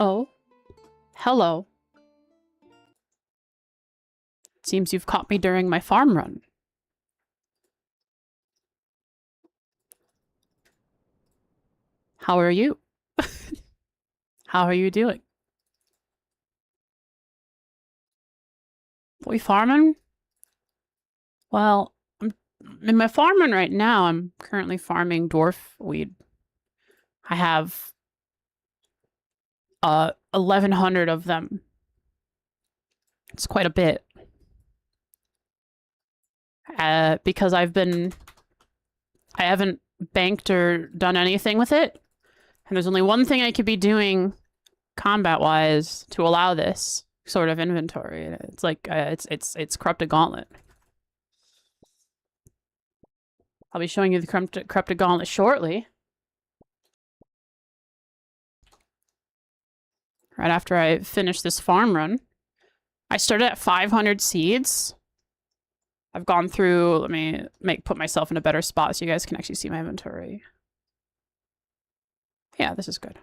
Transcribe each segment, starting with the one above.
Oh, hello. Seems you've caught me during my farm run. How are you? How are you doing? We farming? Well, I'm in my farm run right now. I'm currently farming dwarf weed. I have 1,100 of them. It's quite a bit. Because I haven't banked or done anything with it. And there's only one thing I could be doing combat-wise to allow this sort of inventory. It's like, it's corrupted gauntlet. I'll be showing you the corrupted gauntlet shortly. Right after I finish this farm run. I started at 500 seeds. I've gone through, let me put myself in a better spot so you guys can actually see my inventory. Yeah, this is good.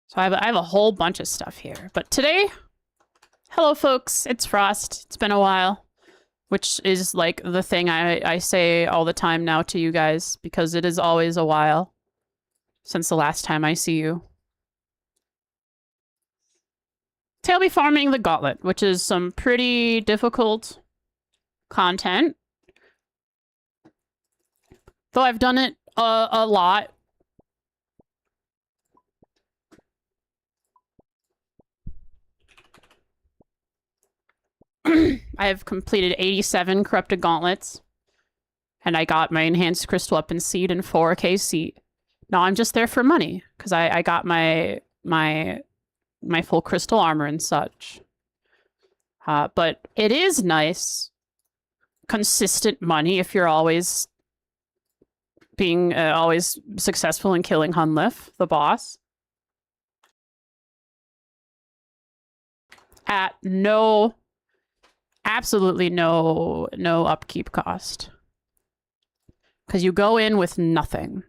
So I have a whole bunch of stuff here. But today, hello folks, it's Frost. It's been a while. Which is like the thing I say all the time now to you guys, because it is always a while since the last time I see you. Today I'll be farming the gauntlet, which is some pretty difficult content. Though I've done it a lot. I have completed 87 corrupted gauntlets. And I got my enhanced crystal weapon seed and 4K seat. Now I'm just there for money, because I got my full crystal armor and such. But it is nice, consistent money if you're always being always successful in killing Hunlif, the boss. At absolutely no upkeep cost. Because you go in with nothing.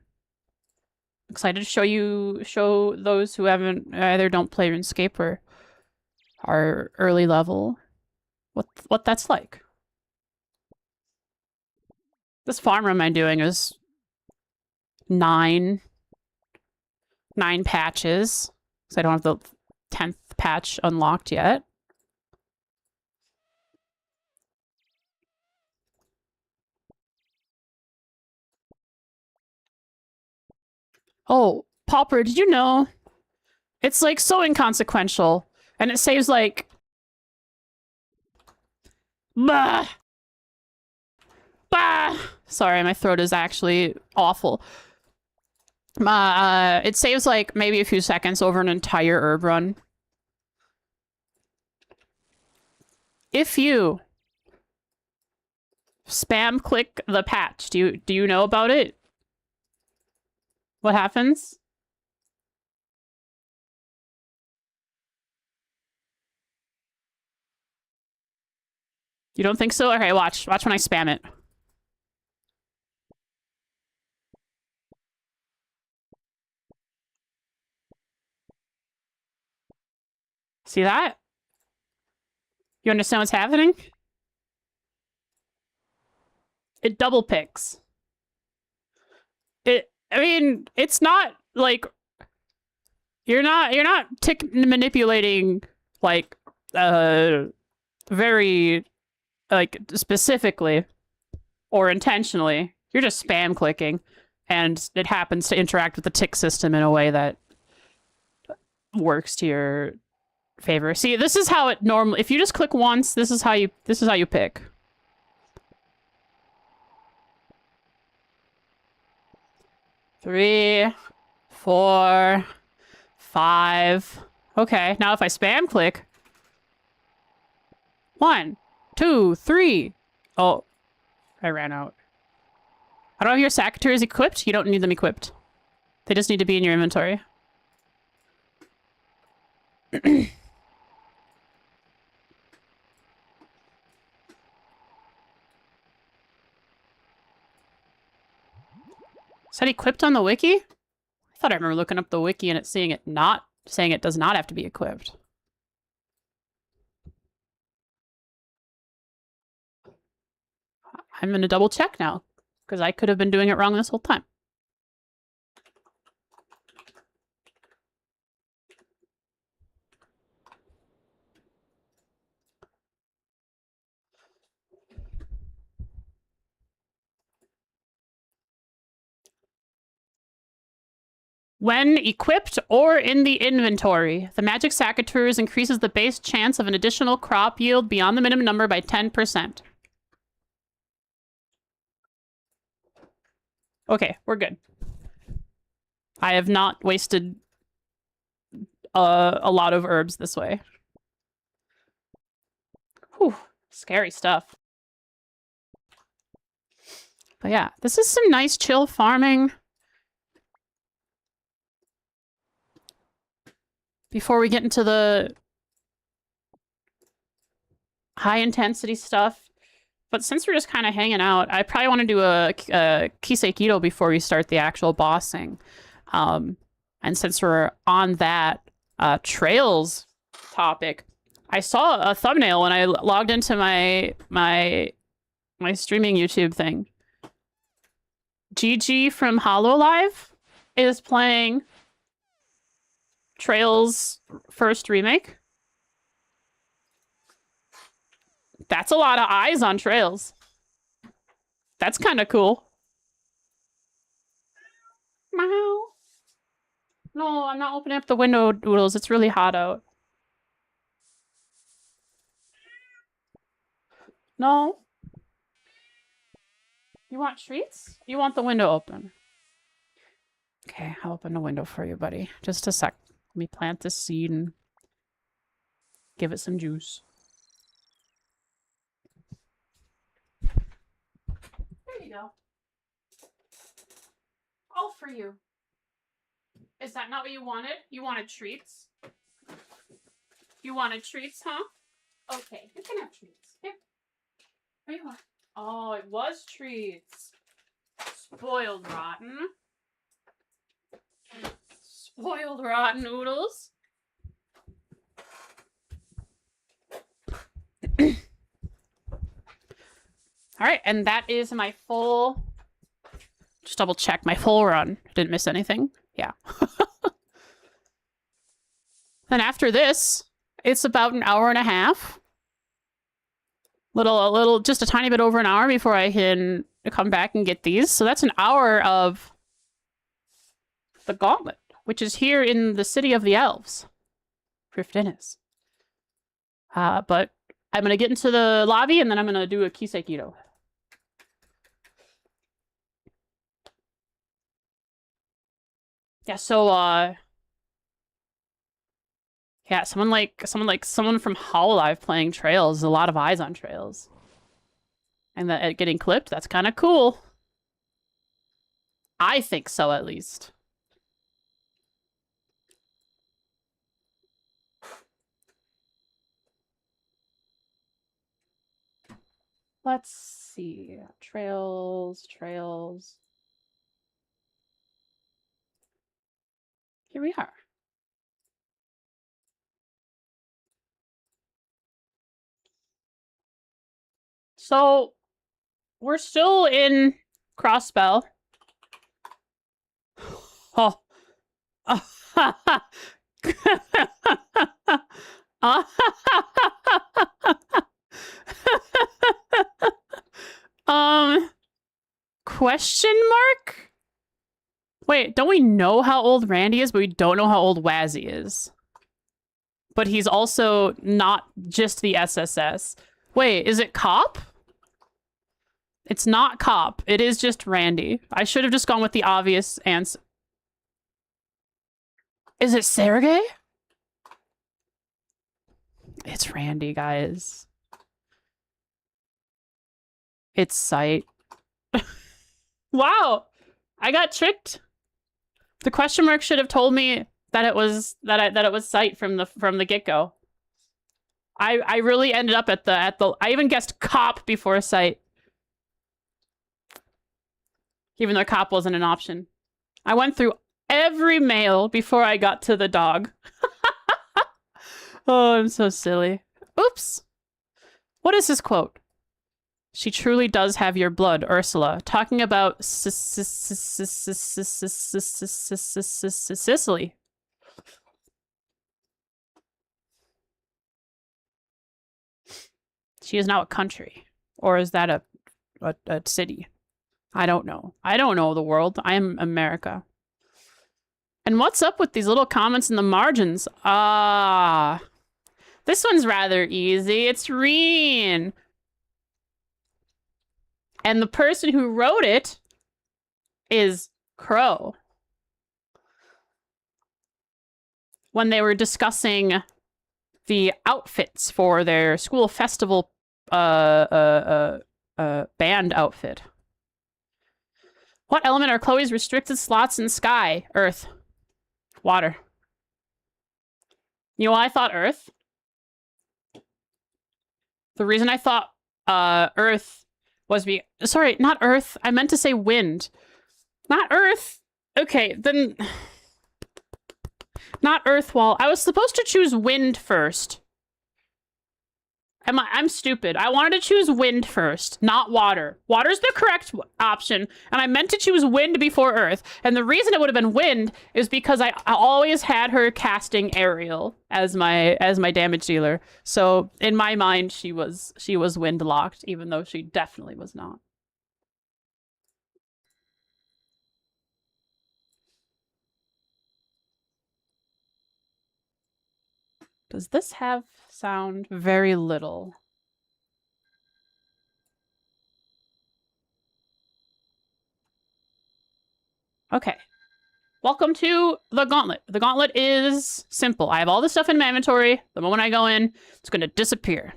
Excited to show those who haven't either don't play RuneScape or are early level what that's like. This farm run I'm doing is 9 patches. So I don't have the 10th patch unlocked yet. Oh, Pauper, did you know? It's like so inconsequential. And it saves like... Bah! Bah! Sorry, my throat is actually awful. It saves like maybe a few seconds over an entire herb run. If you spam click the patch, do you know about it? What happens? You don't think so? Okay, watch when I spam it. See that? You understand what's happening? It double picks. I mean, it's not like you're not manipulating like very like specifically or intentionally. You're just spam clicking, and it happens to interact with the tick system in a way that works to your favor. See, this is how it normally, if you just click once, this is how you pick. Three, 4, 5. Okay, now if I spam click. 1, 2, 3. Oh, I ran out. I don't know if your secateurs equipped. You don't need them equipped. They just need to be in your inventory. Is that equipped on the wiki? I thought I remember looking up the wiki and saying it does not have to be equipped. I'm gonna double check now, because I could have been doing it wrong this whole time. When equipped or in the inventory, the magic Sakaturs increases the base chance of an additional crop yield beyond the minimum number by 10%. Okay, we're good. I have not wasted a lot of herbs this way. Whew, scary stuff. But yeah, this is some nice chill farming. Before we get into the high intensity stuff. But since we're just kind of hanging out, I probably want to do a Kiseikido before we start the actual bossing. And since we're on that trails topic, I saw a thumbnail when I logged into my streaming YouTube thing. GG from HoloLive is playing Trails first remake. That's a lot of eyes on Trails. That's kind of cool. Meow. No, I'm not opening up the window, Doodles. It's really hot out. No. You want treats? You want the window open? Okay, I'll open the window for you, buddy. Just a sec. Let me plant this seed and give it some juice. There you go. All for you. Is that not what you wanted? You wanted treats? You wanted treats, huh? Okay, you can have treats. Here. Here you are. Oh, it was treats. Spoiled rotten. Spoiled rotten noodles. All right, and that is my full... Just double check my full run. Didn't miss anything. Yeah. Then after this, it's about an hour and a half. Just a tiny bit over an hour before I can come back and get these. So that's an hour of the gauntlet, which is here in the city of the elves. Prifdinnis. But I'm going to get into the lobby and then I'm going to do a Kiseikido. Yeah, so, yeah, someone from HoloLive playing Trails. A lot of eyes on Trails. And that getting clipped, that's kind of cool. I think so, at least. Let's see. Trails. Here we are. So, we're still in Crossbell. Oh. Question mark? Wait, don't we know how old Randy is, but we don't know how old Wazzy is? But he's also not just the SSS. Wait, is it Cop? It's not Cop. It is just Randy. I should have just gone with the obvious answer. Is it Sergey? It's Randy, guys. It's Sight. Wow! I got tricked. The question mark should have told me that it was that it was Sight from the get-go. I really ended up at the I even guessed Cop before Sight. Even though cop wasn't an option. I went through every mail before I got to the dog. Oh, I'm so silly. Oops. What is this quote? She truly does have your blood, Ursula. Talking about Sicily. She is now a country. Or is that a city? I don't know. I don't know the world. I am America. And what's up with these little comments in the margins? Ah. This one's rather easy. It's Reen. And the person who wrote it is Crow. When they were discussing the outfits for their school festival band outfit. What element are Chloe's restricted slots in sky? Earth. Water. You know why I thought Earth? The reason I thought Earth was sorry, not Earth. I meant to say wind. Not Earth. Okay, then... Not Earth wall. I was supposed to choose wind first. I'm stupid. I wanted to choose wind first, not water. Water's the correct option, and I meant to choose wind before Earth. And the reason it would have been wind is because I always had her casting Ariel as my damage dealer. So in my mind, she was wind locked, even though she definitely was not. Does this have sound? Very little. Okay. Welcome to the gauntlet. The gauntlet is simple. I have all this stuff in my inventory. The moment I go in, it's going to disappear.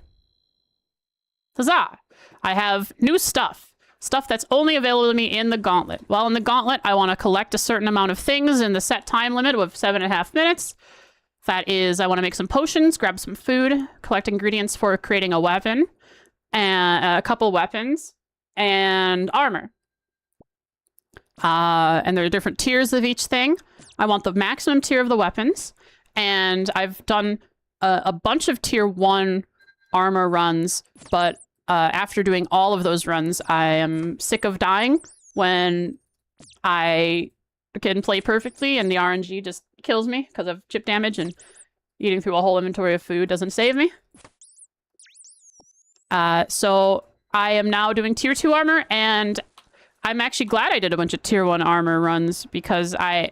Huzzah! I have new stuff. Stuff that's only available to me in the gauntlet. While in the gauntlet, I want to collect a certain amount of things in the set time limit of 7.5 minutes. That is, I want to make some potions, grab some food, collect ingredients for creating a weapon, and a couple weapons, and armor. And there are different tiers of each thing. I want the maximum tier of the weapons, and I've done a bunch of tier 1 armor runs, but after doing all of those runs, I am sick of dying when I can play perfectly and the RNG just kills me because of chip damage, and eating through a whole inventory of food doesn't save me. So I am now doing tier 2 armor, and I'm actually glad I did a bunch of tier 1 armor runs because I'm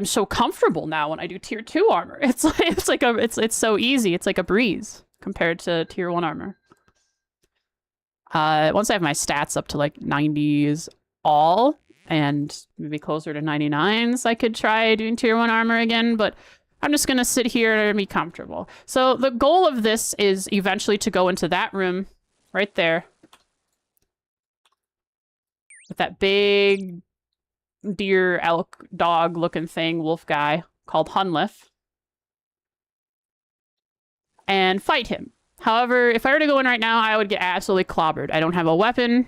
so comfortable now when I do tier 2 armor. It's so easy. It's like a breeze compared to tier 1 armor. Once I have my stats up to like 90s all, and maybe closer to 99s, I could try doing tier 1 armor again, but I'm just gonna sit here and be comfortable. So the goal of this is eventually to go into that room right there with that big deer, elk, dog looking thing, wolf guy called Hunlif, and fight him. However, if I were to go in right now, I would get absolutely clobbered. I don't have a weapon.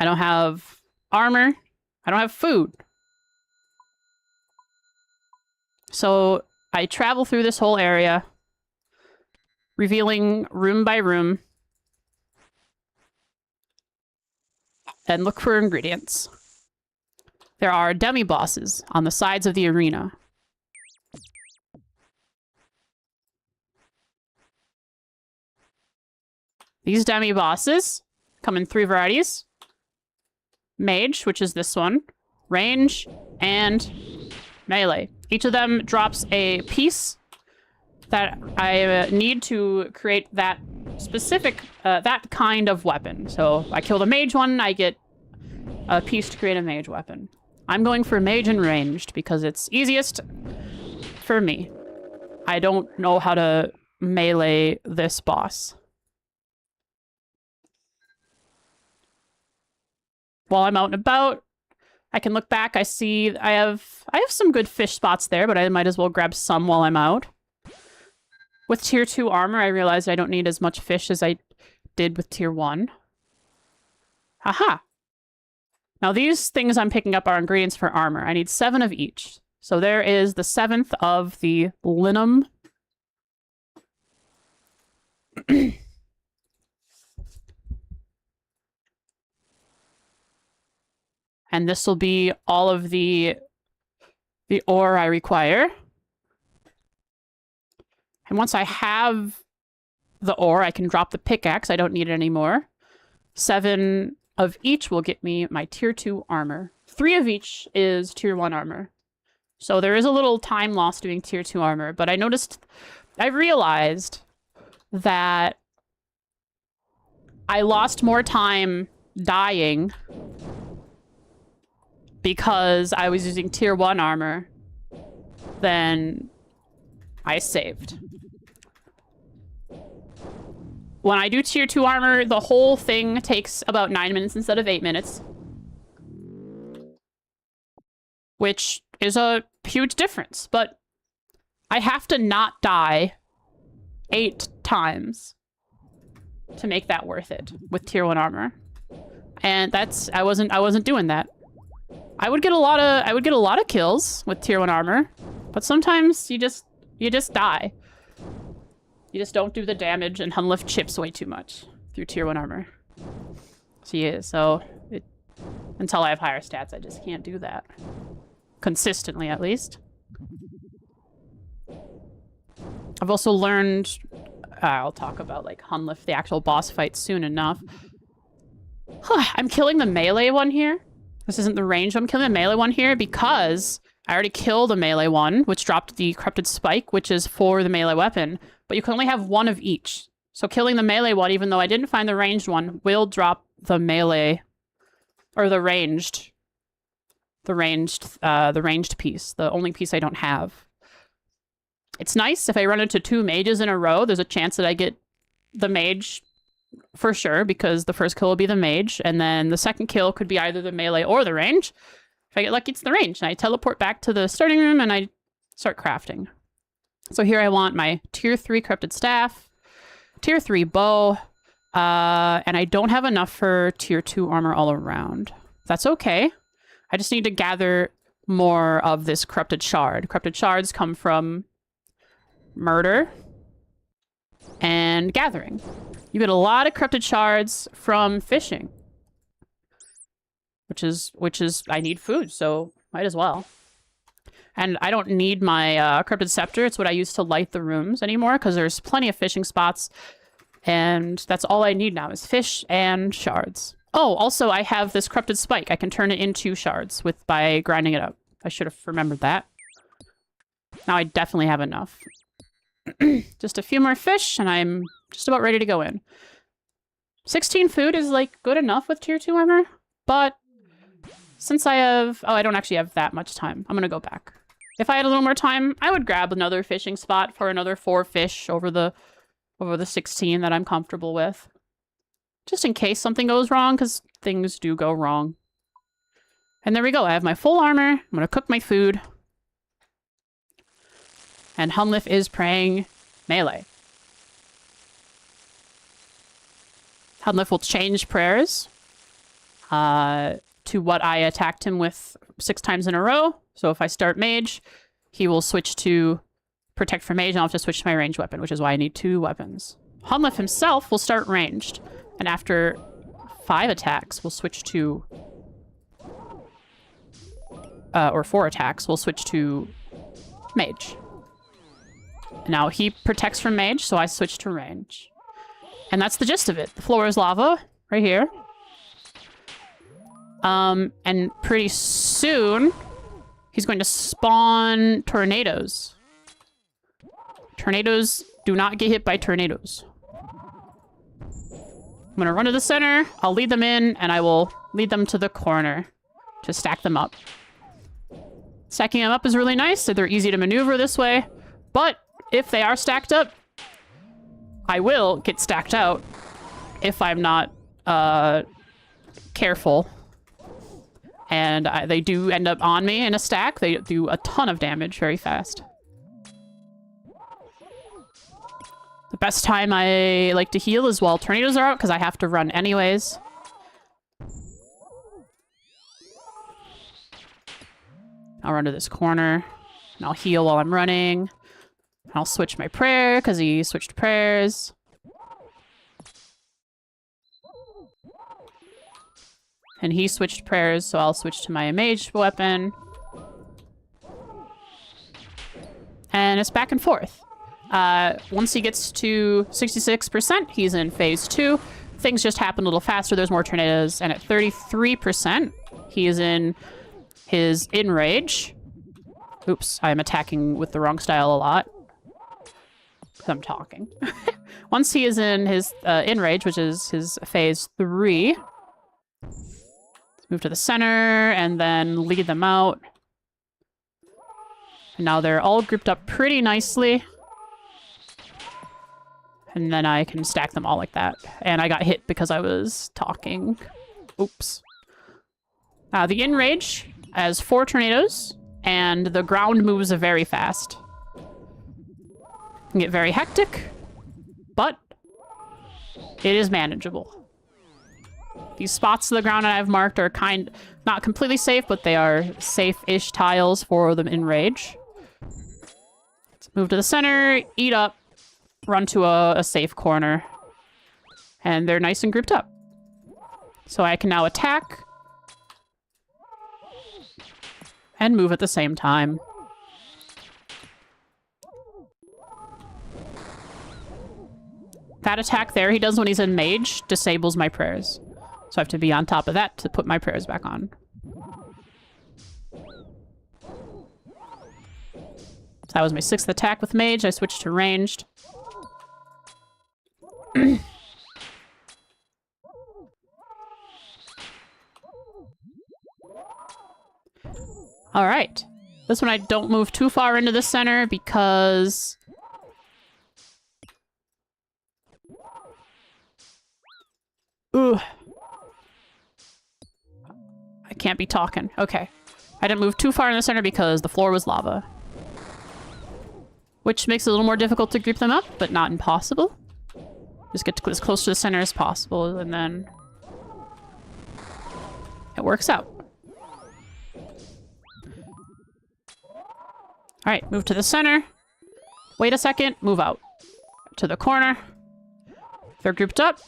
I don't have armor. I don't have food. So I travel through this whole area, revealing room by room, and look for ingredients. There are demi-bosses on the sides of the arena. These demi-bosses come in 3 varieties. Mage, which is this one, range, and melee. Each of them drops a piece that I need to create that specific, that kind of weapon. So I kill the mage one, I get a piece to create a mage weapon. I'm going for mage and ranged because it's easiest for me. I don't know how to melee this boss. While I'm out and about, I can look back. I see I have some good fish spots there, but I might as well grab some while I'm out. With tier 2 armor, I realized I don't need as much fish as I did with tier 1. Aha! Now these things I'm picking up are ingredients for armor. I need 7 of each. So there is the 7th of the linum. And this will be all of the ore I require. And once I have the ore, I can drop the pickaxe. I don't need it anymore. 7 of each will get me my tier 2 armor. 3 of each is tier 1 armor. So there is a little time lost doing tier 2 armor, but I realized that I lost more time dying because I was using tier 1 armor than I saved. When I do tier 2 armor, the whole thing takes about 9 minutes instead of 8 minutes. Which is a huge difference, but I have to not die 8 times to make that worth it with tier 1 armor. And I wasn't doing that. I would get a lot of kills with tier 1 armor, but sometimes you just die. You just don't do the damage, and Hunlift chips way too much through tier 1 armor. So yeah, until I have higher stats, I just can't do that. Consistently, at least. I've also learned... I'll talk about, like, Hunlift, the actual boss fight, soon enough. I'm killing the melee one here. This isn't the range. I'm killing the melee one here because I already killed a melee one, which dropped the corrupted spike, which is for the melee weapon. But you can only have 1 of each. So killing the melee one, even though I didn't find the ranged one, will drop the melee... Or the ranged piece. The only piece I don't have. It's nice if I run into 2 mages in a row, there's a chance that I get the mage for sure, because the first kill will be the mage, and then the second kill could be either the melee or the range. If I get lucky, it's the range, and I teleport back to the starting room and I start crafting. So here I want my tier 3 corrupted staff, tier 3 bow, and I don't have enough for tier 2 armor all around. That's okay. I just need to gather more of this corrupted shard. Corrupted shards come from murder and gathering. You get a lot of corrupted shards from fishing. Which is I need food, so might as well. And I don't need my corrupted scepter. It's what I use to light the rooms anymore, because there's plenty of fishing spots. And that's all I need now is fish and shards. Oh, also I have this corrupted spike. I can turn it into shards by grinding it up. I should have remembered that. Now I definitely have enough. Just a few more fish and I'm just about ready to go in. 16 food is like good enough with tier 2 armor, but since I have... Oh, I don't actually have that much time. I'm gonna go back. If I had a little more time, I would grab another fishing spot for another 4 fish over the 16 that I'm comfortable with. Just in case something goes wrong, because things do go wrong. And there we go. I have my full armor. I'm going to cook my food. And Hunlift is praying melee. Hunlift will change prayers to what I attacked him with 6 times in a row. So if I start mage, he will switch to protect for mage, and I'll have to switch to my ranged weapon, which is why I need 2 weapons. Hunlift himself will start ranged. And after 5 attacks, we'll switch to... or 4 attacks, we'll switch to mage. Now, he protects from mage, so I switch to range. And that's the gist of it. The floor is lava, right here. And pretty soon, he's going to spawn tornadoes. Tornadoes do not get hit by tornadoes. I'm going to run to the center, I'll lead them in, and I will lead them to the corner to stack them up. Stacking them up is really nice, so they're easy to maneuver this way. But if they are stacked up, I will get stacked out if I'm not careful. And they do end up on me in a stack. They do a ton of damage very fast. The best time I like to heal is while tornadoes are out, because I have to run anyways. I'll run to this corner, and I'll heal while I'm running. I'll switch my prayer, because he switched prayers. And he switched prayers, so I'll switch to my mage weapon. And it's back and forth. Once he gets to 66%, he's in phase 2. Things just happen a little faster. There's more tornadoes. And at 33%, he is in his enrage. Oops, I'm attacking with the wrong style a lot. I'm talking. Once he is in his enrage, which is his phase 3, move to the center and then lead them out. And now they're all grouped up pretty nicely. And then I can stack them all like that. And I got hit because I was talking. Oops. The enrage has 4 tornadoes, and the ground moves very fast. It can get very hectic, but it is manageable. These spots of the ground that I've marked are not completely safe, but they are safe-ish tiles for them enrage. Let's move to the center, eat up, run to a safe corner. And they're nice and grouped up. So I can now attack and move at the same time. That attack there he does when he's in mage disables my prayers. So I have to be on top of that to put my prayers back on. So that was my 6th attack with mage. I switched to ranged. All right. This one I don't move too far into the center because... Ooh. I can't be talking. Okay. I didn't move too far in the center because the floor was lava. Which makes it a little more difficult to group them up, but not impossible. Just get as close to the center as possible, and then... it works out. Alright, move to the center. Wait a second, move out. To the corner. They're grouped up.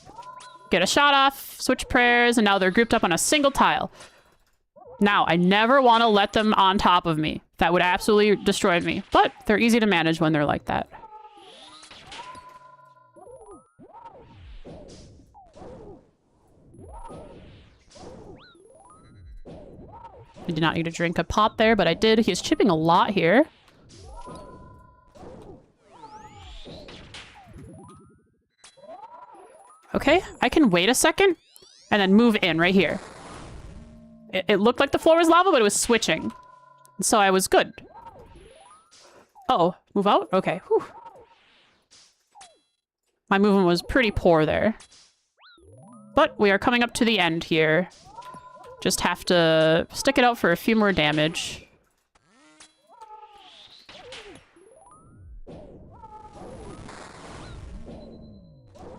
Get a shot off, switch prayers, and now they're grouped up on a single tile. Now, I never want to let them on top of me. That would absolutely destroy me. But they're easy to manage when they're like that. I did not need to drink a pot there, but I did. He's chipping a lot here. Okay, I can wait a second and then move in right here. It looked like the floor was lava, but it was switching. So I was good. Uh-oh, move out? Okay, whew. My movement was pretty poor there. But we are coming up to the end here. Just have to stick it out for a few more damage.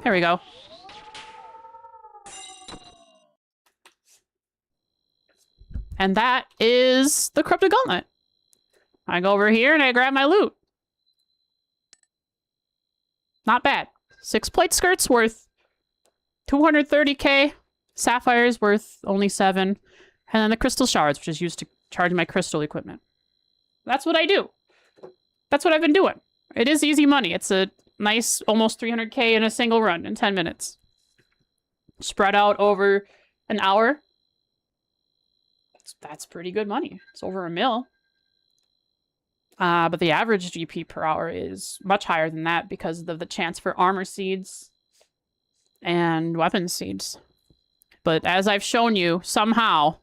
There we go. And that is the corrupted gauntlet. I go over here and I grab my loot. Not bad. 6 plate skirts worth 230k. Sapphires worth only 7. And then the crystal shards, which is used to charge my crystal equipment. That's what I do. That's what I've been doing. It is easy money. It's a nice almost 300k in a single run in 10 minutes. Spread out over an hour. That's pretty good money. It's over $1 mil. But the average GP per hour is much higher than that because of the chance for armor seeds and weapon seeds. But as I've shown you, somehow,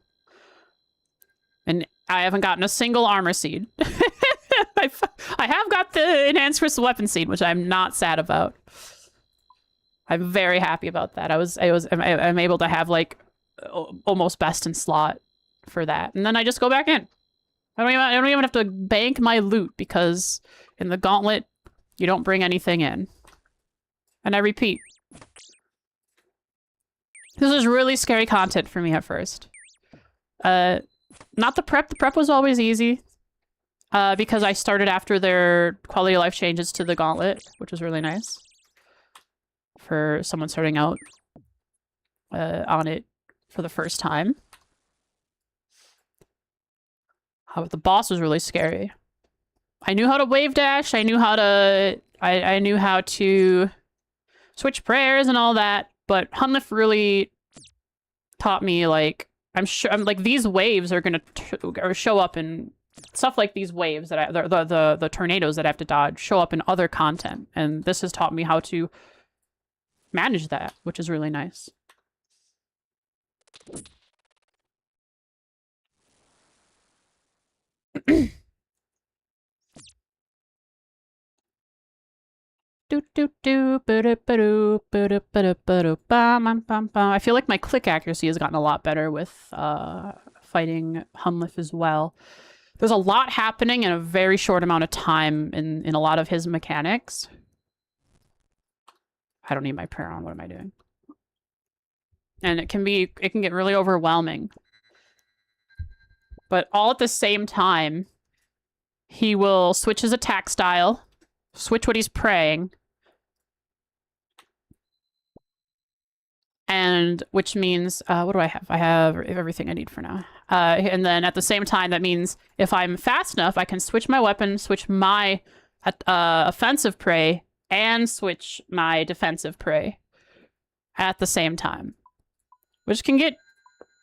and I haven't gotten a single armor seed. I have got the enhanced crystal weapon seed, which I'm not sad about. I'm very happy about that. I'm able to have like almost best in slot for that, and then I just go back in. I don't even have to bank my loot because in the gauntlet you don't bring anything in. And I repeat, this was really scary content for me at first. Not the prep. The prep was always easy. Because I started after their quality of life changes to the gauntlet, which was really nice. For someone starting out on it for the first time. The boss was really scary. I knew how to wave dash. I knew how to... I knew how to switch prayers and all that. But Hunlif really taught me, like... I'm like, these waves are gonna show up in... Stuff like these waves that the tornadoes that I have to dodge show up in other content. And this has taught me how to manage that, which is really nice. I feel like my click accuracy has gotten a lot better with fighting Hunlif as well. There's a lot happening in a very short amount of time in a lot of his mechanics. I don't need my prayer on. What am I doing? And it can get really overwhelming. But all at the same time, he will switch his attack style, switch what he's praying, and which means, what do I have? I have everything I need for now. And then at the same time, that means if I'm fast enough, I can switch my weapon, switch my offensive prey, and switch my defensive prey at the same time. Which can get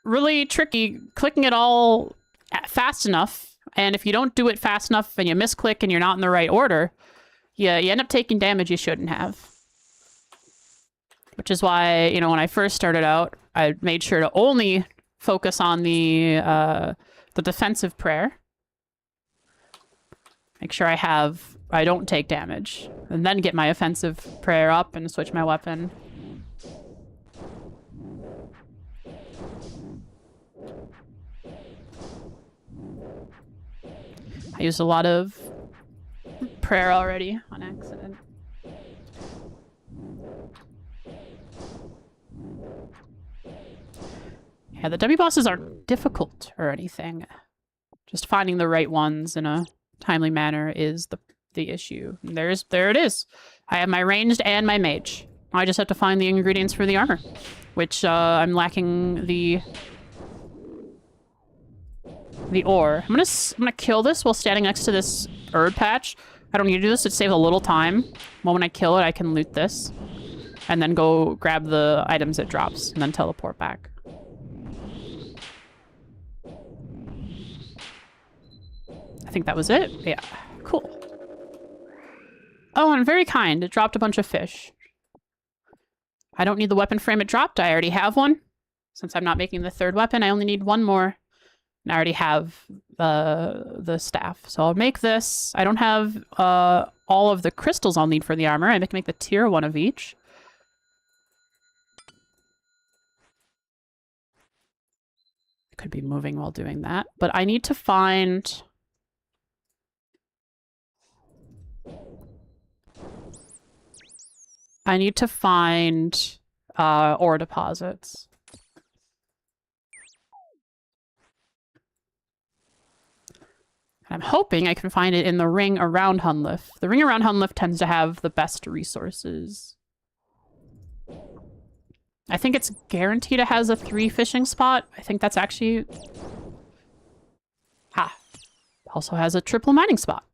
really tricky clicking it all fast enough. And if you don't do it fast enough and you misclick and you're not in the right order, you end up taking damage you shouldn't have. Which is why, you know, when I first started out, I made sure to only focus on the defensive prayer. Make sure I don't take damage. And then get my offensive prayer up and switch my weapon. I used a lot of prayer already on accident. Yeah, the W-bosses aren't difficult or anything. Just finding the right ones in a timely manner is the issue. And there it is. I have my ranged and my mage. I just have to find the ingredients for the armor, which I'm lacking the ore. I'm gonna kill this while standing next to this herb patch. I don't need to do this. It saves a little time. Well, when I kill it, I can loot this. And then go grab the items it drops. And then teleport back. I think that was it. Yeah. Cool. Oh, and very kind. It dropped a bunch of fish. I don't need the weapon frame it dropped. I already have one. Since I'm not making the third weapon, I only need one more. And I already have the staff. So I'll make this. I don't have all of the crystals I'll need for the armor. I can make the tier 1 of each. I could be moving while doing that. But I need to find... ore deposits. I'm hoping I can find it in the ring around Hunlif. The ring around Hunlif tends to have the best resources. I think it's guaranteed it has a 3 fishing spot. I think that's actually... Ha! Also has a triple mining spot.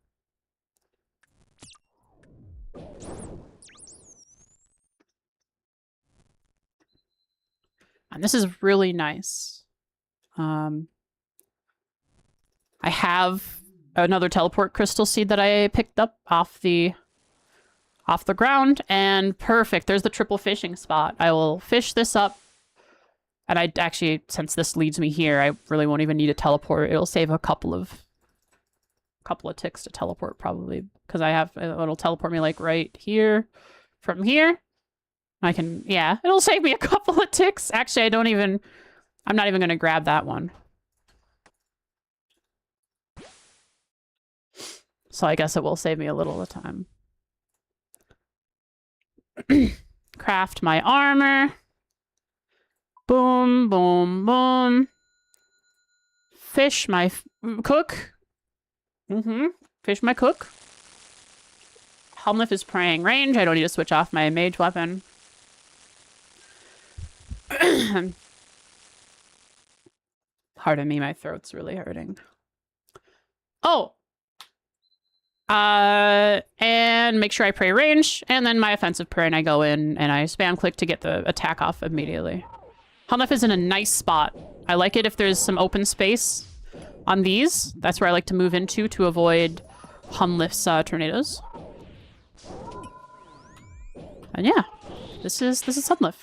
And this is really nice. I have another teleport crystal seed that I picked up off the ground, and perfect. There's the triple fishing spot. I will fish this up, and I actually, since this leads me here, I really won't even need a teleport. It'll save a couple of ticks to teleport probably, because it'll teleport me like right here from here. I can, yeah, it'll save me a couple of ticks. Actually, I'm not even going to grab that one. So I guess it will save me a little of time. Craft my armor. Boom, boom, boom. fish my cook. Fish my cook. Helmlif is praying range. I don't need to switch off my mage weapon. Pardon me, my throat's really hurting. Oh! And make sure I pray range, and then my offensive pray, and I go in, and I spam click to get the attack off immediately. Helmlif is in a nice spot. I like it if there's some open space on these. That's where I like to move into to avoid Helmlif's tornadoes. And yeah, this is Helmlif.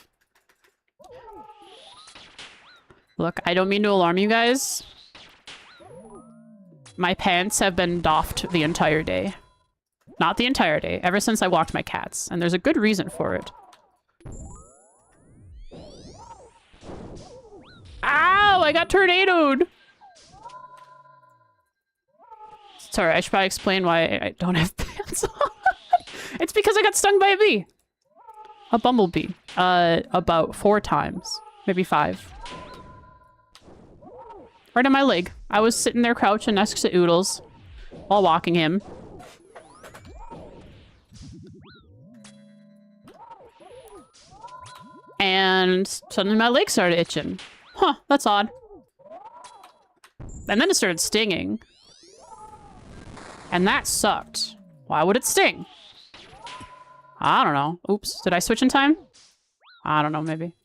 Look, I don't mean to alarm you guys. My pants have been doffed the entire day. Not the entire day, ever since I walked my cats. And there's a good reason for it. Ow! I got tornadoed! Sorry, I should probably explain why I don't have pants on. It's because I got stung by a bee. A bumblebee. About 4 times. Maybe 5. Right on my leg. I was sitting there crouching next to Oodles while walking him. And suddenly my leg started itching. Huh, that's odd. And then it started stinging. And that sucked. Why would it sting? I don't know. Oops, did I switch in time? I don't know, maybe.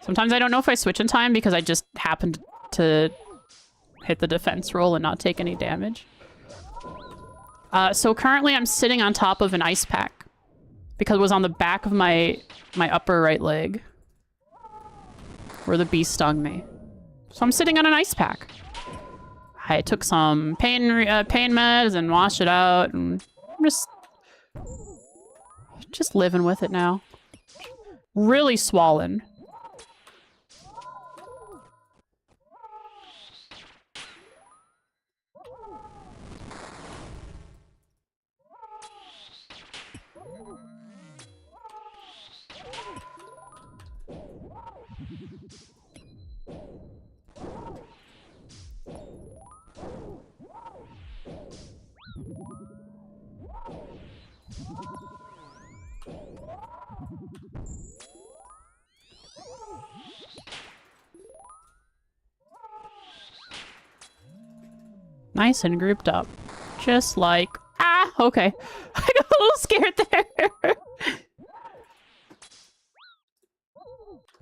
Sometimes I don't know if I switch in time because I just happened to hit the defense roll and not take any damage. So currently I'm sitting on top of an ice pack because it was on the back of my upper right leg where the bee stung me. So I'm sitting on an ice pack. I took some pain meds and washed it out, and I'm just living with it now. Really swollen. Nice and grouped up. Just like... Ah! Okay. I got a little scared there.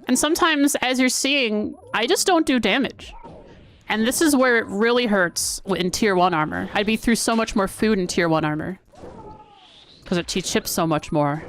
And sometimes, as you're seeing, I just don't do damage. And this is where it really hurts in tier 1 armor. I'd be through so much more food in tier 1 armor. Because it chips so much more.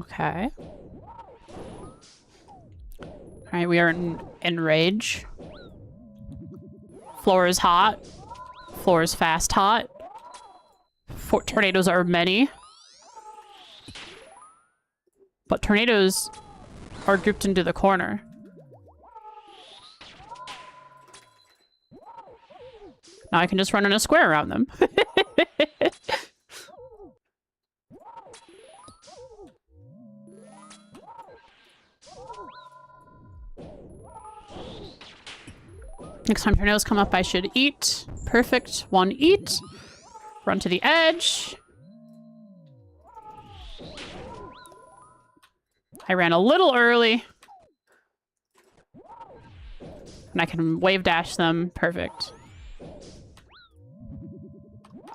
Okay. Alright, we are in rage. Floor is hot. Floor is fast hot. Tornadoes are many. But tornadoes are grouped into the corner. Now I can just run in a square around them. Next time tornadoes come up, I should eat. Perfect. 1 eat. Run to the edge. I ran a little early. And I can wave dash them. Perfect.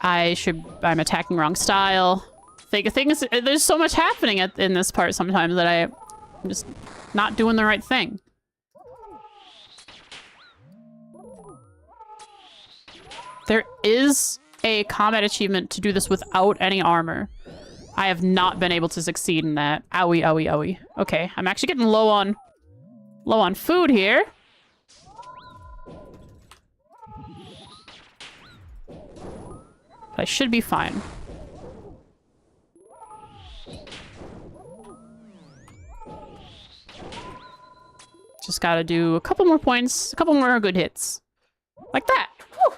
I'm attacking wrong style. There's so much happening in this part sometimes that I'm just not doing the right thing. There is a combat achievement to do this without any armor. I have not been able to succeed in that. Owie, owie, owie. Okay, I'm actually getting low on food here. But I should be fine. Just gotta do a couple more points, a couple more good hits. Like that. Whew.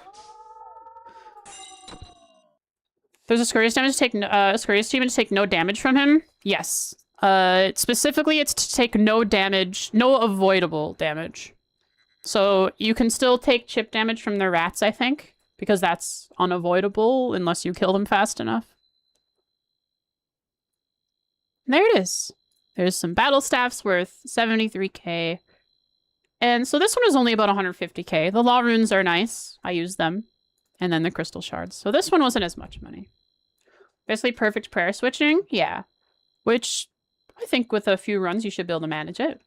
There's a Scurrius damage to take Scurrius achievement to take no damage from him. Yes. Specifically, it's to take no damage, no avoidable damage. So you can still take chip damage from the rats, I think, because that's unavoidable unless you kill them fast enough. And there it is. There's some battle staffs worth 73k. And so this one is only about 150k. The law runes are nice. I use them. And then the crystal shards. So this one wasn't as much money. Basically perfect prayer switching. Yeah. Which I think with a few runs you should be able to manage it.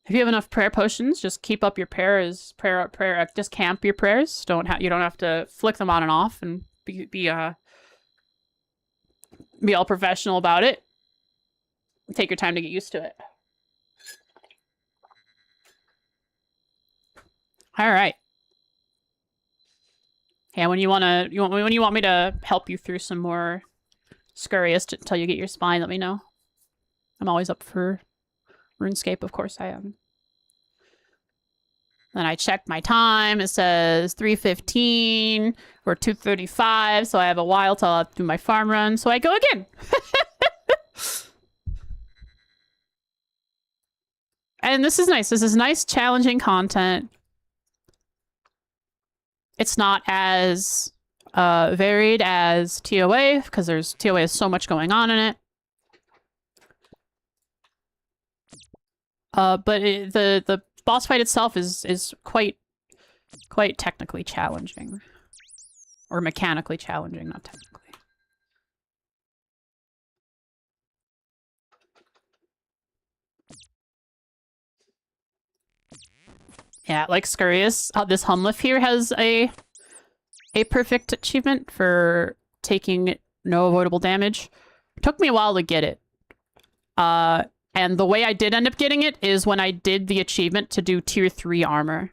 If you have enough prayer potions, just keep up your prayers. Just camp your prayers. You don't have to flick them on and off and be all professional about it. Take your time to get used to it. All right. Yeah, when you want me to help you through some more Scurrius until you get your spine, let me know. I'm always up for RuneScape, of course I am. Then I checked my time. It says 3:15 or 2:35, so I have a while till I'll do my farm run. So I go again. And this is nice. This is nice, challenging content. It's not as varied as TOA, because TOA has so much going on in it. But the boss fight itself is quite technically challenging. Or mechanically challenging, not technically. Yeah, like Scurrius, this Humliff here has a perfect achievement for taking no avoidable damage. It took me a while to get it. And the way I did end up getting it is when I did the achievement to do tier 3 armor.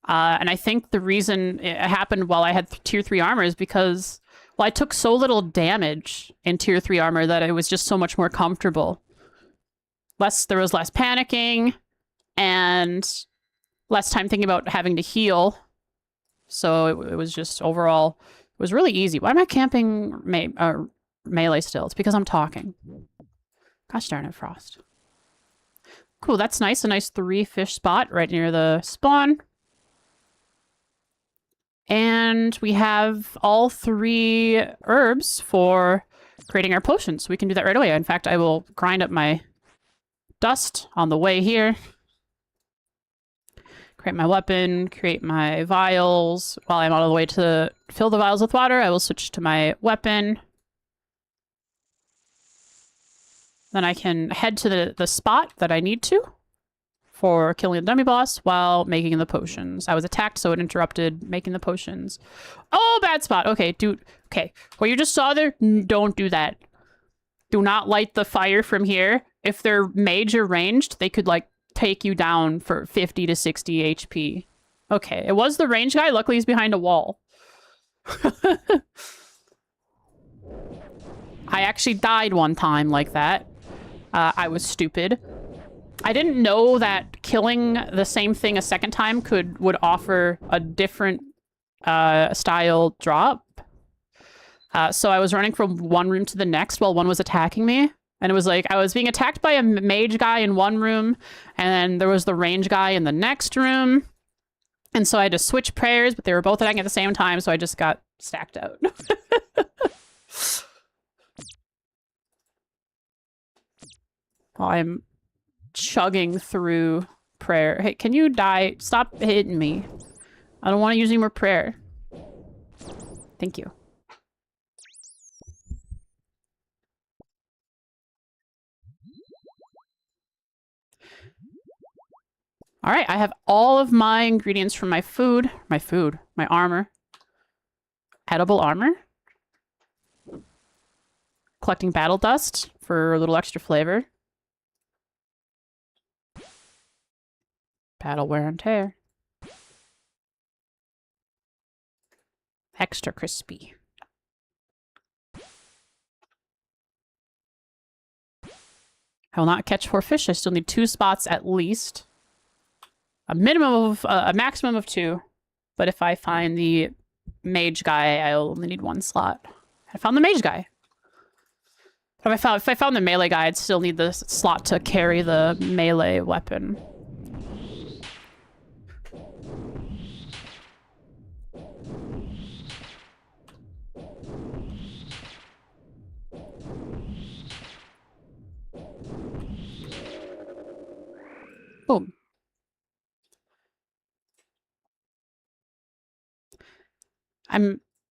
And I think the reason it happened while I had tier 3 armor is because, well, I took so little damage in tier 3 armor that it was just so much more comfortable. There was less panicking and less time thinking about having to heal. So it was just overall, it was really easy. Why am I camping melee still? It's because I'm talking. Gosh darn it, Frost. Cool, that's nice. A nice 3-fish spot right near the spawn. And we have all 3 herbs for creating our potions. So we can do that right away. In fact, I will grind up my dust on the way here. Create my weapon, create my vials. While I'm on the way to fill the vials with water, I will switch to my weapon. Then I can head to the spot that I need to for killing the dummy boss while making the potions. I was attacked, so it interrupted making the potions. Oh, bad spot. Okay, dude. Okay, what you just saw there, don't do that. Do not light the fire from here. If they're mage or ranged, they could, like, take you down for 50 to 60 HP. Okay, it was the range guy. Luckily, he's behind a wall. I actually died one time like that. I was stupid. I didn't know that killing the same thing a second time would offer a different style drop. So I was running from one room to the next while one was attacking me. And it was like, I was being attacked by a mage guy in one room, and then there was the range guy in the next room. And so I had to switch prayers, but they were both attacking at the same time, so I just got stacked out. While I'm chugging through prayer. Hey, can you die? Stop hitting me. I don't want to use any more prayer. Thank you. All right, I have all of my ingredients from my armor. Edible armor. Collecting battle dust for a little extra flavor. Battle wear and tear. Extra crispy. I will not catch 4 fish. I still need 2 spots at least. A minimum of, a maximum of 2. But if I find the mage guy, I only need 1 slot. I found the mage guy. But if I found the melee guy, I'd still need the slot to carry the melee weapon. Boom.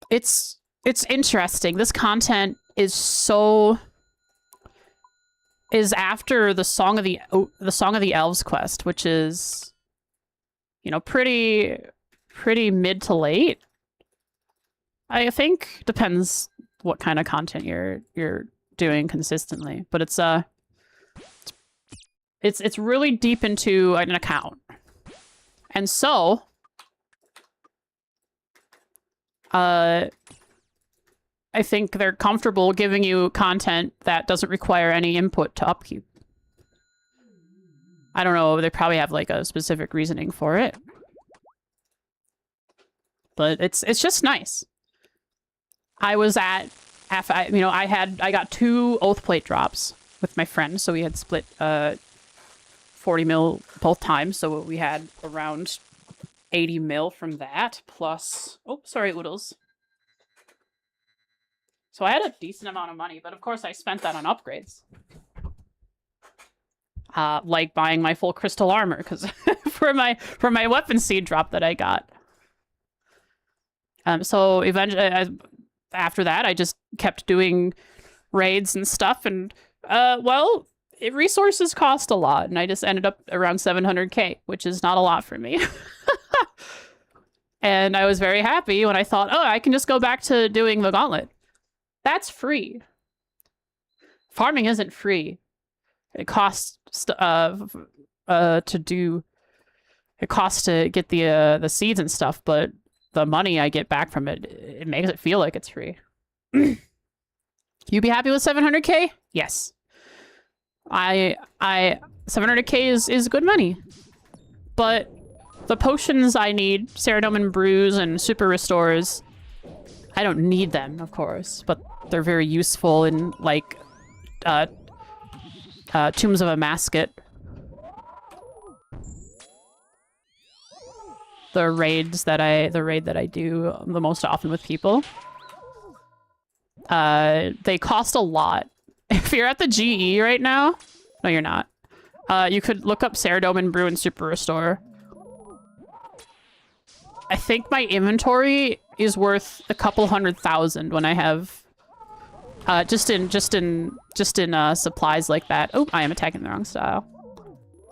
It's interesting. This content is after the Song of the Elves quest, which is, you know, pretty mid to late. I think depends what kind of content you're doing consistently, but it's really deep into an account. And so I think they're comfortable giving you content that doesn't require any input to upkeep. I don't know, they probably have like a specific reasoning for it. But it's just nice. I was at, you know, I got 2 oath plate drops with my friend, so we had split 40 mil both times, so we had around 80 mil from that, plus... Oh, sorry, Oodles. So I had a decent amount of money, but of course I spent that on upgrades. Like buying my full crystal armor, because for my weapon seed drop that I got. So eventually, after that, I just kept doing raids and stuff, and well, resources cost a lot, and I just ended up around 700k, which is not a lot for me. And I was very happy when I thought, oh, I can just go back to doing the gauntlet. That's free. Farming isn't free. It costs to do. It costs to get the seeds and stuff, but the money I get back from it makes it feel like it's free. You be happy with 700k? Yes. 700k is good money, but the potions I need, Ceridome Brews and Super Restores, I don't need them, of course, but they're very useful in, like, Tombs of a Masket. The raid that I do the most often with people. They cost a lot. If you're at the GE right now, no, you're not. You could look up Ceridome Brew and Super Restore. I think my inventory is worth a couple 100,000 when I have just in supplies like that. Oh, I am attacking the wrong style.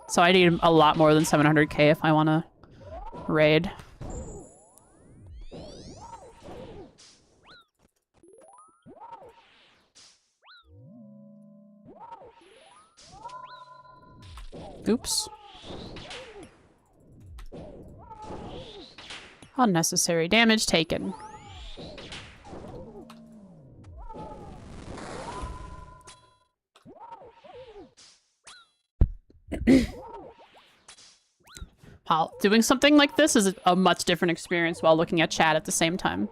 So I need a lot more than 700k if I want to raid. Oops. Unnecessary damage taken. While doing something like this is a much different experience while looking at chat at the same time.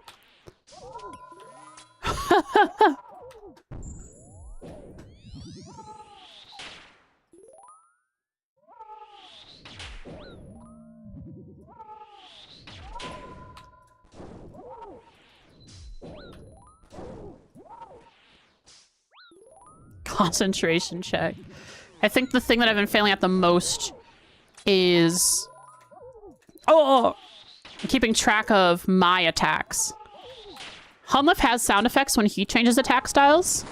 Concentration check. I think the thing that I've been failing at the most is... Oh! Keeping track of my attacks. Hunlef has sound effects when he changes attack styles.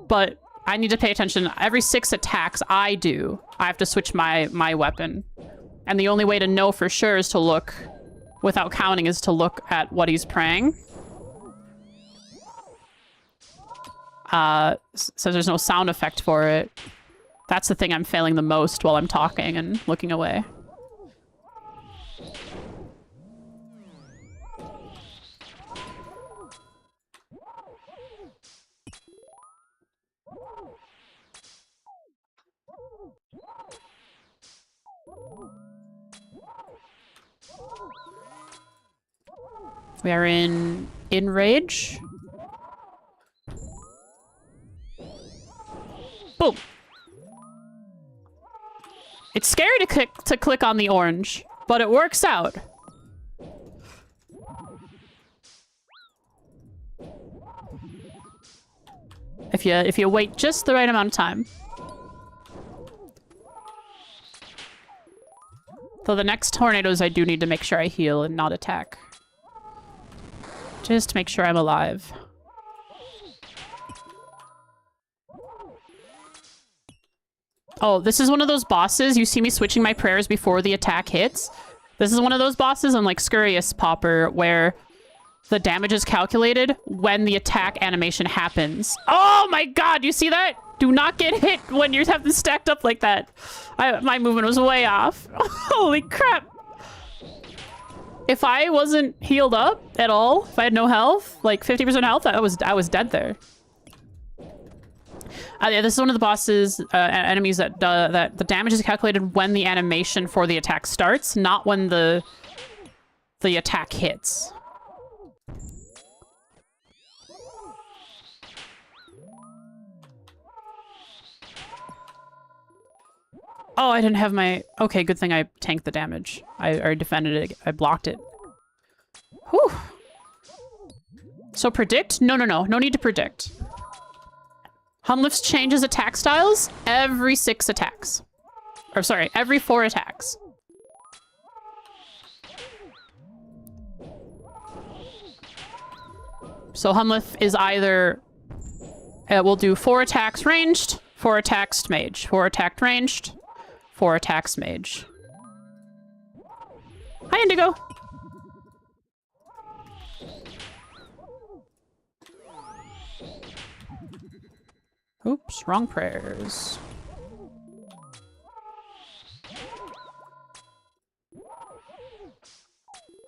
But I need to pay attention. Every 6 attacks I have to switch my weapon. And the only way to know for sure is to look, without counting, is to look at what he's praying. So there's no sound effect for it. That's the thing I'm failing the most while I'm talking and looking away. We are in Enrage. Boom. It's scary to click on the orange, but it works out. If you wait just the right amount of time. Though the next tornadoes, I do need to make sure I heal and not attack. Just to make sure I'm alive. Oh, this is one of those bosses. You see me switching my prayers before the attack hits. This is one of those bosses on like Scurious Popper where the damage is calculated when the attack animation happens. Oh my god, you see that? Do not get hit when you have them stacked up like that. My movement was way off. Holy crap. If I wasn't healed up at all, if I had no health, like 50% health, I was dead there. Yeah, this is one of the bosses, enemies that the damage is calculated when the animation for the attack starts, not when the attack hits. Oh, I didn't have my... Okay, good thing I tanked the damage. I defended it. I blocked it. Whew. So predict? No. No need to predict. Humlifts changes attack styles every 6 attacks. Or sorry, every 4 attacks. So Humlif is either... we'll do 4 attacks ranged, 4 attacks mage, 4 attacked ranged, 4 attacks mage. Hi, Indigo. Oops, wrong prayers.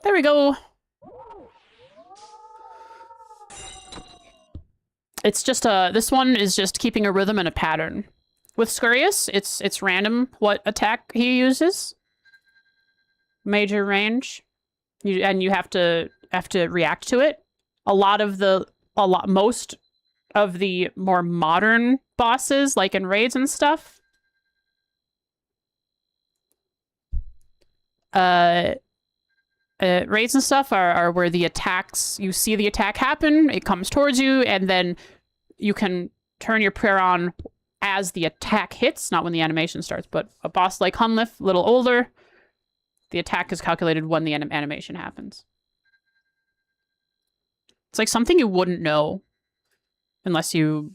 There we go. It's just this one is just keeping a rhythm and a pattern. With Scurious, it's random what attack he uses. Major range. And you have to react to it. Most of the more modern bosses, like in raids and stuff, raids and stuff are where the attacks, you see the attack happen, it comes towards you, and then you can turn your prayer on as the attack hits, not when the animation starts. But a boss like Humlif, a little older, the attack is calculated when the animation happens. It's like something you wouldn't know unless you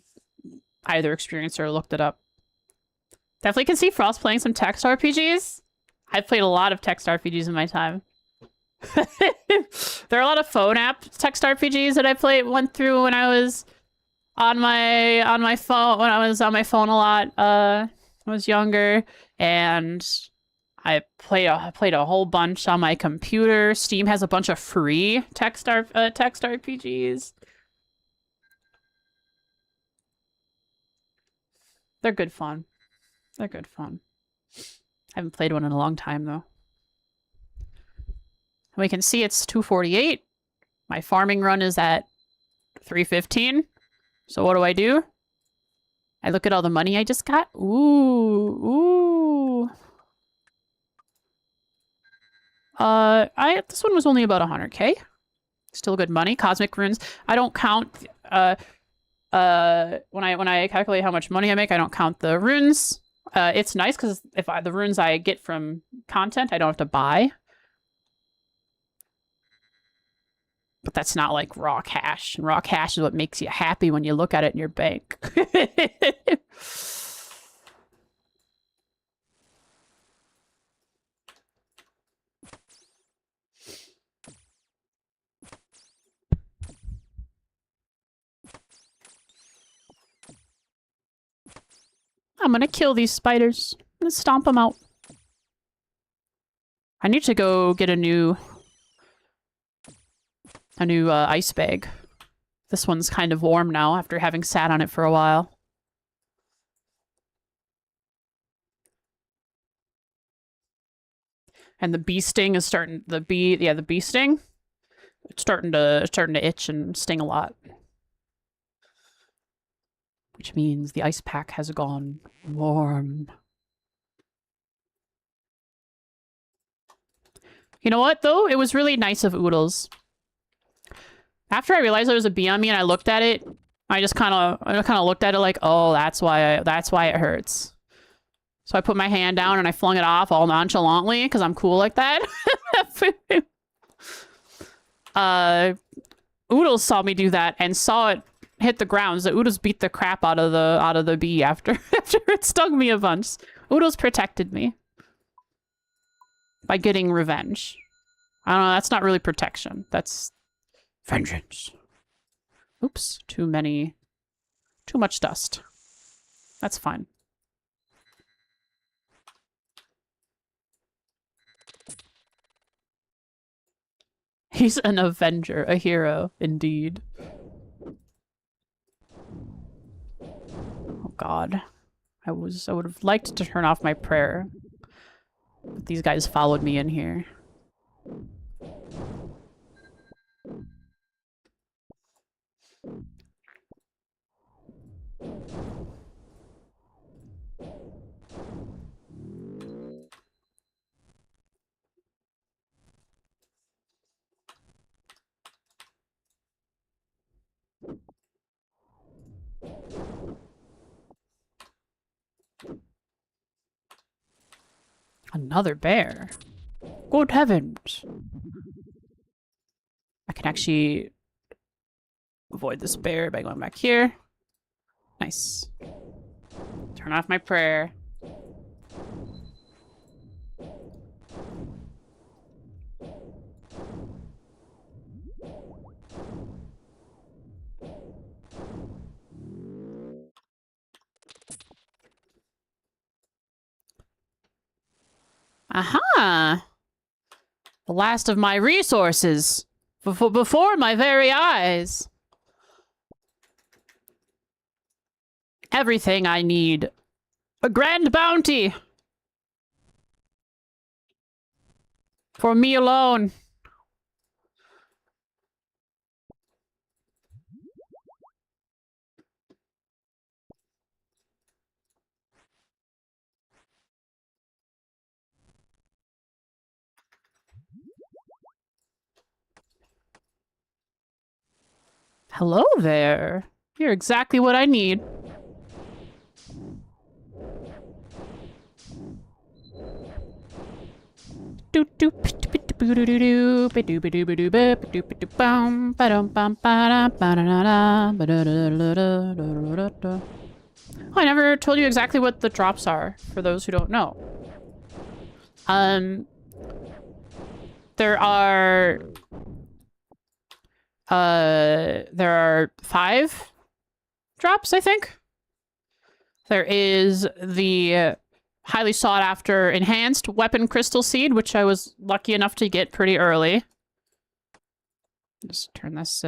either experienced or looked it up. Definitely can see Frost playing some text RPGs. I've played a lot of text RPGs in my time. There are a lot of phone app text RPGs that I went through when I was on my phone, when I was on my phone a lot. I was younger, and I played a whole bunch on my computer. Steam has a bunch of free text RPGs. They're good fun. They're good fun. I haven't played one in a long time, though. We can see it's 2:48. My farming run is at 3:15. So what do? I look at all the money I just got. Ooh. This one was only about 100k. Still good money. Cosmic runes. I don't count, when I calculate how much money I make, I don't count the runes. It's nice because the runes I get from content, I don't have to buy. But that's not like raw cash. And raw cash is what makes you happy when you look at it in your bank. I'm gonna kill these spiders. I'm gonna stomp them out. I need to go get a new ice bag. This one's kind of warm now after having sat on it for a while. And the bee sting is starting, the bee sting It's starting to itch and sting a lot. Which means the ice pack has gone warm. You know what, though? It was really nice of Oodles. After I realized there was a bee on me and I looked at it, I kind of looked at it like, oh, that's why it hurts. So I put my hand down and I flung it off all nonchalantly because I'm cool like that. Oodles saw me do that and saw it hit the ground. So Oodles beat the crap out of the bee after it stung me a bunch. Oodles protected me by getting revenge. I don't know, that's not really protection. That's vengeance. Oops, too much dust. That's fine. He's an avenger, a hero, indeed. Oh god. I would have liked to turn off my prayer. But these guys followed me in here. Another bear. Good heavens. I can actually avoid this bear by going back here. Nice. Turn off my prayer. Aha! The last of my resources. Before my very eyes. Everything I need. A grand bounty. For me alone. Hello there. You're exactly what I need. I never told you exactly what the drops are, for those who don't know. There are 5 drops, I think. There is the highly sought after enhanced weapon crystal seed, which I was lucky enough to get pretty early. Just turn this,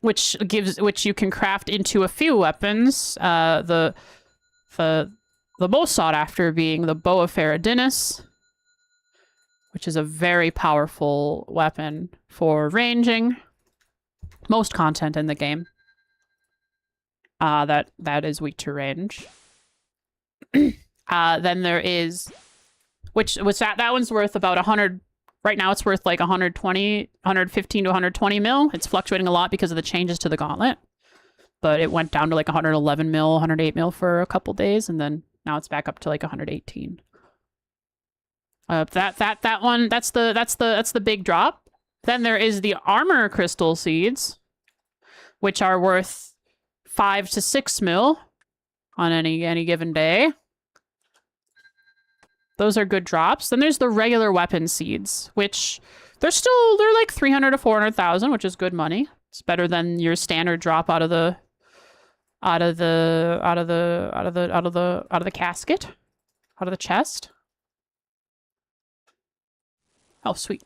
which you can craft into a few weapons. The most sought after being the Bow of Faradinus, which is a very powerful weapon for ranging. Most content in the game. That is weak to range. Then there is, which that one's worth about 100. Right now, it's worth like 120, 115 to 120 mil. It's fluctuating a lot because of the changes to the gauntlet, but it went down to like 111 mil, 108 mil for a couple days, and then now it's back up to like 118. That one, that's the big drop. Then there is the armor crystal seeds, which are worth 5 to 6 mil on any given day. Those are good drops. Then there's the regular weapon seeds, which they're like 300 to 400,000, which is good money. It's better than your standard drop out of the casket, out of the chest. Oh, sweet.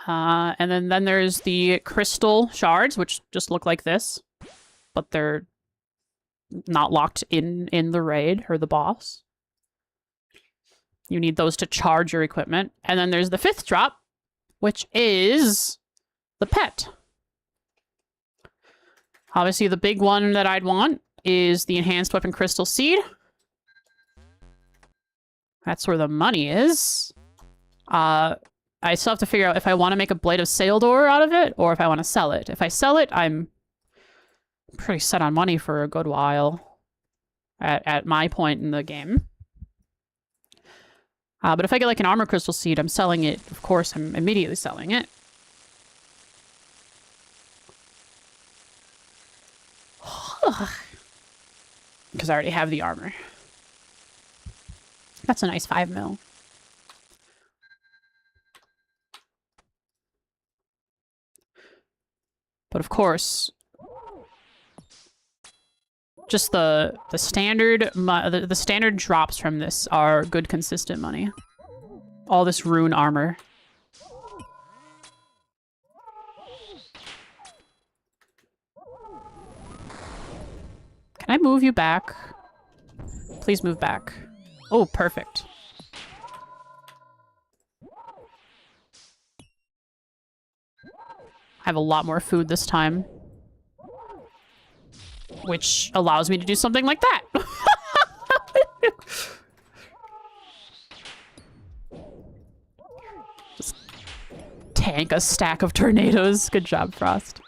And then there's the crystal shards, which just look like this, but they're not locked in the raid or the boss. You need those to charge your equipment. And then there's the 5th drop, which is the pet. Obviously, the big one that I'd want is the enhanced weapon crystal seed. That's where the money is. I still have to figure out if I want to make a Blade of Saildor out of it, or if I want to sell it. If I sell it, I'm pretty set on money for a good while at my point in the game. But if I get like an armor crystal seed, I'm selling it. Of course, I'm immediately selling it. Because I already have the armor. That's a nice 5 mil. But of course, just the standard the standard drops from this are good consistent money. All this rune armor. Can I move you back? Please move back. Oh, perfect. I have a lot more food this time. Which allows me to do something like that. Just tank a stack of tornadoes. Good job, Frost.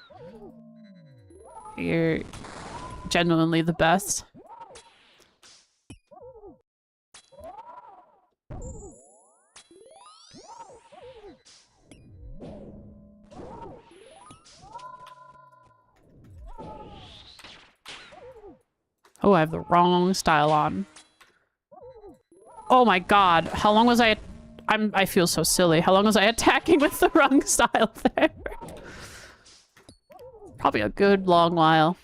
You're genuinely the best. Oh, I have the wrong style on. Oh my god. How long was I feel so silly. How long was I attacking with the wrong style there? Probably a good long while.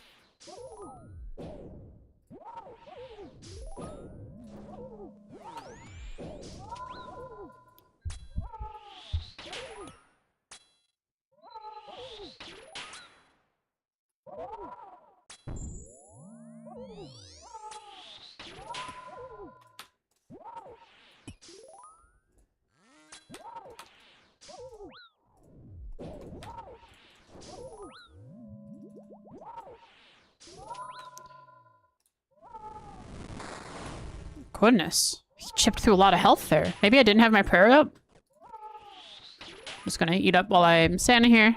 Goodness. He chipped through a lot of health there. Maybe I didn't have my prayer up. I'm just gonna eat up while I'm standing here.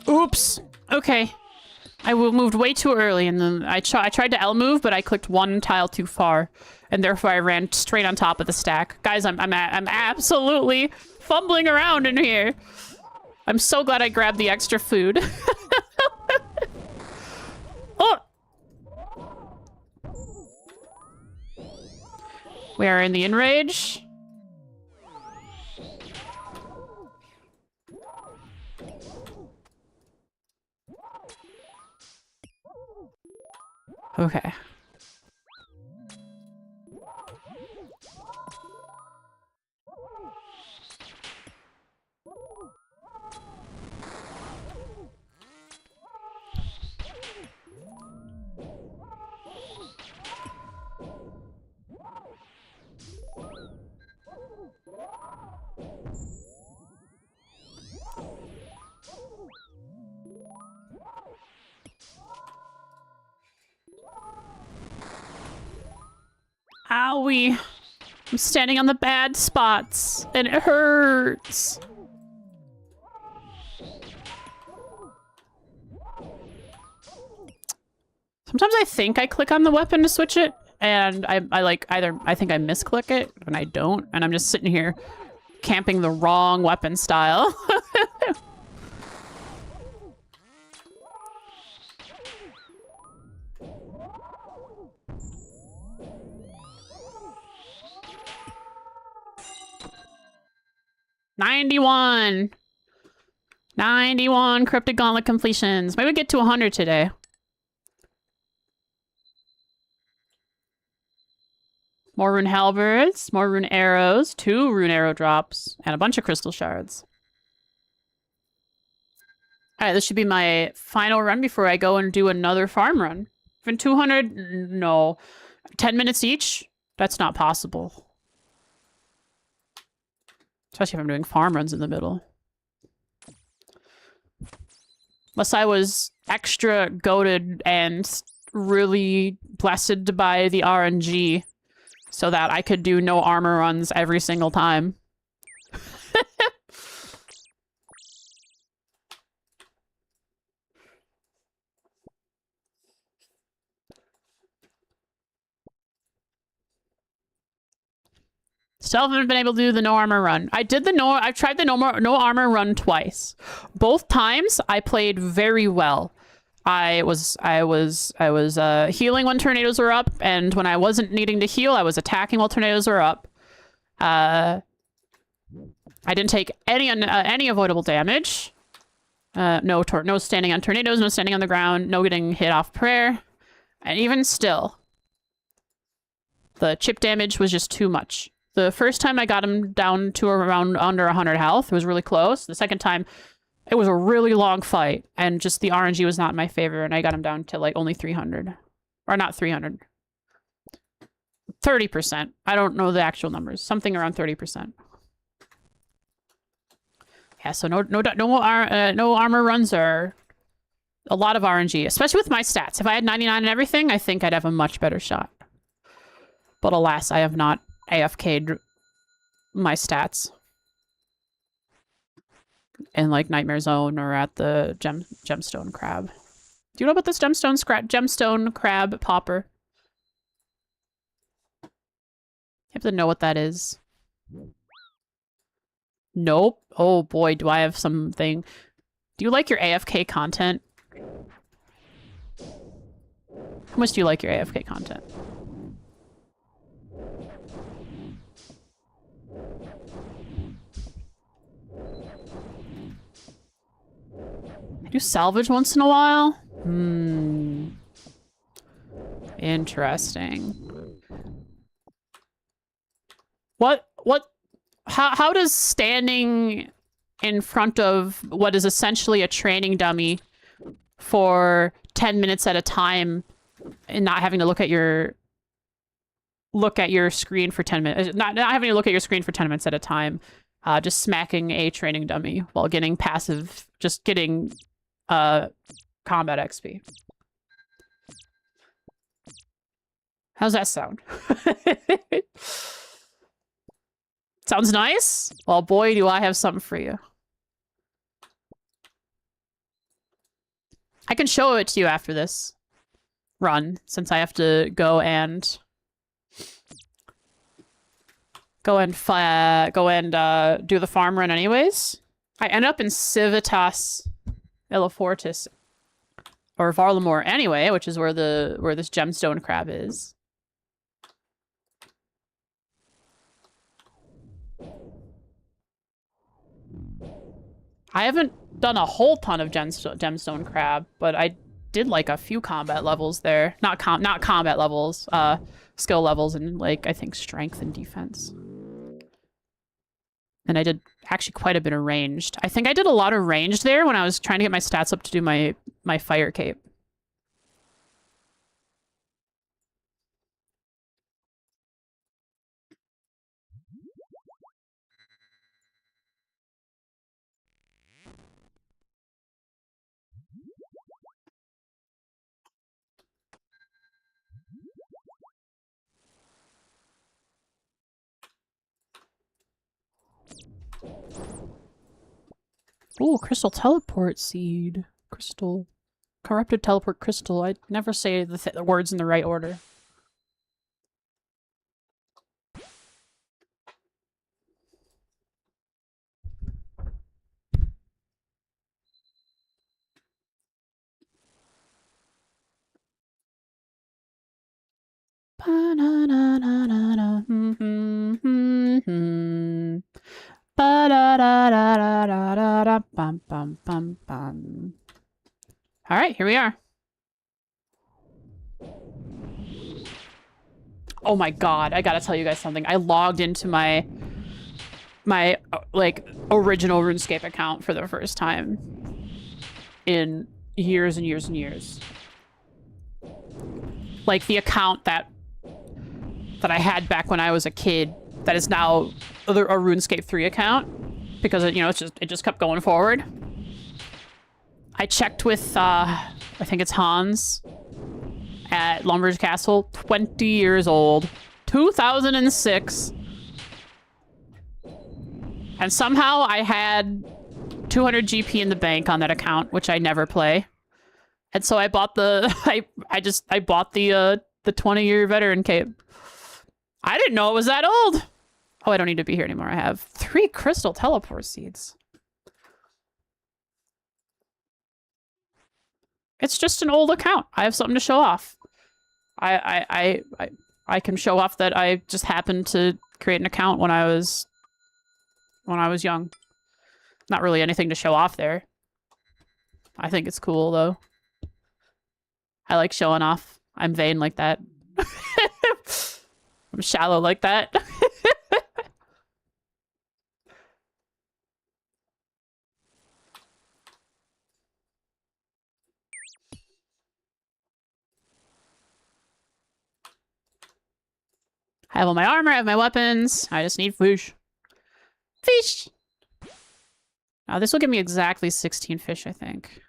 Oops. Okay. I moved way too early, and then I tried to L move, but I clicked one tile too far, and therefore I ran straight on top of the stack. Guys, I'm absolutely fumbling around in here. I'm so glad I grabbed the extra food. Oh! We are in the enrage. Okay. Owie. I'm standing on the bad spots, and it hurts. Sometimes I think I click on the weapon to switch it, and I think I misclick it, and I don't, and I'm just sitting here camping the wrong weapon style. $91. 91 cryptic gauntlet completions. Maybe we get to 100 today. More rune halberds, more rune arrows, 2 rune arrow drops, and a bunch of crystal shards. Alright, this should be my final run before I go and do another farm run. Even 200? No. 10 minutes each? That's not possible. Especially if I'm doing farm runs in the middle. Unless I was extra goated and really blessed by the RNG so that I could do no armor runs every single time. Still haven't been able to do the no armor run. I've tried the no armor run twice. Both times I played very well. I was healing when tornadoes were up, and when I wasn't needing to heal, I was attacking while tornadoes were up. I didn't take any avoidable damage. No standing on tornadoes, no standing on the ground, no getting hit off prayer. And even still, the chip damage was just too much. The first time I got him down to around under 100 health. It was really close. The second time, it was a really long fight, and just the RNG was not in my favor, and I got him down to, like, only 300. Or not 300. 30%. I don't know the actual numbers. Something around 30%. Yeah, so no armor runs are a lot of RNG, especially with my stats. If I had 99 and everything, I think I'd have a much better shot. But alas, I have not AFK'd my stats in like Nightmare Zone or at the gemstone crab. Do you know about this gemstone crab popper? You have to know what that is. Nope. Oh boy, do I have something. Do you like your AFK content? How much do you like your AFK content? I do salvage once in a while? Interesting. How does standing in front of what is essentially a training dummy for 10 minutes at a time and not having to look at your screen for 10 minutes, not having to look at your screen for 10 minutes at a time, just smacking a training dummy while getting passive, just getting combat XP. How's that sound? Sounds nice? Well, boy, do I have something for you. I can show it to you after this run, since I have to go and do the farm run anyways. I end up in Civitas Illifortis, or Varlamore anyway, which is where this gemstone crab is. I haven't done a whole ton of gemstone crab, but I did like a few combat levels there. Not combat levels, skill levels, and like I think strength and defense. And I did actually quite a bit of ranged. I think I did a lot of ranged there when I was trying to get my stats up to do my fire cape. Ooh, crystal teleport seed. Crystal. Corrupted teleport crystal. I never say the words in the right order. Bum, bum, bum, bum. All right, here we are. Oh my god, I gotta tell you guys something. I logged into my like original RuneScape account for the first time in years and years and years. Like the account that I had back when I was a kid that is now a RuneScape 3 account because it, you know, it just kept going forward. I checked with I think it's Hans at Lumbridge Castle, 20 years old, 2006. And somehow I had 200 GP in the bank on that account, which I never play. And so I bought the I bought the 20-year veteran cape. I didn't know it was that old. Oh, I don't need to be here anymore. I have 3 crystal teleport seeds. It's just an old account. I have something to show off. I can show off that I just happened to create an account when I was young. Not really anything to show off there. I think it's cool though. I like showing off. I'm vain like that. I'm shallow like that. I have all my armor, I have my weapons. I just need fish. Fish! Now this will give me exactly 16 fish, I think.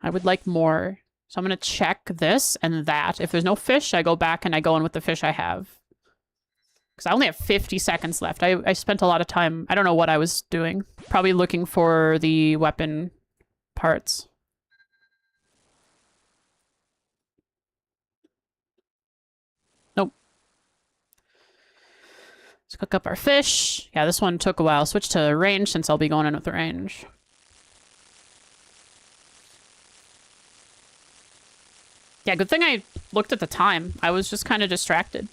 I would like more. So I'm going to check this and that. If there's no fish, I go back and I go in with the fish I have. Because I only have 50 seconds left. I spent a lot of time. I don't know what I was doing. Probably looking for the weapon parts. Nope. Let's cook up our fish. Yeah, this one took a while. Switch to range since I'll be going in with the range. Yeah, good thing I looked at the time. I was just kind of distracted.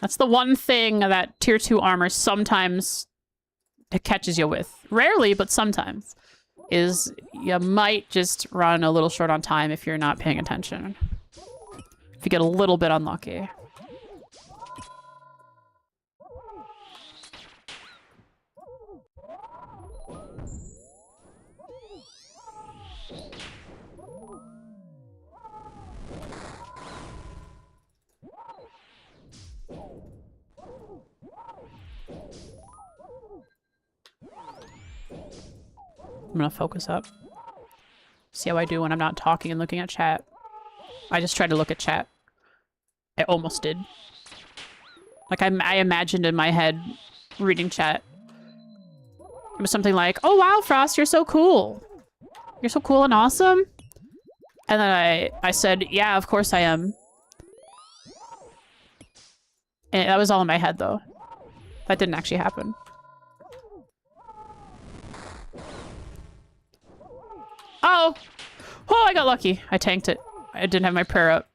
That's the one thing that tier 2 armor sometimes it catches you with. Rarely, but sometimes. Is you might just run a little short on time if you're not paying attention. If you get a little bit unlucky. I'm gonna focus up. See how I do when I'm not talking and looking at chat. I just tried to look at chat. I almost did. Like, I imagined in my head reading chat. It was something like, oh wow, Frost, you're so cool. You're so cool and awesome. And then I said, yeah, of course I am. And that was all in my head, though. That didn't actually happen. Oh! Oh, I got lucky. I tanked it. I didn't have my prayer up.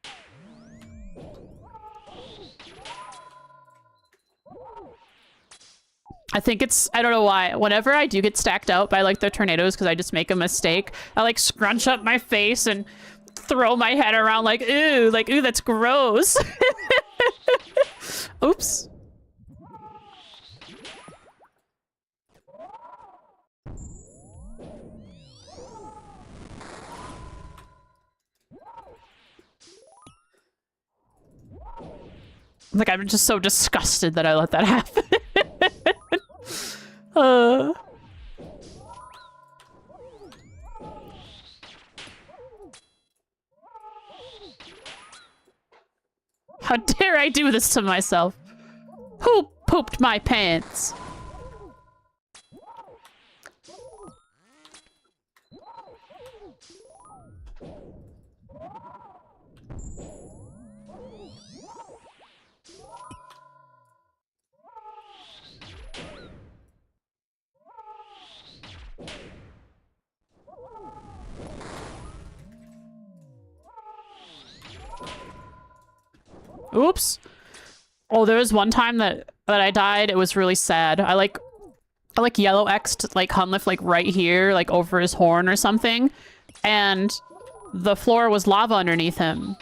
I think it's... I don't know why. Whenever I do get stacked out by, like, the tornadoes because I just make a mistake, I, like, scrunch up my face and throw my head around like, ooh, that's gross. Oops. Like, I'm just so disgusted that I let that happen. How dare I do this to myself? Who pooped my pants? Oops. Oh, there was one time that that I died. It was really sad. I like yellow X'd like Hunliff like right here, like over his horn or something, and the floor was lava underneath him.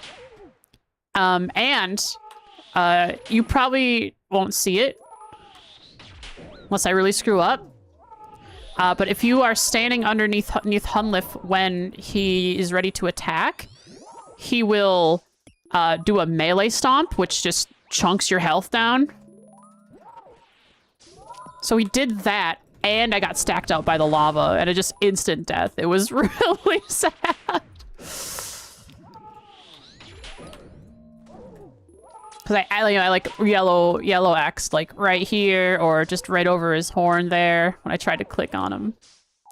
You probably won't see it unless I really screw up. But if you are standing underneath Hunliff when he is ready to attack, he will do a melee stomp, which just chunks your health down. So he did that, and I got stacked out by the lava, and it just instant death. It was really sad. Because I like yellow X like right here or just right over his horn there when I tried to click on him.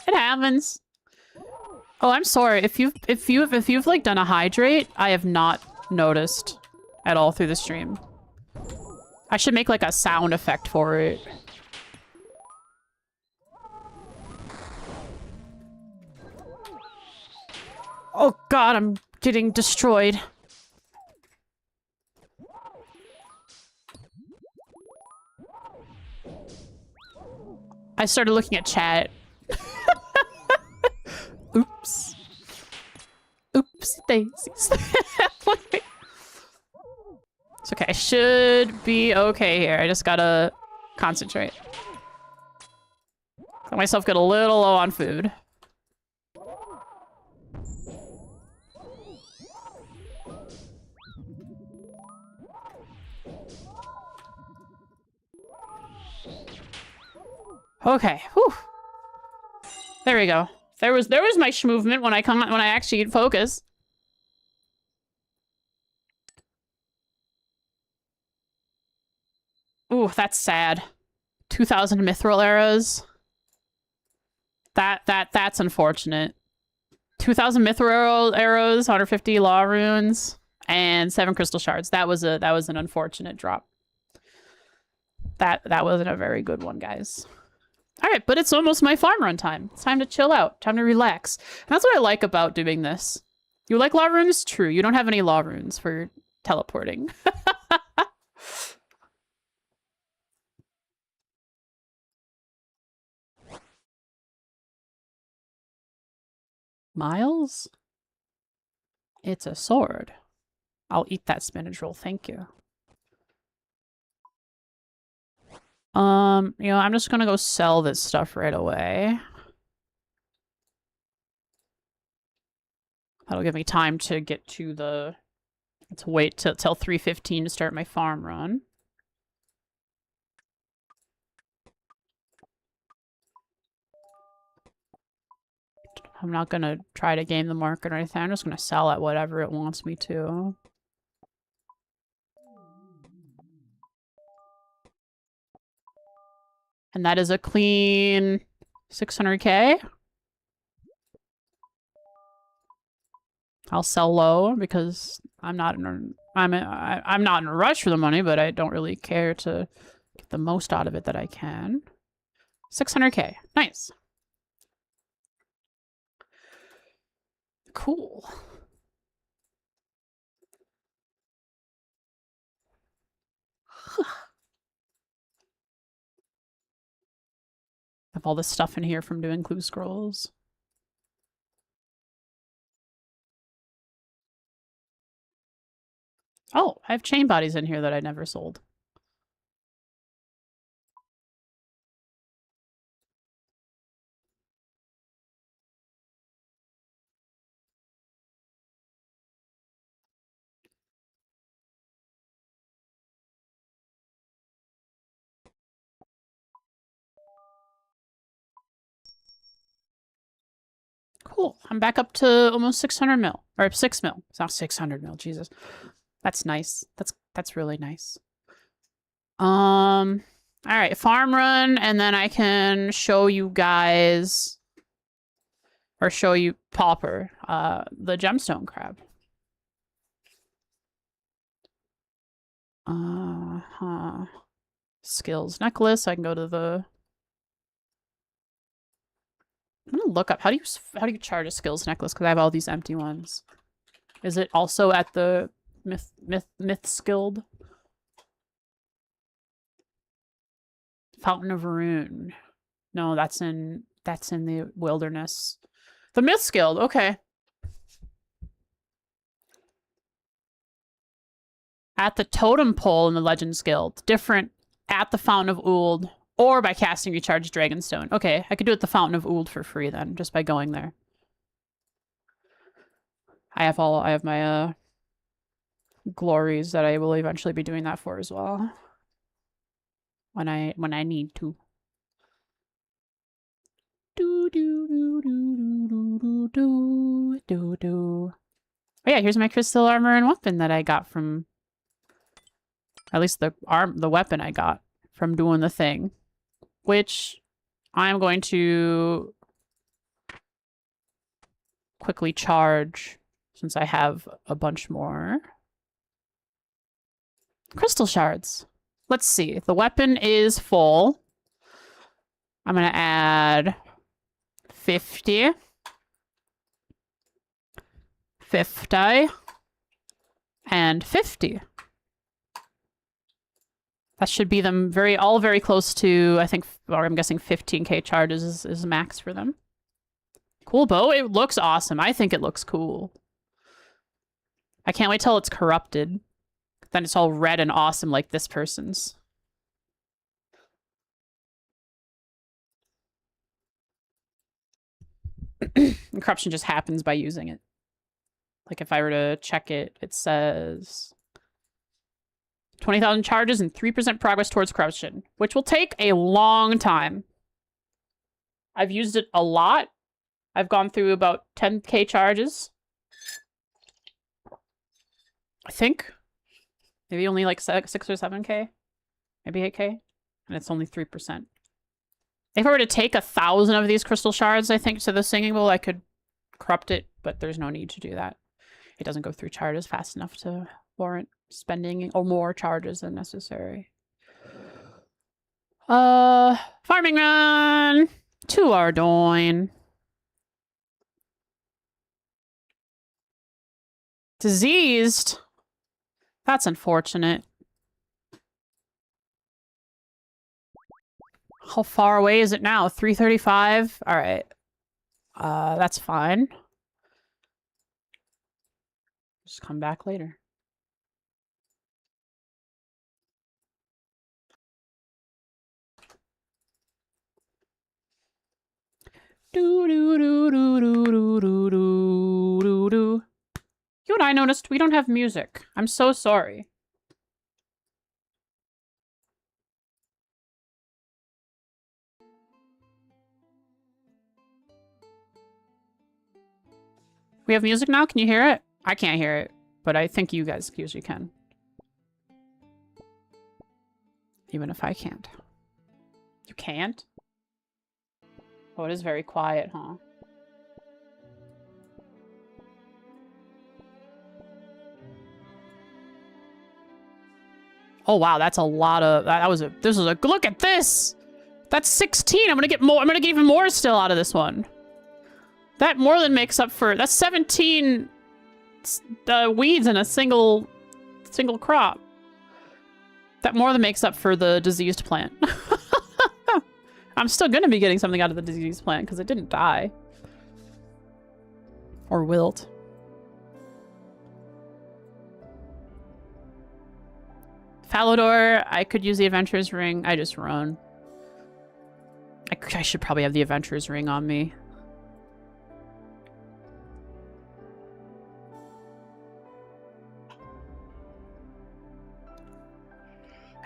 It happens. Oh, I'm sorry. If you've like done a hydrate, I have not noticed at all through the stream. I should make like a sound effect for it. Oh god, I'm getting destroyed. I started looking at chat. Oops. Oops, daisies. It's okay. I should be okay here. I just gotta concentrate. Let myself get a little low on food. Okay. Whew. There we go. There was my movement when I actually focus. Ooh, that's sad. 2,000 mithril arrows. That's unfortunate. 2,000 mithril arrows, 150 law runes, and 7 crystal shards. That was an unfortunate drop. That wasn't a very good one, guys. All right, but it's almost my farm run time. It's time to chill out, time to relax. And that's what I like about doing this. You like law runes? True, you don't have any law runes for teleporting. Miles? It's a sword. I'll eat that spinach roll, thank you. You know, I'm just gonna go sell this stuff right away. That'll give me time to get to the... Let's wait till 3:15 to start my farm run. I'm not gonna try to game the market or anything. I'm just gonna sell at whatever it wants me to. And that is a clean 600k. I'll sell low because I'm not in a rush for the money, but I don't really care to get the most out of it that I can. 600k. Nice. Cool. Have all this stuff in here from doing clue scrolls. Oh, I have chain bodies in here that I never sold. Cool. I'm back up to almost 600 mil. Or 6 mil. It's not 600 mil. Jesus. That's nice. That's really nice. All right. Farm run, and then I can show you guys... Or show you Pauper, the gemstone crab. Skills necklace. I can go to the... I'm gonna look up how do you charge a skills necklace because I have all these empty ones. Is it also at the Myths Guild? Fountain of Rune. No, that's in the wilderness. The Myths Guild, okay. At the Totem Pole in the Legends Guild. Different at the Fountain of Uld. Or by casting Recharged Dragonstone. Okay, I could do it at the Fountain of Uld for free then, just by going there. I have my glories that I will eventually be doing that for as well. When I need to. Do do do do do do do do do. Oh yeah, here's my crystal armor and weapon that I got from, at least the weapon I got from doing the thing, which I'm going to quickly charge since I have a bunch more crystal shards. Let's see. The weapon is full. I'm going to add 50. 50. And 50. That should be them all very close to, I think, or I'm guessing 15k charges is max for them. Cool bow. It looks awesome. I think it looks cool. I can't wait till it's corrupted. Then it's all red and awesome like this person's. And corruption just happens by using it. Like if I were to check it, it says 20,000 charges and 3% progress towards corruption, which will take a long time. I've used it a lot. I've gone through about 10k charges. I think. Maybe only like 6 or 7k. Maybe 8k. And it's only 3%. If I were to take 1,000 of these crystal shards, I think, to the singing bowl, I could corrupt it, but there's no need to do that. It doesn't go through charges fast enough to warrant spending or more charges than necessary. Farming run to Ardoin. Diseased. That's unfortunate. How far away is it now? 335? All right. That's fine. Just come back later. Do do do do do do do do do do. You and I noticed we don't have music. I'm so sorry. We have music now? Can you hear it? I can't hear it, but I think you guys usually can. Even if I can't. You can't? Oh, it is very quiet, huh? Oh wow, that's a lot of this was a look at this! That's 16! I'm gonna get even more still out of this one. That more than makes up for, that's 17 weeds in a single crop. That more than makes up for the diseased plant. I'm still gonna be getting something out of the diseased plant because it didn't die. Or wilt. Falador, I could use the Adventurer's Ring. I just run. I should probably have the Adventurer's Ring on me.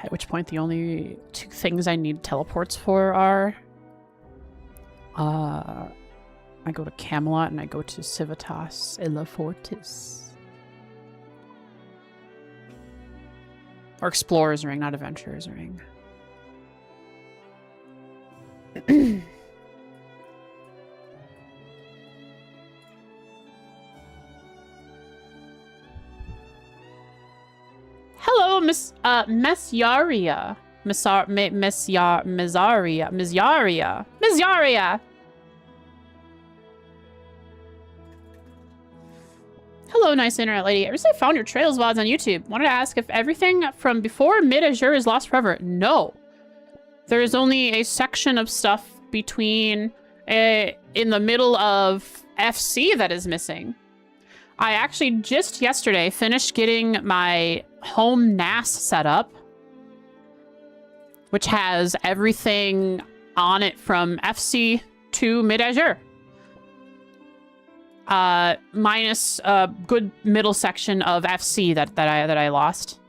At which point the only 2 things I need teleports for are... I go to Camelot and I go to Civitas Illa Fortis. Or Explorer's Ring, not Adventurer's Ring. Hello, Miss Mesyaria. Mesyaria. Hello, nice internet lady. I recently found your Trails VODs on YouTube. Wanted to ask if everything from before mid-Azure is lost forever. No. There is only a section of stuff between in the middle of FC that is missing. I actually just yesterday finished getting my home NAS set up, which has everything on it from FC to mid-Azure. Minus a good middle section of FC that I lost.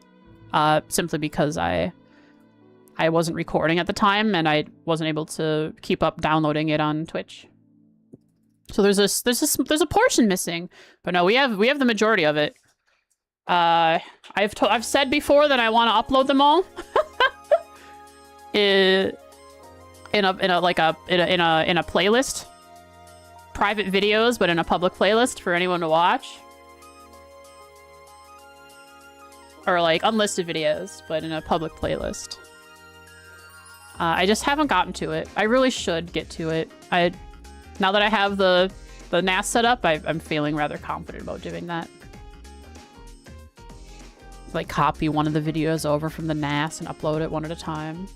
Simply because I wasn't recording at the time and I wasn't able to keep up downloading it on Twitch. So there's a portion missing, but no, we have the majority of it. I've said before that I want to upload them all in a playlist, private videos, but in a public playlist for anyone to watch, or like unlisted videos, but in a public playlist. I just haven't gotten to it. I really should get to it. Now that I have the NAS set up, I'm feeling rather confident about doing that. Like copy one of the videos over from the NAS and upload it one at a time.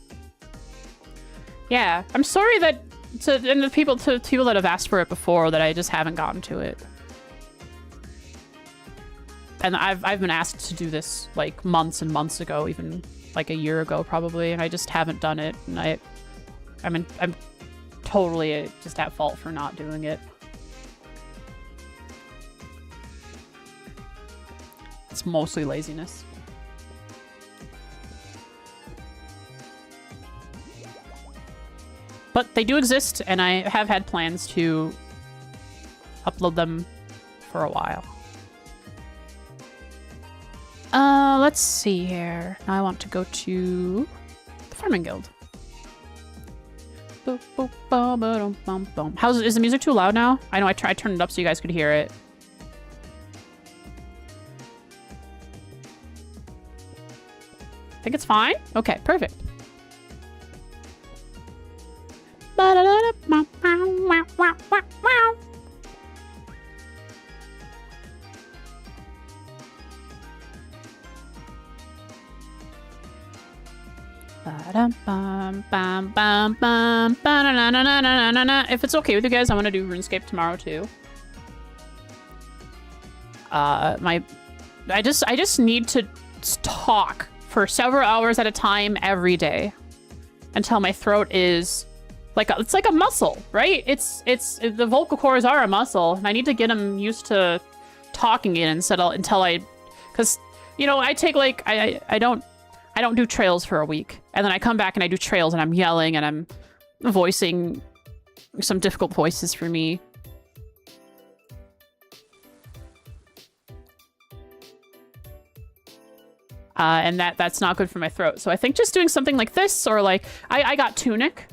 Yeah, I'm sorry that to the people that have asked for it before that I just haven't gotten to it. And I've been asked to do this like months and months ago, even like a year ago probably, and I just haven't done it. And I'm totally just at fault for not doing it. It's mostly laziness. But they do exist, and I have had plans to upload them for a while. Let's see here. Now I want to go to the Farming Guild. Is the music too loud now? I know I turned it up so you guys could hear it. I think it's fine? Okay, perfect. If it's okay with you guys, I'm gonna do RuneScape tomorrow too. I just need to talk for several hours at a time every day until my throat is like it's like a muscle, right? It's the vocal cords are a muscle, and I need to get them used to talking in until I, because you know I take like I don't do trails for a week, and then I come back and I do trails and I'm yelling and I'm voicing some difficult voices for me. And that's not good for my throat. So I think just doing something like this, or like I got Tunic,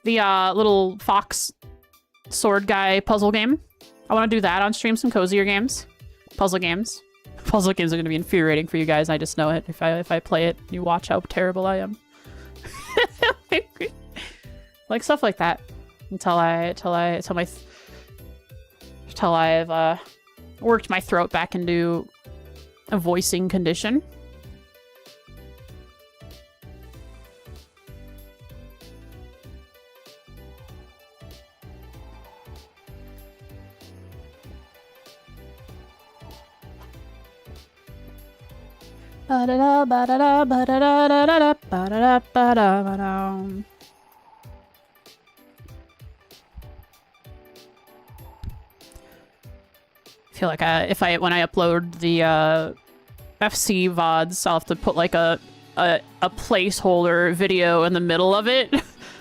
the little fox sword guy puzzle game. I want to do that on stream, some cozier games, puzzle games. Puzzle games are going to be infuriating for you guys. I just know it. If I play it, you watch how terrible I am. Like stuff like that until I've worked my throat back into a voicing condition. I feel like when I upload the FC VODs, I'll have to put like a placeholder video in the middle of it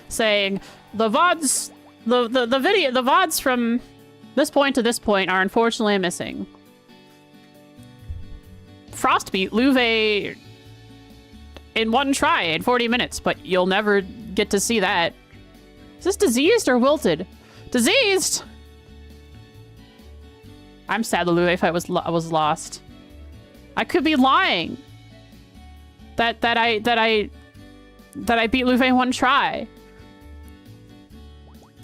saying the VODs the VODs from this point to this point are unfortunately missing. Frostbeat Louvet in one try in 40 minutes, but you'll never get to see that. Is this diseased or wilted? Diseased! I'm sad the Louvet fight was lost. I could be lying. That I beat Louvet in one try.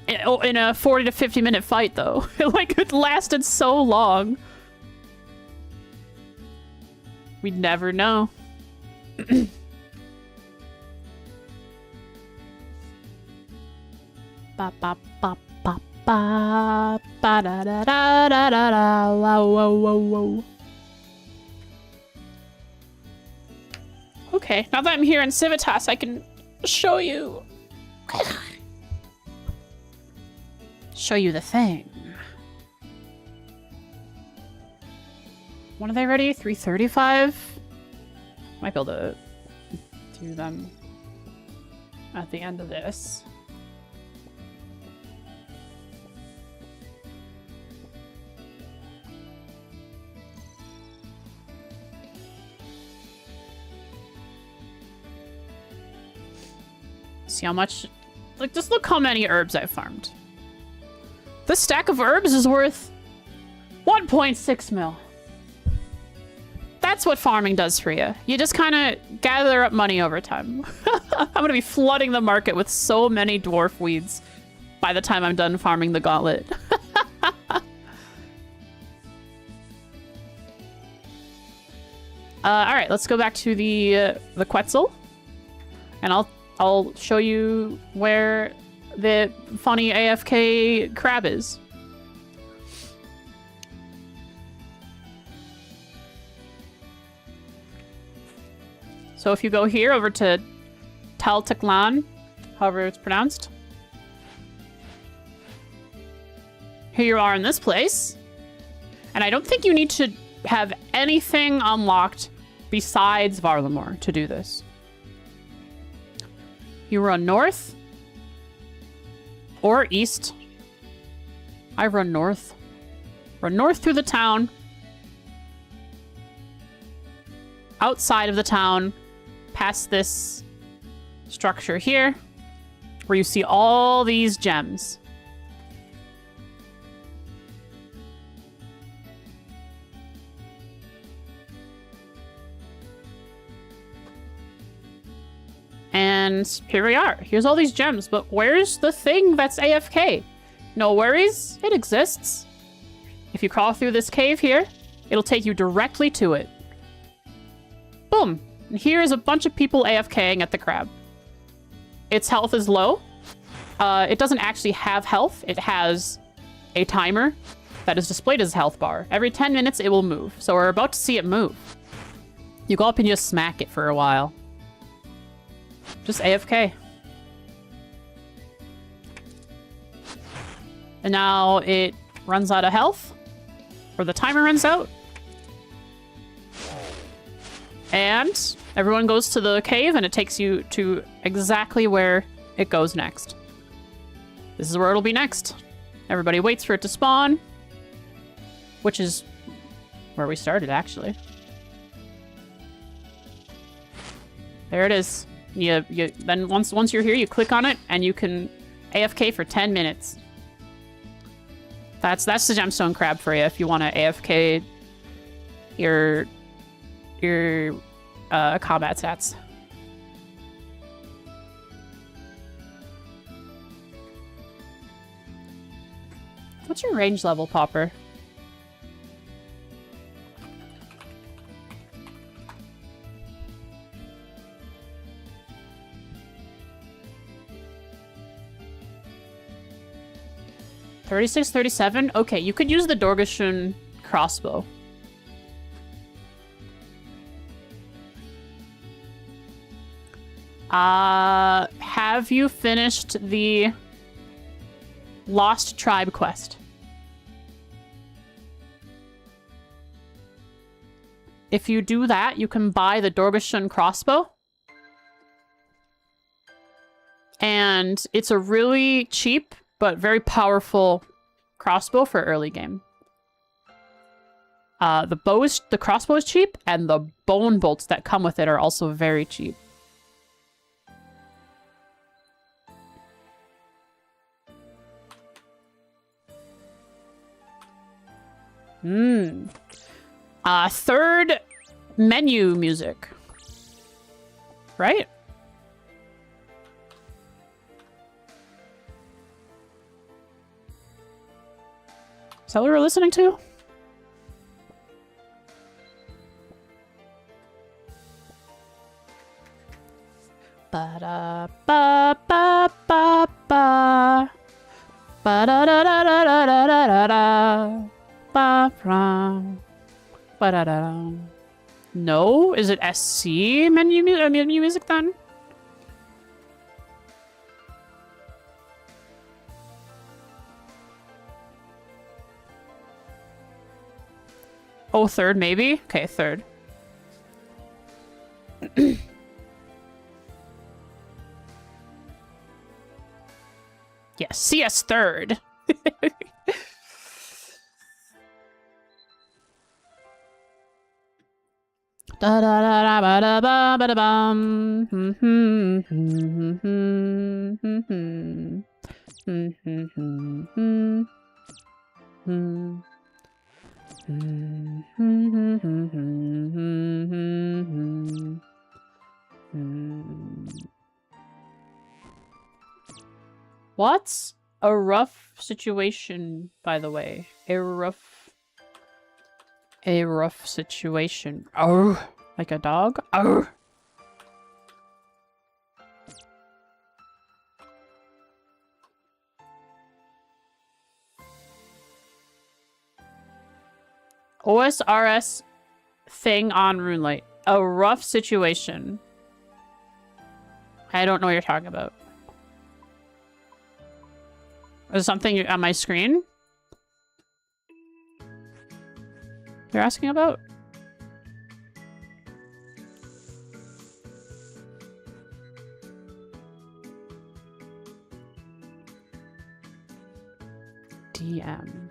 In a 40 to 50 minute fight though. Like it lasted so long. We'd never know. Ba ba ba ba ba ba da da da da da da whoa whoa whoa. Okay, now that I'm here in Civitas, I can show you. Show you the thing. When are they ready? 3:35? Might be able to do them at the end of this. See how much... Like, just look how many herbs I farmed. This stack of herbs is worth 1.6 mil. That's what farming does for you. You just kind of gather up money over time. I'm going to be flooding the market with so many dwarf weeds by the time I'm done farming the gauntlet. All right, let's go back to the Quetzal, and I'll show you where the funny AFK crab is. So if you go here over to Taltaklan, however it's pronounced. Here you are in this place. And I don't think you need to have anything unlocked besides Varlamore to do this. You run north or east. I run north. Run north through the town. Outside of the town, past this structure here, where you see all these gems. And here we are. Here's all these gems, but where's the thing that's AFK? No worries, it exists. If you crawl through this cave here, it'll take you directly to it. Boom. And here's a bunch of people AFKing at the crab. Its health is low. It doesn't actually have health. It has a timer that is displayed as a health bar. Every 10 minutes, it will move. So we're about to see it move. You go up and just smack it for a while. Just AFK. And now it runs out of health. Or the timer runs out. And everyone goes to the cave and it takes you to exactly where it goes next. This is where it'll be next. Everybody waits for it to spawn. Which is where we started, actually. There it is. Then once you're here, you click on it and you can AFK for 10 minutes. That's the gemstone crab for you if you want to AFK your combat stats. What's your range level, Popper? $36, $37? Okay, you could use the Dorgashun crossbow. Have you finished the Lost Tribe quest? If you do that, you can buy the Dorgashun crossbow. And it's a really cheap but very powerful crossbow for early game. The crossbow is cheap, and the bone bolts that come with it are also very cheap. Third menu music. Right? Is that what we're listening to? Ba-da-ba-ba-ba-ba. Ba da da da da da da da da da. Ba ba da da. No, is it SC menu music then? Oh, third maybe? Okay, third. Yes, CS third. Da da da da ba da ba ba da bum. What's a rough situation, by the way? A rough situation. Oh, like a dog? Oh. OSRS thing on RuneLight. A rough situation. I don't know what you're talking about. Is something on my screen you're asking about? DM.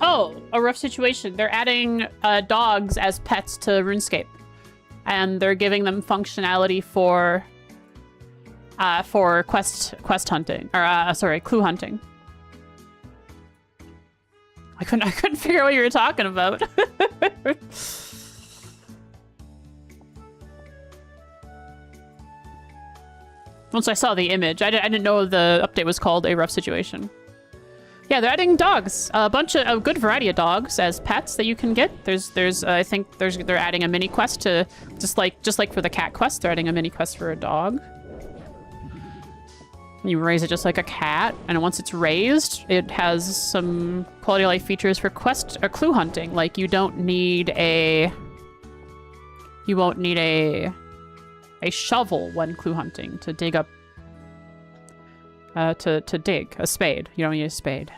Oh, a rough situation. They're adding dogs as pets to RuneScape. And they're giving them functionality for quest hunting. Or, sorry, clue hunting. I couldn't figure out what you were talking about. Once I saw the image, I didn't know the update was called A Rough Situation. Yeah, they're adding dogs. A bunch of a good variety of dogs as pets that you can get. I think they're adding a mini quest to just like for the cat quest, they're adding a mini quest for a dog. You raise it just like a cat, and once it's raised, it has some quality of life features for quest or clue hunting. Like you won't need a shovel when clue hunting to dig up to dig a spade. You don't need a spade.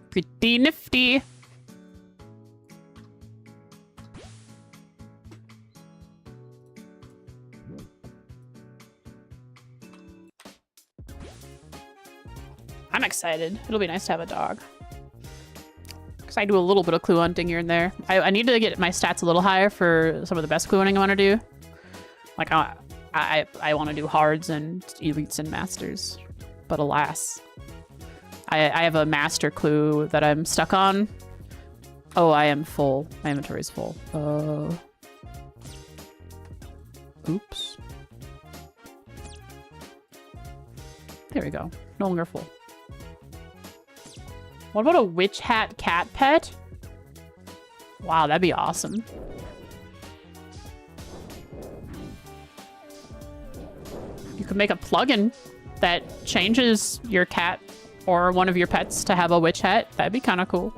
Pretty nifty. I'm excited. It'll be nice to have a dog. Because I do a little bit of clue hunting here and there. I need to get my stats a little higher for some of the best clue hunting I want to do. Like, I want to do hards and elites and masters. But alas. I have a master clue that I'm stuck on. Oh, I am full. My inventory is full. Oops. There we go. No longer full. What about a witch hat cat pet? Wow, that'd be awesome. You could make a plugin that changes your cat or one of your pets to have a witch hat. That'd be kind of cool.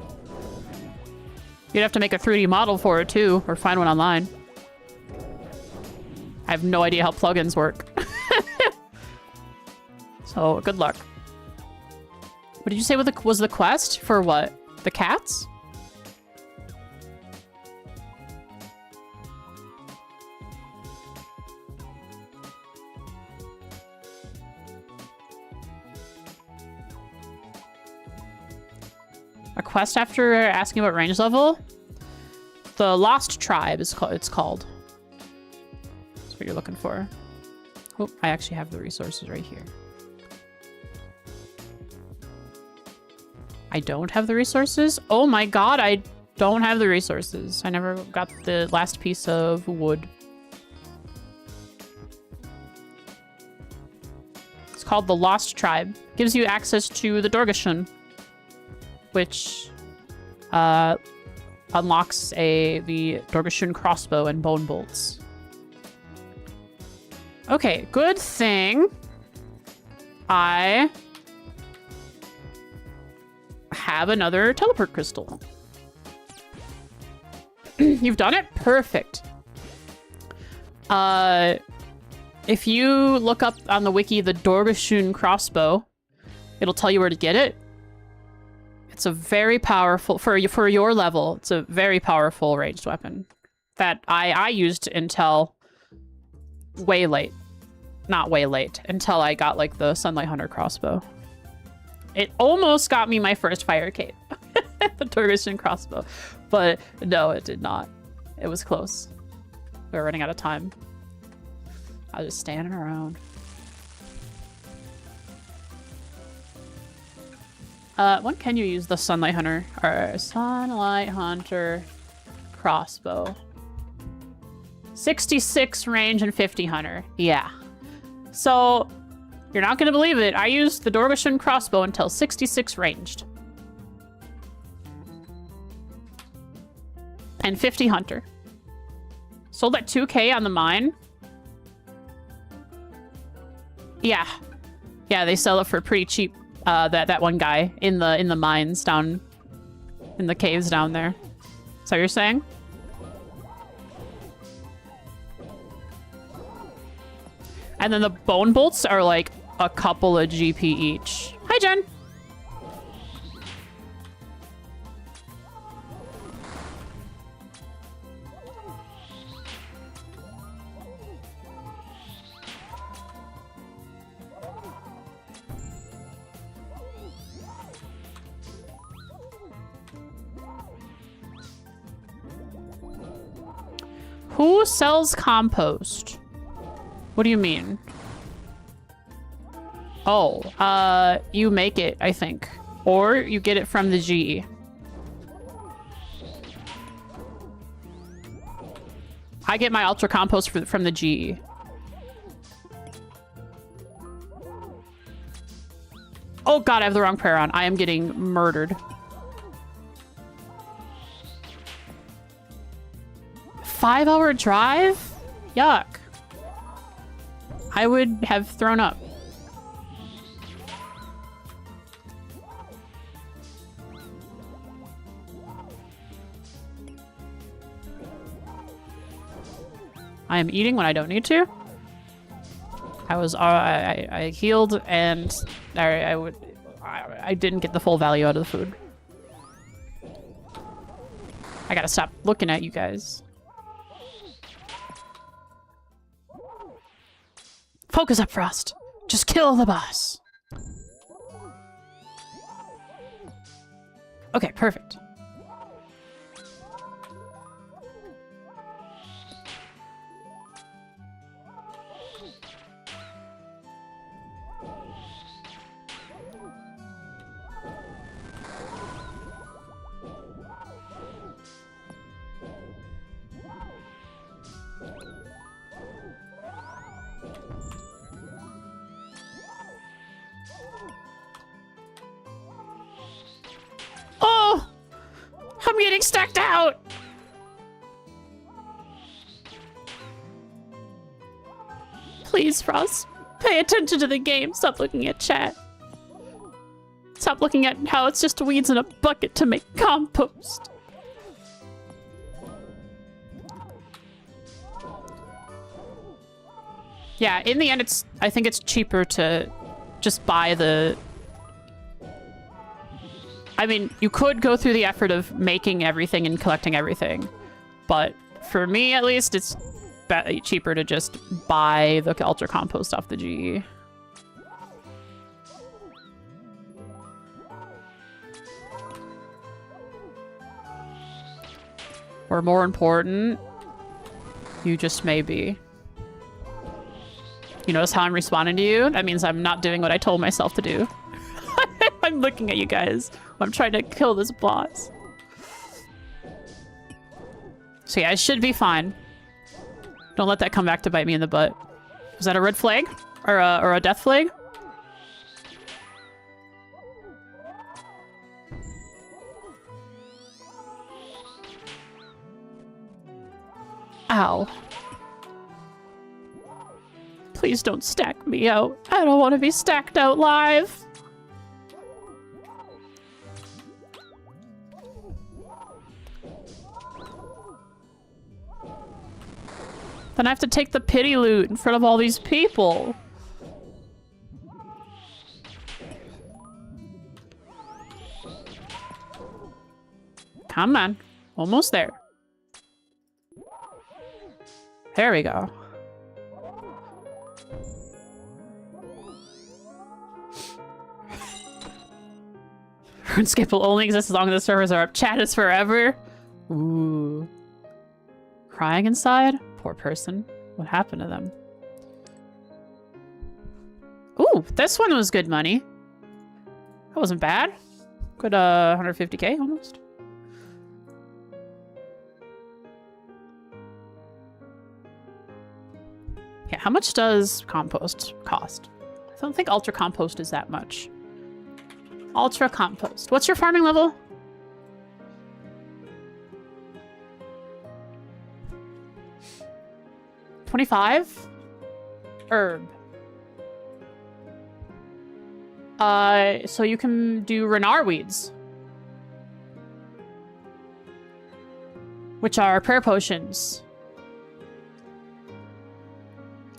You'd have to make a 3D model for it too, or find one online. I have no idea how plugins work. So, good luck. What did you say was the quest? For what? The cats? A quest after asking about range level? The Lost Tribe is it's called. So you're looking for. Oh, I actually have the resources right here. I don't have the resources? Oh my god, I don't have the resources. I never got the last piece of wood. It's called the Lost Tribe. Gives you access to the Dorgashun, which unlocks the Dorgashun crossbow and bone bolts. Okay, good thing I have another teleport crystal. You've done it? Perfect. If you look up on the wiki the Dorgashun crossbow, it'll tell you where to get it. It's a very powerful, for your level, it's a very powerful ranged weapon that I used until way late. Not way late, until I got like the Sunlight Hunter crossbow. It almost got me my first fire cape, the Dorgashun crossbow, but no, it did not. It was close. We were running out of time. I was just standing around. When can you use the Sunlight Hunter? Or Sunlight Hunter crossbow. 66 range and 50 hunter. Yeah. So, you're not gonna believe it. I used the Dorgashun crossbow until 66 ranged. And 50 hunter. Sold at 2k on the mine. Yeah. Yeah, they sell it for pretty cheap. That one guy in the mines down in the caves down there. So you're saying? And then the bone bolts are like a couple of GP each. Hi, Jen. Who sells compost? What do you mean? Oh, you make it, I think. Or you get it from the GE. I get my ultra compost from the GE. Oh god, I have the wrong prayer on. I am getting murdered. 5-hour drive? Yuck. I would have thrown up. I am eating when I don't need to. I healed and I didn't get the full value out of the food. I gotta stop looking at you guys. Focus up, Frost. Just kill the boss. Okay, perfect. Oh! I'm getting stacked out! Please, Frost. Pay attention to the game. Stop looking at chat. Stop looking at how it's just weeds in a bucket to make compost. Yeah, in the end, I think it's cheaper to just buy the... I mean, you could go through the effort of making everything and collecting everything. But for me, at least, it's cheaper to just buy the ultra compost off the GE. Or more important, you just may be. You notice how I'm responding to you? That means I'm not doing what I told myself to do. I'm looking at you guys. I'm trying to kill this boss. So yeah, I should be fine. Don't let that come back to bite me in the butt. Was that a red flag? Or a death flag? Ow. Please don't stack me out. I don't want to be stacked out live. Then I have to take the pity loot in front of all these people. Come on. Almost there. There we go. RuneScape will only exist as long as the servers are up. Chat is forever. Ooh. Crying inside? Poor person. What happened to them? Ooh, this one was good money. That wasn't bad. Good 150k almost. Yeah, how much does compost cost? I don't think ultra compost is that much. Ultra compost. What's your farming level? $25? Herb. So you can do Renar weeds. Which are prayer potions.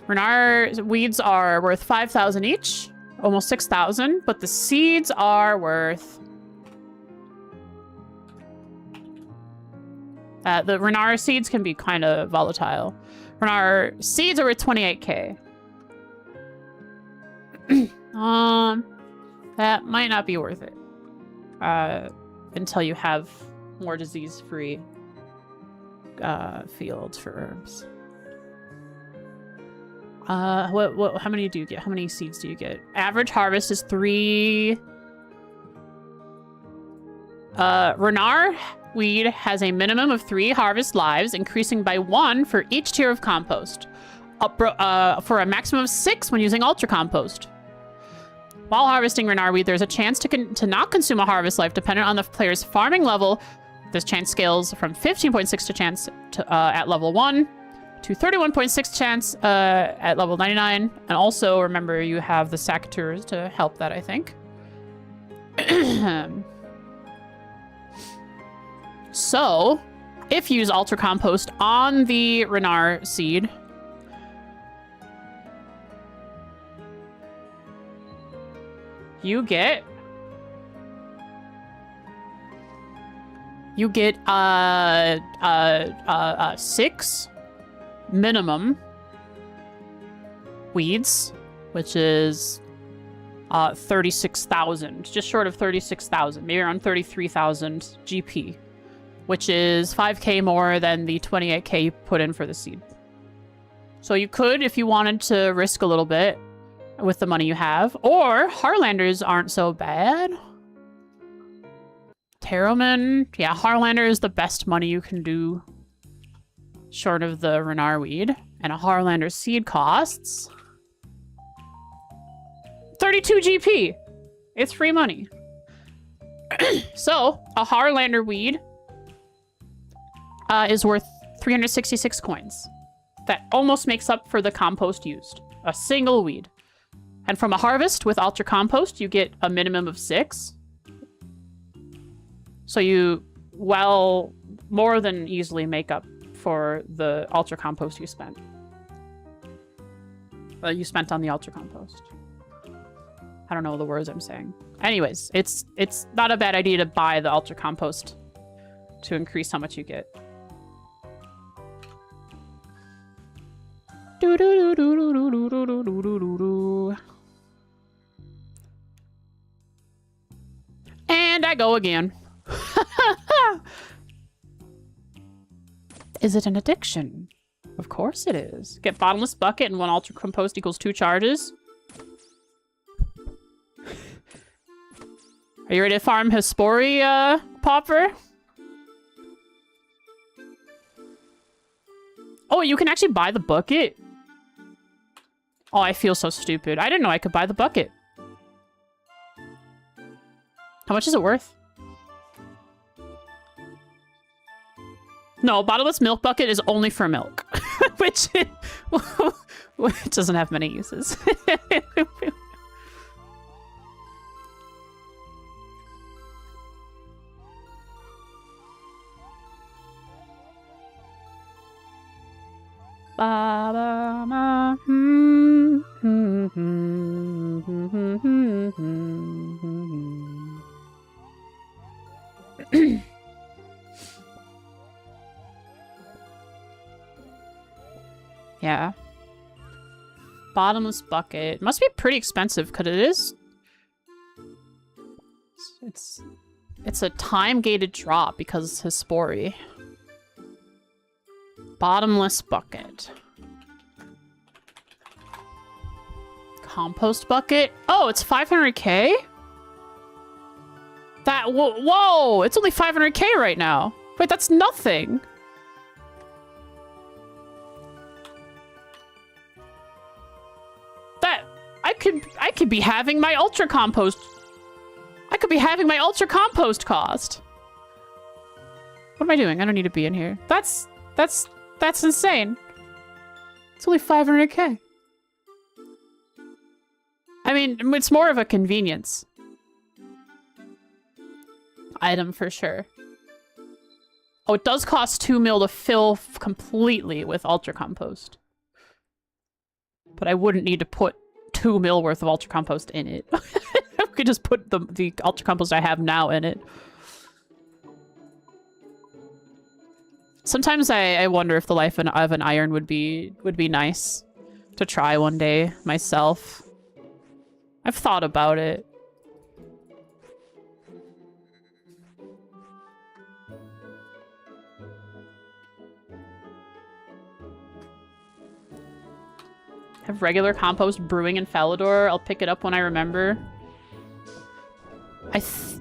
Renar weeds are worth 5,000 each. Almost 6,000. But the seeds are worth... the Renar seeds can be kind of volatile. Renar seeds are worth 28k. That might not be worth it. Until you have more disease-free fields for herbs. How many do you get? How many seeds do you get? Average harvest is 3. Renar weed has a minimum of 3 harvest lives, increasing by 1 for each tier of compost. For a maximum of 6 when using ultra compost. While harvesting Renar weed, there's a chance to not consume a harvest life dependent on the player's farming level. This chance scales from 15.6 to chance at level 1 to 31.6 chance at level 99. And also, remember, you have the Sakaturs to help that, I think. So, if you use Ultra Compost on the Renar seed, you get 6 minimum weeds, which is 36,000, just short of 36,000, maybe around 33,000 GP, which is 5k more than the 28k you put in for the seed. So you could, if you wanted to risk a little bit with the money you have, or Harlanders aren't so bad. Terroman, yeah, Harlander is the best money you can do short of the Renar weed. And a Harlander seed costs 32 GP. It's free money. So, a Harlander weed is worth 366 coins. That almost makes up for the compost used. A single weed. And from a harvest with Ultra Compost, you get a minimum of 6. So you, well, more than easily make up for the Ultra Compost you spent. You spent on the Ultra Compost. I don't know the words I'm saying. Anyways, it's not a bad idea to buy the Ultra Compost to increase how much you get. And I go again. Is it an addiction? Of course it is. Get bottomless bucket and 1 ultra compost equals 2 charges. Are you ready to farm Hespori, Popper? Oh, you can actually buy the bucket? Oh, I feel so stupid. I didn't know I could buy the bucket. How much is it worth? No, bottomless milk bucket is only for milk. which doesn't have many uses. Yeah. Bottomless bucket. Must be pretty expensive because it is. It's a time-gated drop because it's Hespori. Bottomless bucket. Compost bucket. Oh, it's 500k? That, whoa, it's only 500k right now. Wait, that's nothing. That, I could be having my ultra compost. I could be having my ultra compost cost. What am I doing? I don't need to be in here. That's insane. It's only 500k. I mean, it's more of a convenience item for sure. Oh, it does cost 2 mil to fill completely with ultra compost. But I wouldn't need to put 2 mil worth of ultra compost in it. I could just put the ultra compost I have now in it. Sometimes I wonder if the life of an iron would be nice to try one day myself. I've thought about it. Have regular compost brewing in Falador. I'll pick it up when I remember.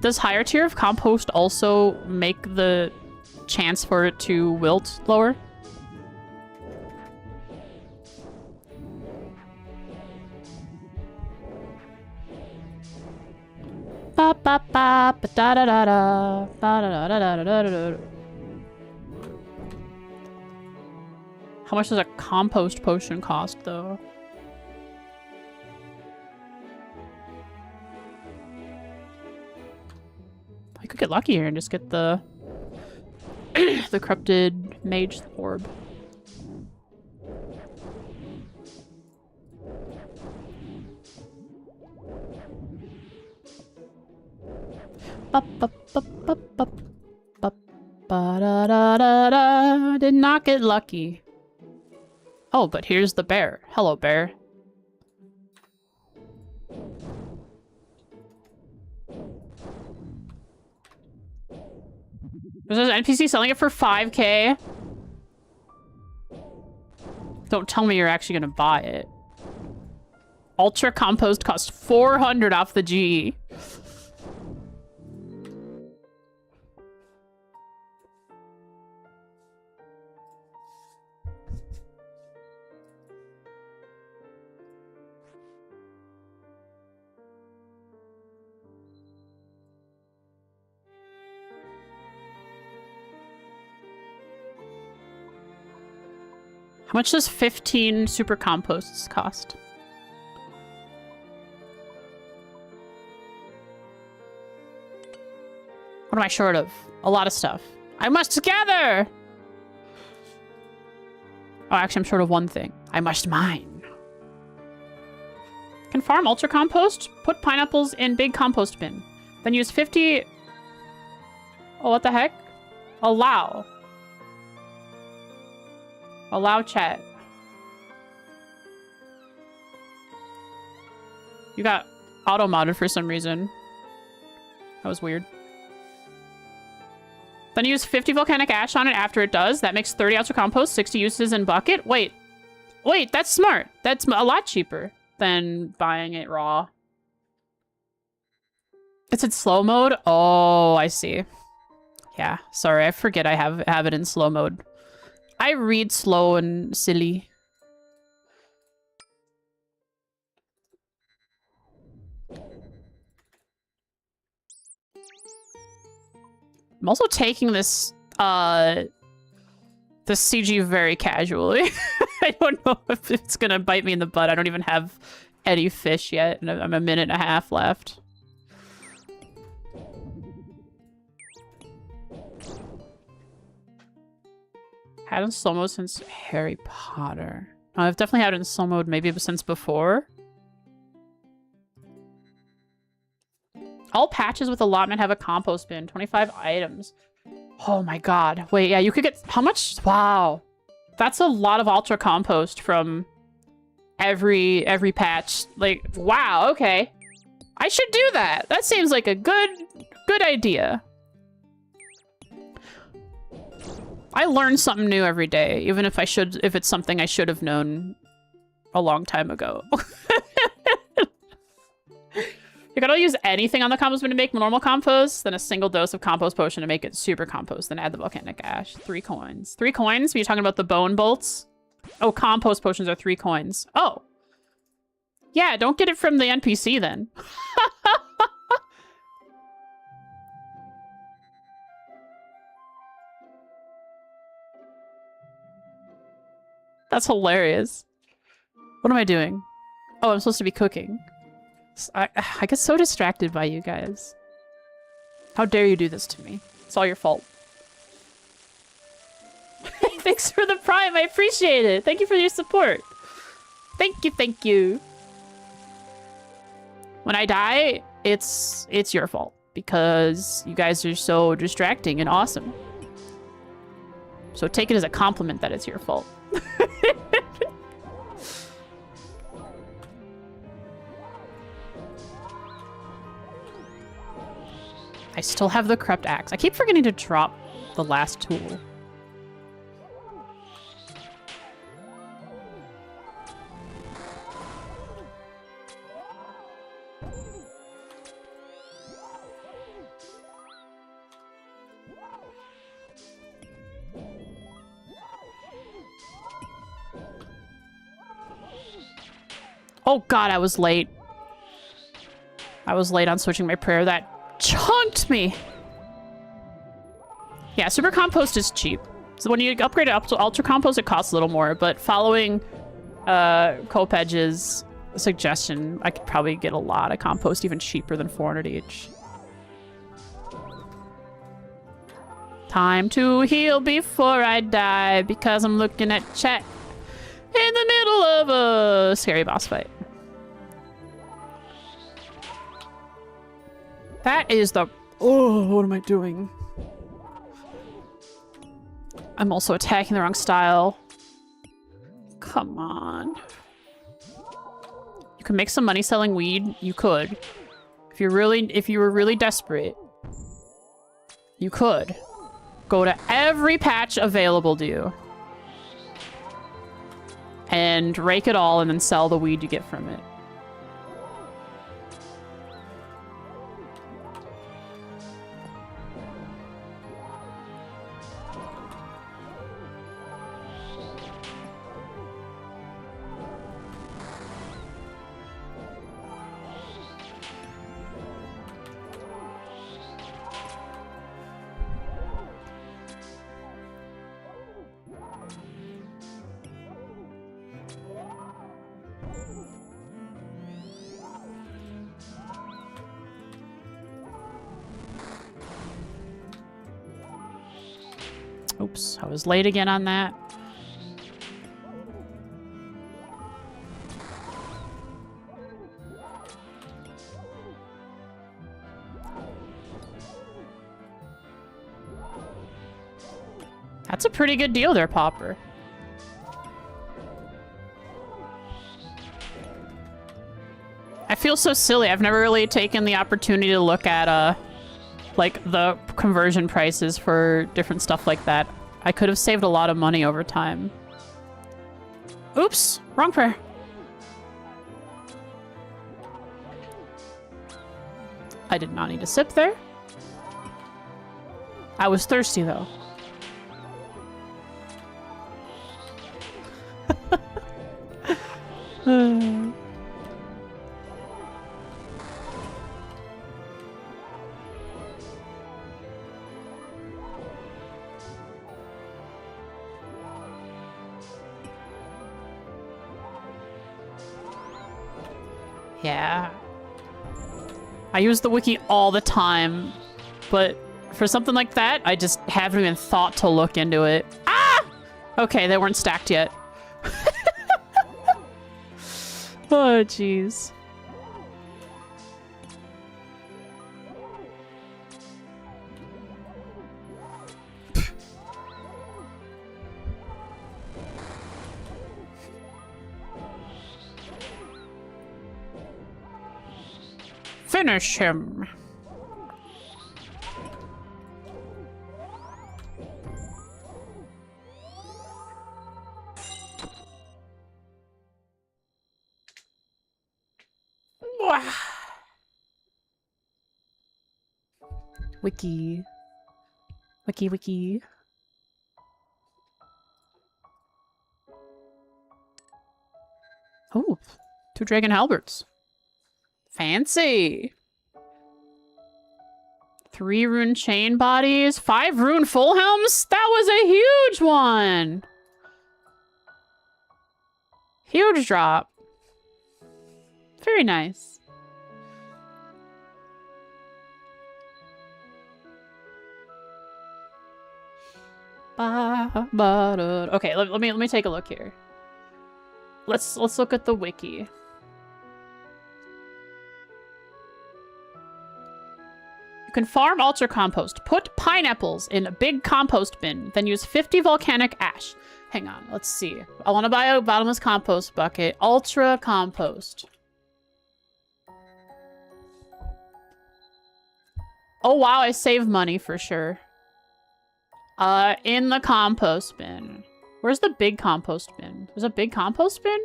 Does higher tier of compost also make the chance for it to wilt lower? Ba ba ba ba da da da da ba da da da da da da. How much does a compost potion cost, though? I could get lucky here and just get the the corrupted mage orb. Ba ba ba ba ba ba ba da da da da. Did not get lucky. Oh, but here's the bear. Hello, bear. There's an NPC selling it for 5k. Don't tell me you're actually gonna buy it. Ultra compost costs 400 off the GE. How much does 15 super composts cost? What am I short of? A lot of stuff. I must gather! Oh, actually, I'm short of one thing. I must mine. Can farm ultra compost? Put pineapples in big compost bin. Then use 50... Oh, what the heck? Allow. Allow chat. You got auto-modded for some reason. That was weird. Then use 50 volcanic ash on it after it does. That makes 30 ultra compost, 60 uses in bucket. Wait, that's smart. That's a lot cheaper than buying it raw. It's in slow mode? Oh, I see. Yeah, sorry, I forget I have it in slow mode. I read slow and silly. I'm also taking this CG very casually. I don't know if it's gonna bite me in the butt. I don't even have any fish yet, and I'm a minute and a half left. Had it in slow mode since Harry Potter. Oh, I've definitely had it in slow mode maybe since before. All patches with allotment have a compost bin. 25 items. Oh my god. Wait, yeah, you could get... How much? Wow. That's a lot of ultra compost from every patch. Like, wow, okay. I should do that. That seems like a good idea. I learn something new every day, even if it's something I should have known a long time ago. You gotta use anything on the compost bin to make normal compost, then a single dose of compost potion to make it super compost, then add the volcanic ash. 3 coins. 3 coins? Are you talking about the bone bolts? Oh, compost potions are 3 coins. Oh. Yeah, don't get it from the NPC then. That's hilarious. What am I doing? Oh, I'm supposed to be cooking. I get so distracted by you guys. How dare you do this to me? It's all your fault. Thanks for the prime. I appreciate it. Thank you for your support. Thank you, thank you. When I die, it's your fault because you guys are so distracting and awesome. So take it as a compliment that it's your fault. I still have the crept axe. I keep forgetting to drop the last tool. Oh god, I was late. I was late on switching my prayer. That chunked me. Yeah, super compost is cheap. So when you upgrade it up to ultra compost, it costs a little more. But following Kopedge's suggestion, I could probably get a lot of compost even cheaper than 400 each. Time to heal before I die because I'm looking at chat in the middle of a scary boss fight. That is the... Oh, what am I doing? I'm also attacking the wrong style. Come on. You can make some money selling weed. You could. If you were really desperate, you could. Go to every patch available to you. And rake it all and then sell the weed you get from it. Oops, I was late again on that. That's a pretty good deal there, Popper. I feel so silly. I've never really taken the opportunity to look at like the conversion prices for different stuff like that. I could have saved a lot of money over time. Oops, wrong prayer. I did not need to sip there. I was thirsty though. Yeah. I use the wiki all the time, but for something like that, I just haven't even thought to look into it. Ah! Okay, they weren't stacked yet. Oh, jeez. Finish him. Wiki. Wiki, wiki. Oh, 2 dragon halberds. Fancy. 3 rune chain bodies, 5 rune full helms. That was a huge one. Huge drop. Very nice. Okay, let me take a look here. Let's look at the wiki. You can farm ultra compost. Put pineapples in a big compost bin, then use 50 volcanic ash. Hang on, let's see. I want to buy a bottomless compost bucket. Ultra compost. Oh wow, I save money for sure. In the compost bin. Where's the big compost bin? There's a big compost bin?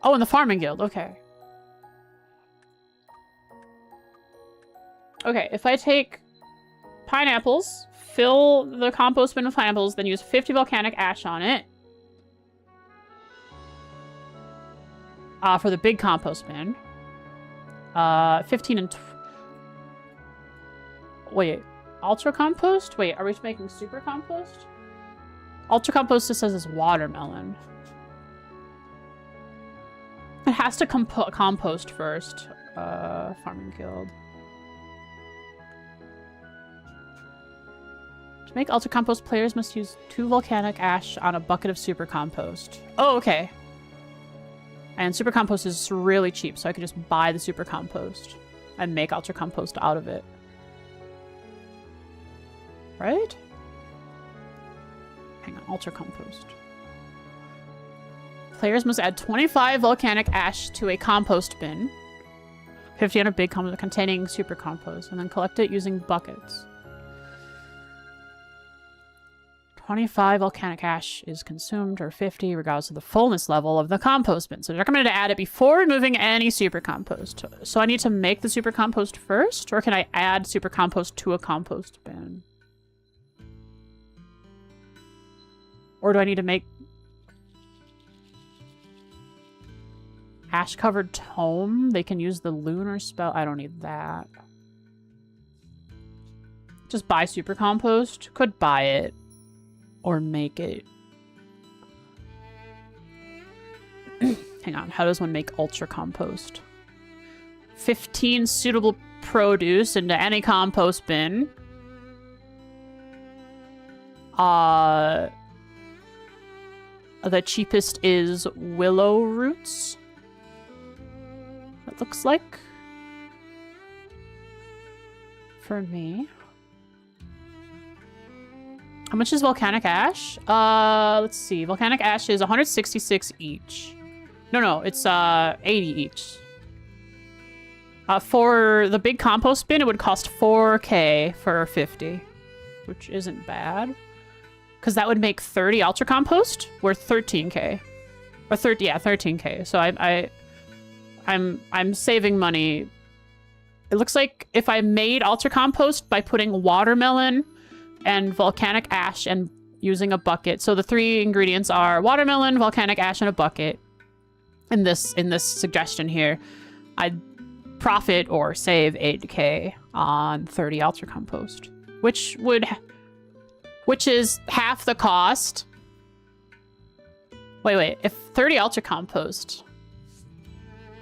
Oh, in the farming guild. Okay. Okay, if I take pineapples, fill the compost bin with pineapples, then use 50 volcanic ash on it. For the big compost bin. 15 and... Wait. Ultra compost? Wait, are we making super compost? Ultra compost just says it's watermelon. It has to compost first. Farming guild. To make ultra compost, players must use 2 volcanic ash on a bucket of super compost. Oh, okay. And super compost is really cheap, so I could just buy the super compost and make ultra compost out of it. Right? Hang on, ultra compost. Players must add 25 volcanic ash to a compost bin. 50 on a big compost containing super compost, and then collect it using buckets. 25 volcanic ash is consumed, or 50, regardless of the fullness level of the compost bin. So it's recommended to add it before removing any super compost. So I need to make the super compost first, or can I add super compost to a compost bin? Or do I need to make ash-covered tome? They can use the lunar spell. I don't need that. Just buy super compost. Could buy it. Or make it. Hang on. How does one make ultra compost? 15 suitable produce into any compost bin. The cheapest is willow roots. It looks like. For me. How much is volcanic ash? Let's see. Volcanic ash is 166 each. No, it's 80 each. For the big compost bin, it would cost 4K for 50, which isn't bad. Because that would make 30 ultra compost worth 13K. Or 13K. So I'm saving money. It looks like if I made ultra compost by putting watermelon and volcanic ash and using a bucket. So the 3 ingredients are watermelon, volcanic ash, and a bucket. In this suggestion here, I'd profit or save 8K on 30 ultra compost, which is half the cost. Wait, if 30 ultra compost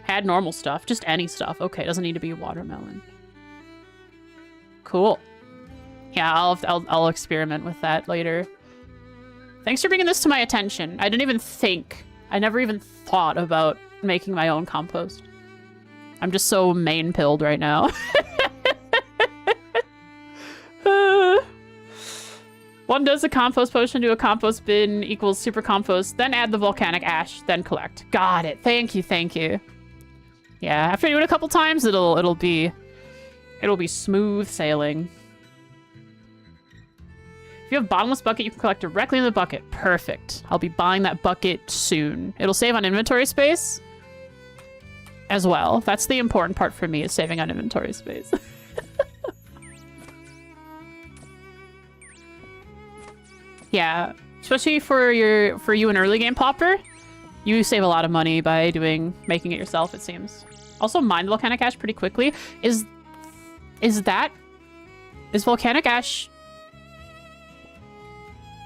had normal stuff, just any stuff. Okay, doesn't need to be watermelon. Cool. Yeah, I'll experiment with that later. Thanks for bringing this to my attention. I never even thought about making my own compost. I'm just so main-pilled right now. One does a compost potion to a compost bin equals super compost, then add the volcanic ash, then collect. Got it. Thank you. Yeah, after I do it a couple times, it'll be smooth sailing. If you have a bottomless bucket, you can collect directly in the bucket. Perfect. I'll be buying that bucket soon. It'll save on inventory space as well. That's the important part for me, is saving on inventory space. Yeah, especially for you an early game popper, you save a lot of money by making it yourself, it seems. Also mine the volcanic ash pretty quickly. Is volcanic ash...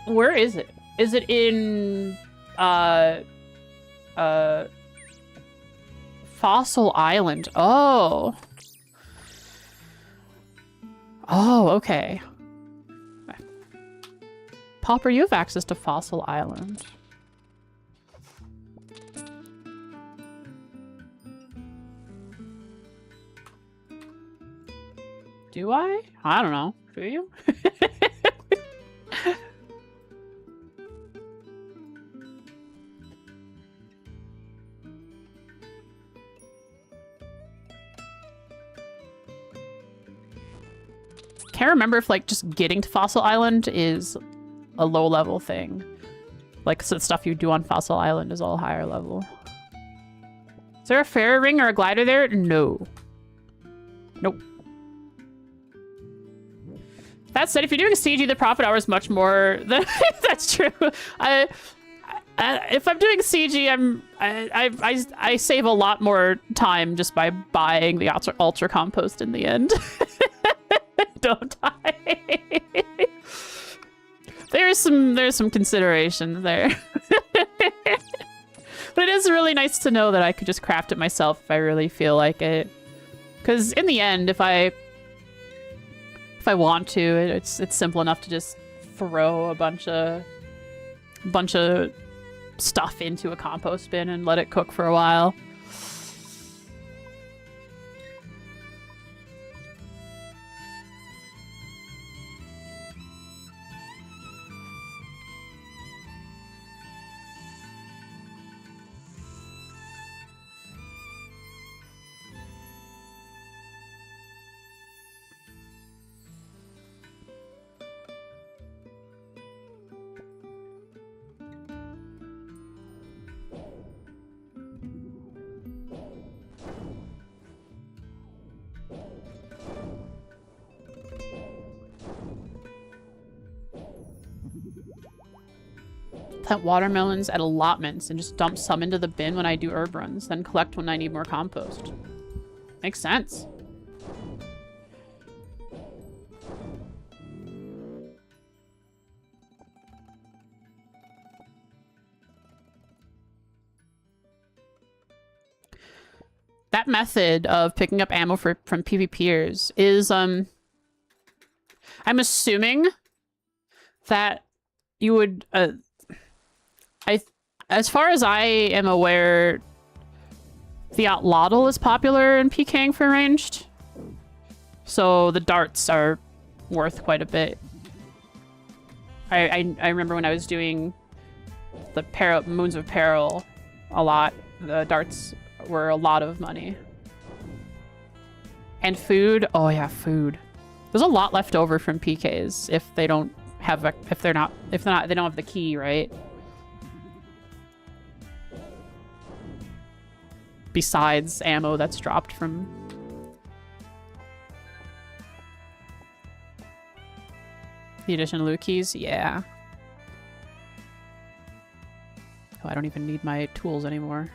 Where is it? Is it in Fossil Island? Oh, okay. Popper, you have access to Fossil Island. Do I? I don't know. Do you? Can't remember if, like, just getting to Fossil Island is a low-level thing. Like, so the stuff you do on Fossil Island is all higher level. Is there a fairy ring or a glider there? No. Nope. That said, if you're doing a CG, the profit hour is much more than... That's true. If I'm doing CG, I save a lot more time just by buying the ultra compost in the end. Don't I? There's some considerations there. But it is really nice to know that I could just craft it myself if I really feel like it. Because in the end, if I want to, it's simple enough to just throw a bunch of stuff into a compost bin and let it cook for a while. Plant watermelons at allotments and just dump some into the bin when I do herb runs, then collect when I need more compost. Makes sense. That method of picking up ammo from PvPers is, I'm assuming that you would, as far as I am aware, the Outlaw is popular in PKing for ranged. So the darts are worth quite a bit. I remember when I was doing the Moons of Peril a lot, the darts were a lot of money. And food. Oh yeah, food. There's a lot left over from PKs if they don't have a, if they don't have the key, right? Besides ammo that's dropped from... the additional loot keys? Yeah. Oh, I don't even need my tools anymore.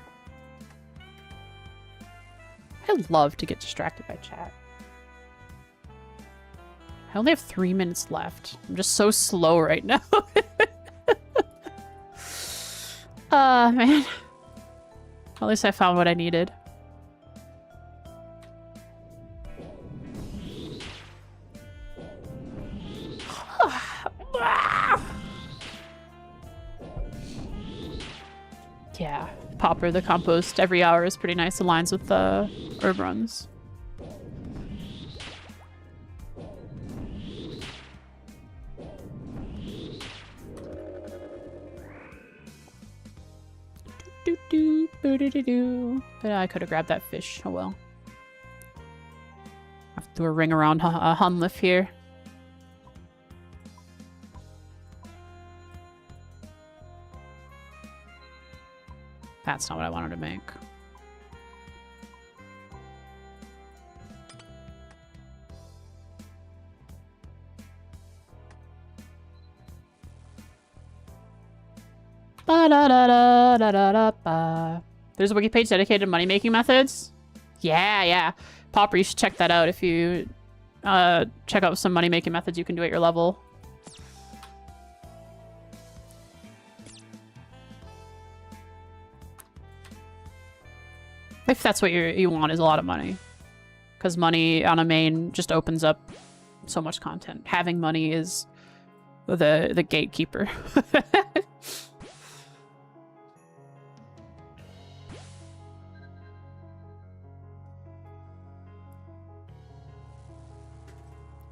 I love to get distracted by chat. I only have 3 minutes left. I'm just so slow right now. Man. At least I found what I needed. Yeah, Popper, the compost every hour is pretty nice. Aligns with the herb runs. But I could have grabbed that fish. Oh well. I have to do a ring around a Hunliff here. That's not what I wanted to make. Ba-da-da-da-da-da-da-ba. There's a wiki page dedicated to money-making methods. Yeah. Popper, you should check that out if you check out some money-making methods you can do at your level. If that's what you want, is a lot of money. Because money on a main just opens up so much content. Having money is the gatekeeper.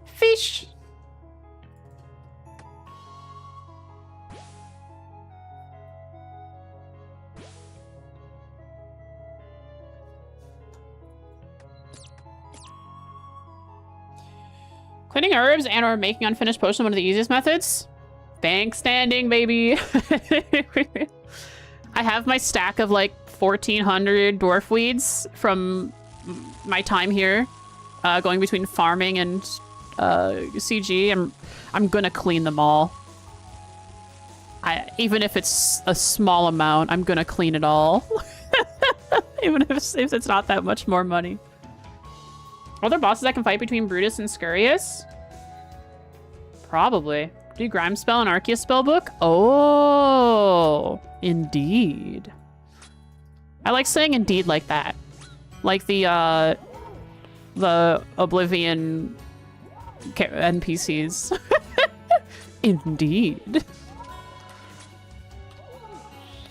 Fish! Cleaning herbs and or making unfinished potion one of the easiest methods? Bank standing, baby! I have my stack of like 1,400 dwarf weeds from my time here, going between farming and CG. I'm gonna clean them all. Even if it's a small amount, I'm gonna clean it all. Even if it's not that much more money. Are there bosses that can fight between Brutus and Scurius? Probably. Do Grime Spell and Arceus Spellbook? Oh, indeed. I like saying indeed like that. Like the Oblivion NPCs. Indeed.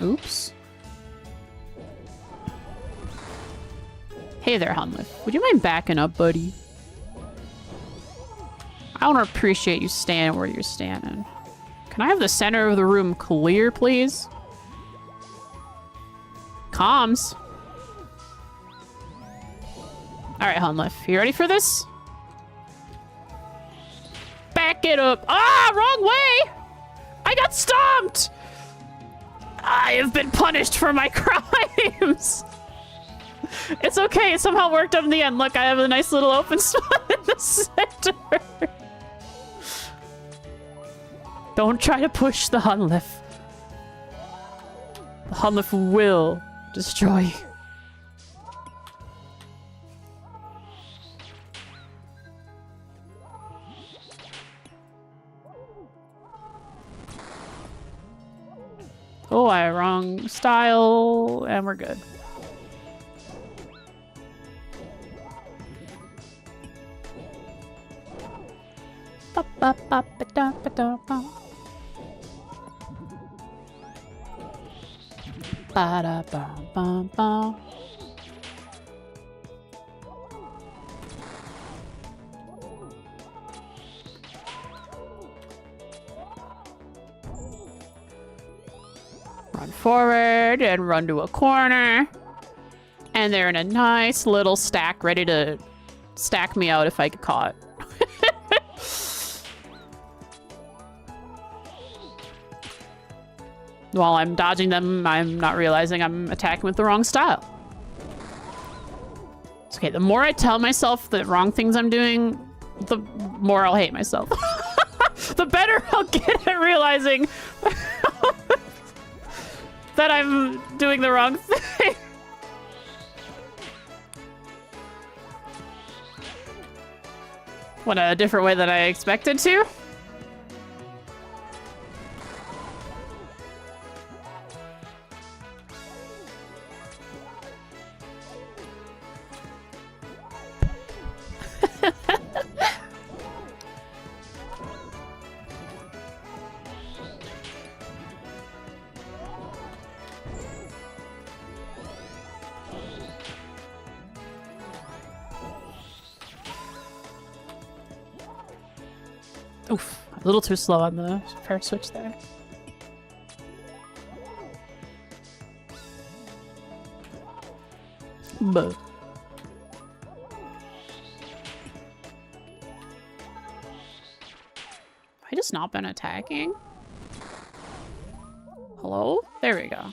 Oops. Hey there, Hunliff. Would you mind backing up, buddy? I want to appreciate you standing where you're standing. Can I have the center of the room clear, please? Comms. Alright, Hunliff. You ready for this? Back it up. Ah, wrong way! I got stomped! I have been punished for my crimes! It's okay, it somehow worked out in the end. Look, I have a nice little open spot in the center. Don't try to push the Hunliff. The Hunliff will destroy you. Oh, I wrong style, and we're good. Ba-da-bum-bum-bum. Run forward and run to a corner. And they're in a nice little stack ready to stack me out if I get caught. While I'm dodging them, I'm not realizing I'm attacking with the wrong style. It's okay, the more I tell myself the wrong things I'm doing, the more I'll hate myself. The better I'll get at realizing that I'm doing the wrong thing. Went a different way than I expected to. Oof, a little too slow on the fair switch there. But have I just not been attacking? Hello? There we go.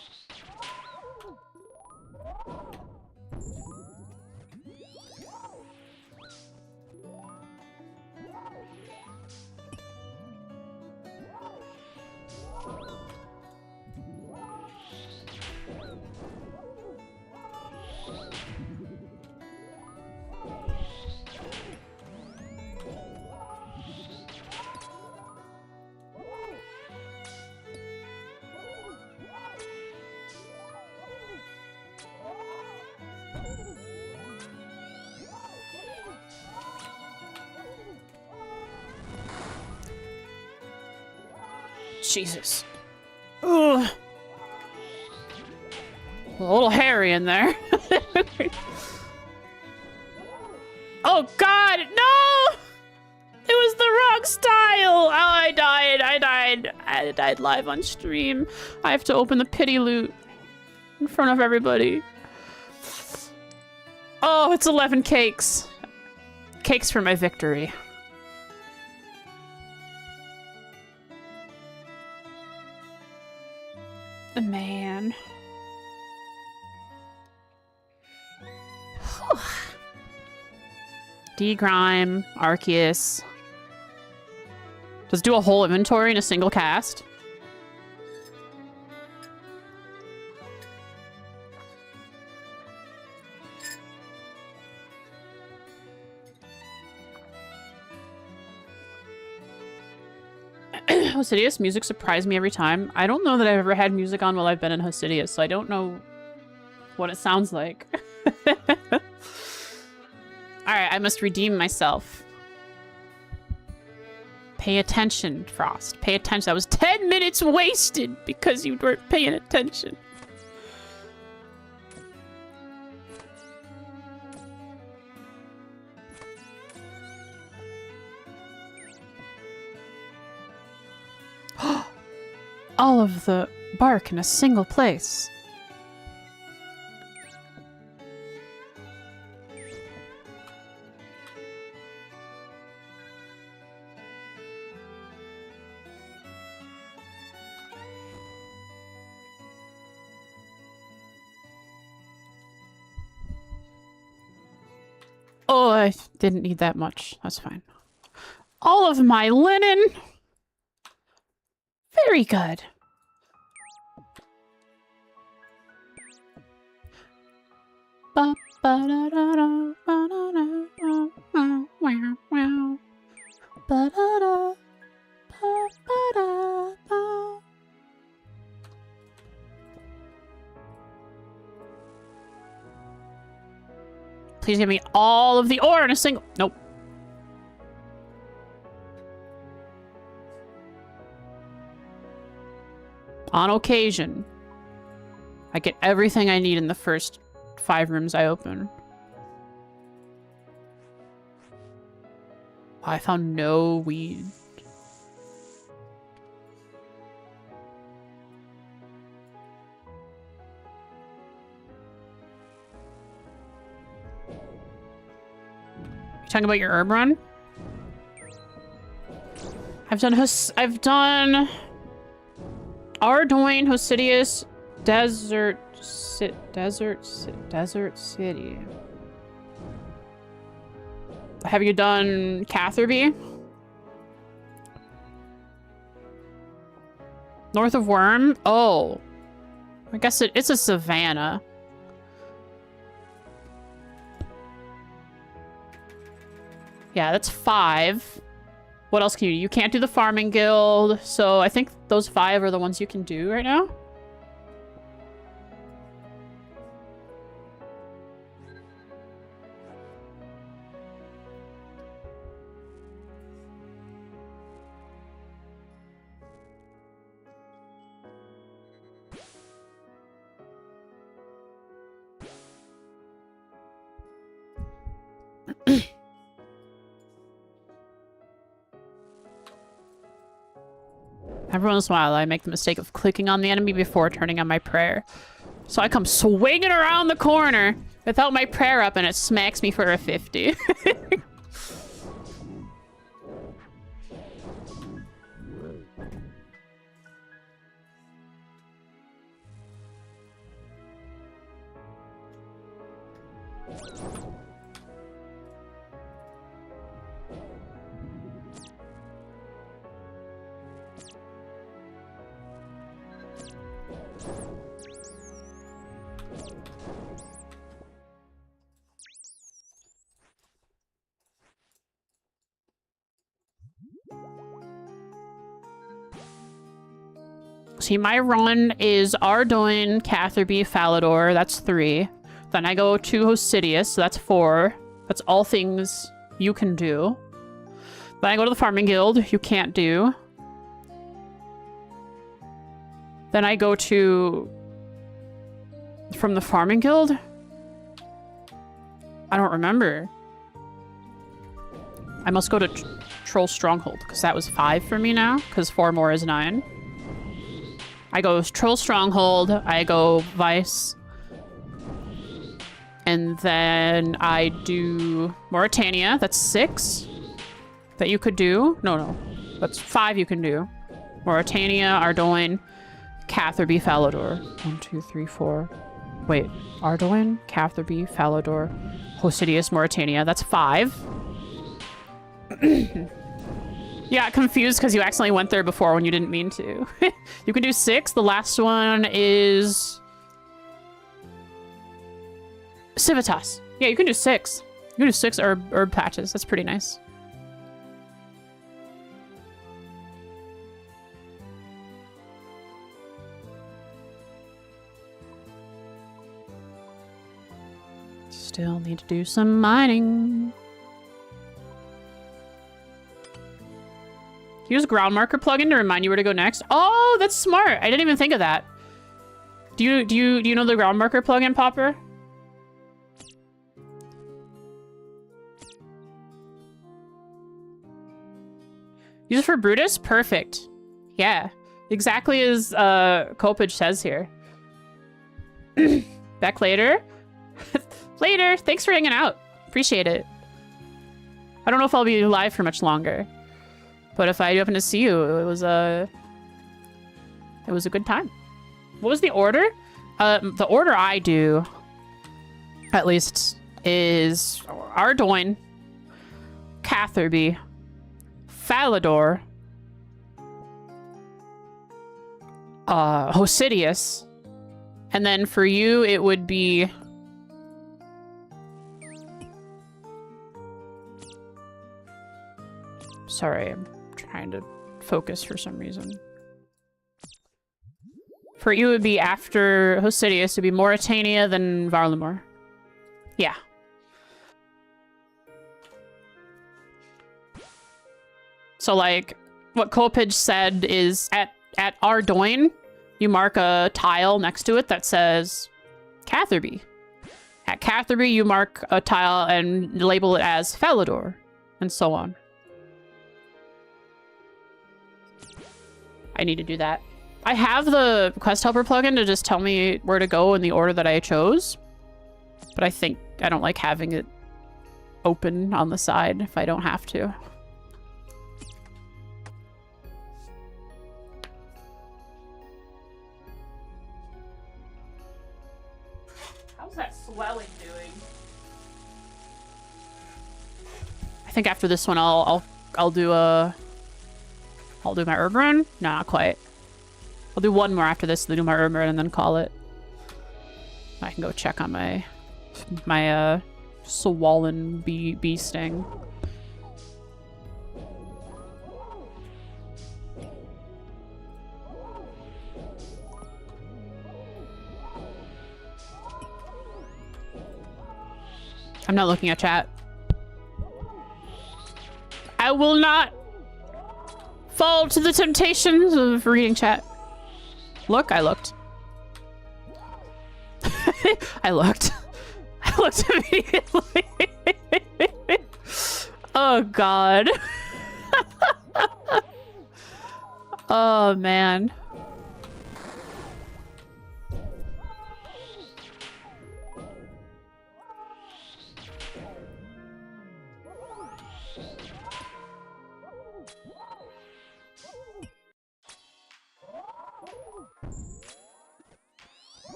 Jesus. Ugh. A little hairy in there. Oh God, no! It was the wrong style! Oh, I died live on stream. I have to open the pity loot in front of everybody. Oh, it's 11 cakes. Cakes for my victory. Man. D-Grime, Arceus. Just do a whole inventory in a single cast. Hosidius music surprised me every time. I don't know that I've ever had music on while I've been in Hosidius, so I don't know what it sounds like. Alright, I must redeem myself. Pay attention, Frost. Pay attention. That was 10 minutes wasted because you weren't paying attention. All of the bark in a single place. Oh, I didn't need that much. That's fine. All of my linen. Very good. Please give me all of the ore in a single... Nope. On occasion, I get everything I need in the first 5 rooms I open. I found no weed. Talking about your herb run? I've done Ardoin, Hosidius, Desert City. Have you done Catherby? North of Worm? Oh. I guess it's a savannah. Yeah, that's 5. What else can you do? You can't do the farming guild, so I think those 5 are the ones you can do right now. Every once in a while, I make the mistake of clicking on the enemy before turning on my prayer. So I come swinging around the corner without my prayer up, and it smacks me for a 50. See, my run is Ardoin, Catherby, Falador. That's 3. Then I go to Hosidius, so that's 4. That's all things you can do. Then I go to the Farming Guild. You can't do. Then I go to... From the Farming Guild? I don't remember. I must go to Troll Stronghold, because that was 5 for me now, because 4 more is 9. I go Troll Stronghold, I go Vice, and then I do Mauritania. That's 6 that you could do. No, that's 5 you can do. Mauritania, Ardoin, Catherby, Falador. 1, 2, 3, 4. Wait, Ardoin, Catherby, Falador, Hosidius, Mauritania. That's 5. You got confused because you accidentally went there before when you didn't mean to. You can do 6. The last one is... Civitas. Yeah, you can do 6. You can do 6 herb patches. That's pretty nice. Still need to do some mining. Use ground marker plugin to remind you where to go next. Oh, that's smart. I didn't even think of that. Do you know the ground marker plugin, Popper? Use it for Brutus? Perfect. Yeah. Exactly as Kopage says here. Back later. Later. Thanks for hanging out. Appreciate it. I don't know if I'll be live for much longer. But if I happen to see you, it was a good time. What was the order? The order I do, at least, is Ardoin, Catherby, Falador, Hosidius, and then for you it would be sorry, I'm trying to focus for some reason. For you, it would be after Hosidius. It would be Mauritania, then Varlamore. Yeah. So, like, what Kopage said is at Ardoin, you mark a tile next to it that says Catherby. At Catherby, you mark a tile and label it as Falador, and so on. I need to do that. I have the Quest Helper plugin to just tell me where to go in the order that I chose. But I think I don't like having it open on the side if I don't have to. How's that swelling doing? I think after this one I'll do my herb run. Nah, not quite. I'll do one more after this, then do my herb run and then call it. I can go check on my swollen bee sting. I'm not looking at chat. I will not fall to the temptations of reading chat. Look, I looked. I looked. I looked immediately. Oh, God. Oh, man.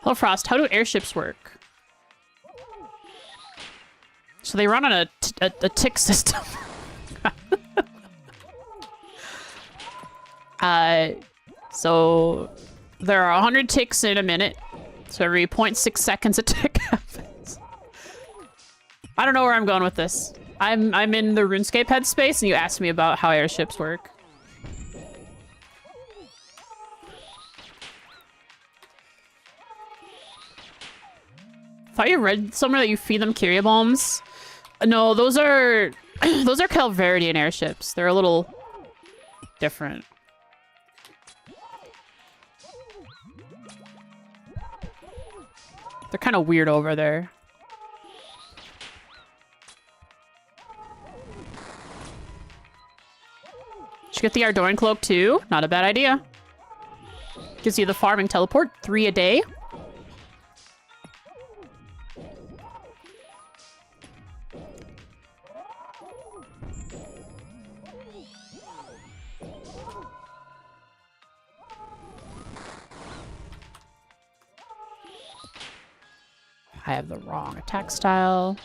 Hello, Frost. How do airships work? So they run on a tick system. So there are 100 ticks in a minute. So every 0.6 seconds a tick happens. I don't know where I'm going with this. I'm in the RuneScape headspace, and you asked me about how airships work. Thought you read somewhere that you feed them Kyria bombs. No, those are Calvaridian airships. They're a little different. They're kind of weird over there. Should get the Ardorian cloak too. Not a bad idea. Gives you the farming teleport, 3 a day. I have the wrong attack style.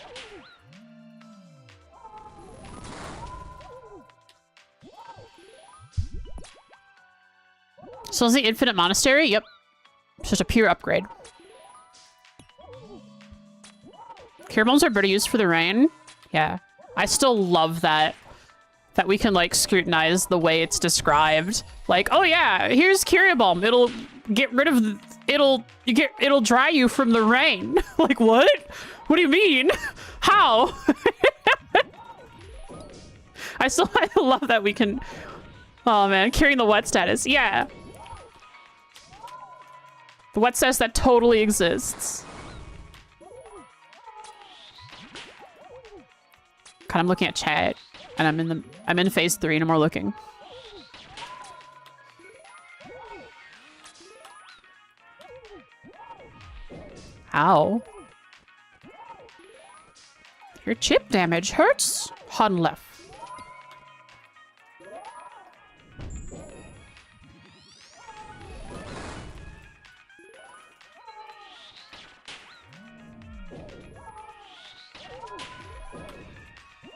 So is the Infinite Monastery? Yep. It's just a pure upgrade. Cure bombs are better used for the rain. Yeah. I still love that we can like scrutinize the way it's described. Like, oh yeah, here's Kyria bomb. It'll get rid of it'll dry you from the rain. Like, what? What do you mean? How? I love that we can. Oh man, curing the wet status. Yeah. The wet status that totally exists. God, I'm looking at chat, and I'm in phase 3, no more looking. Ow. Your chip damage hurts, Honlef.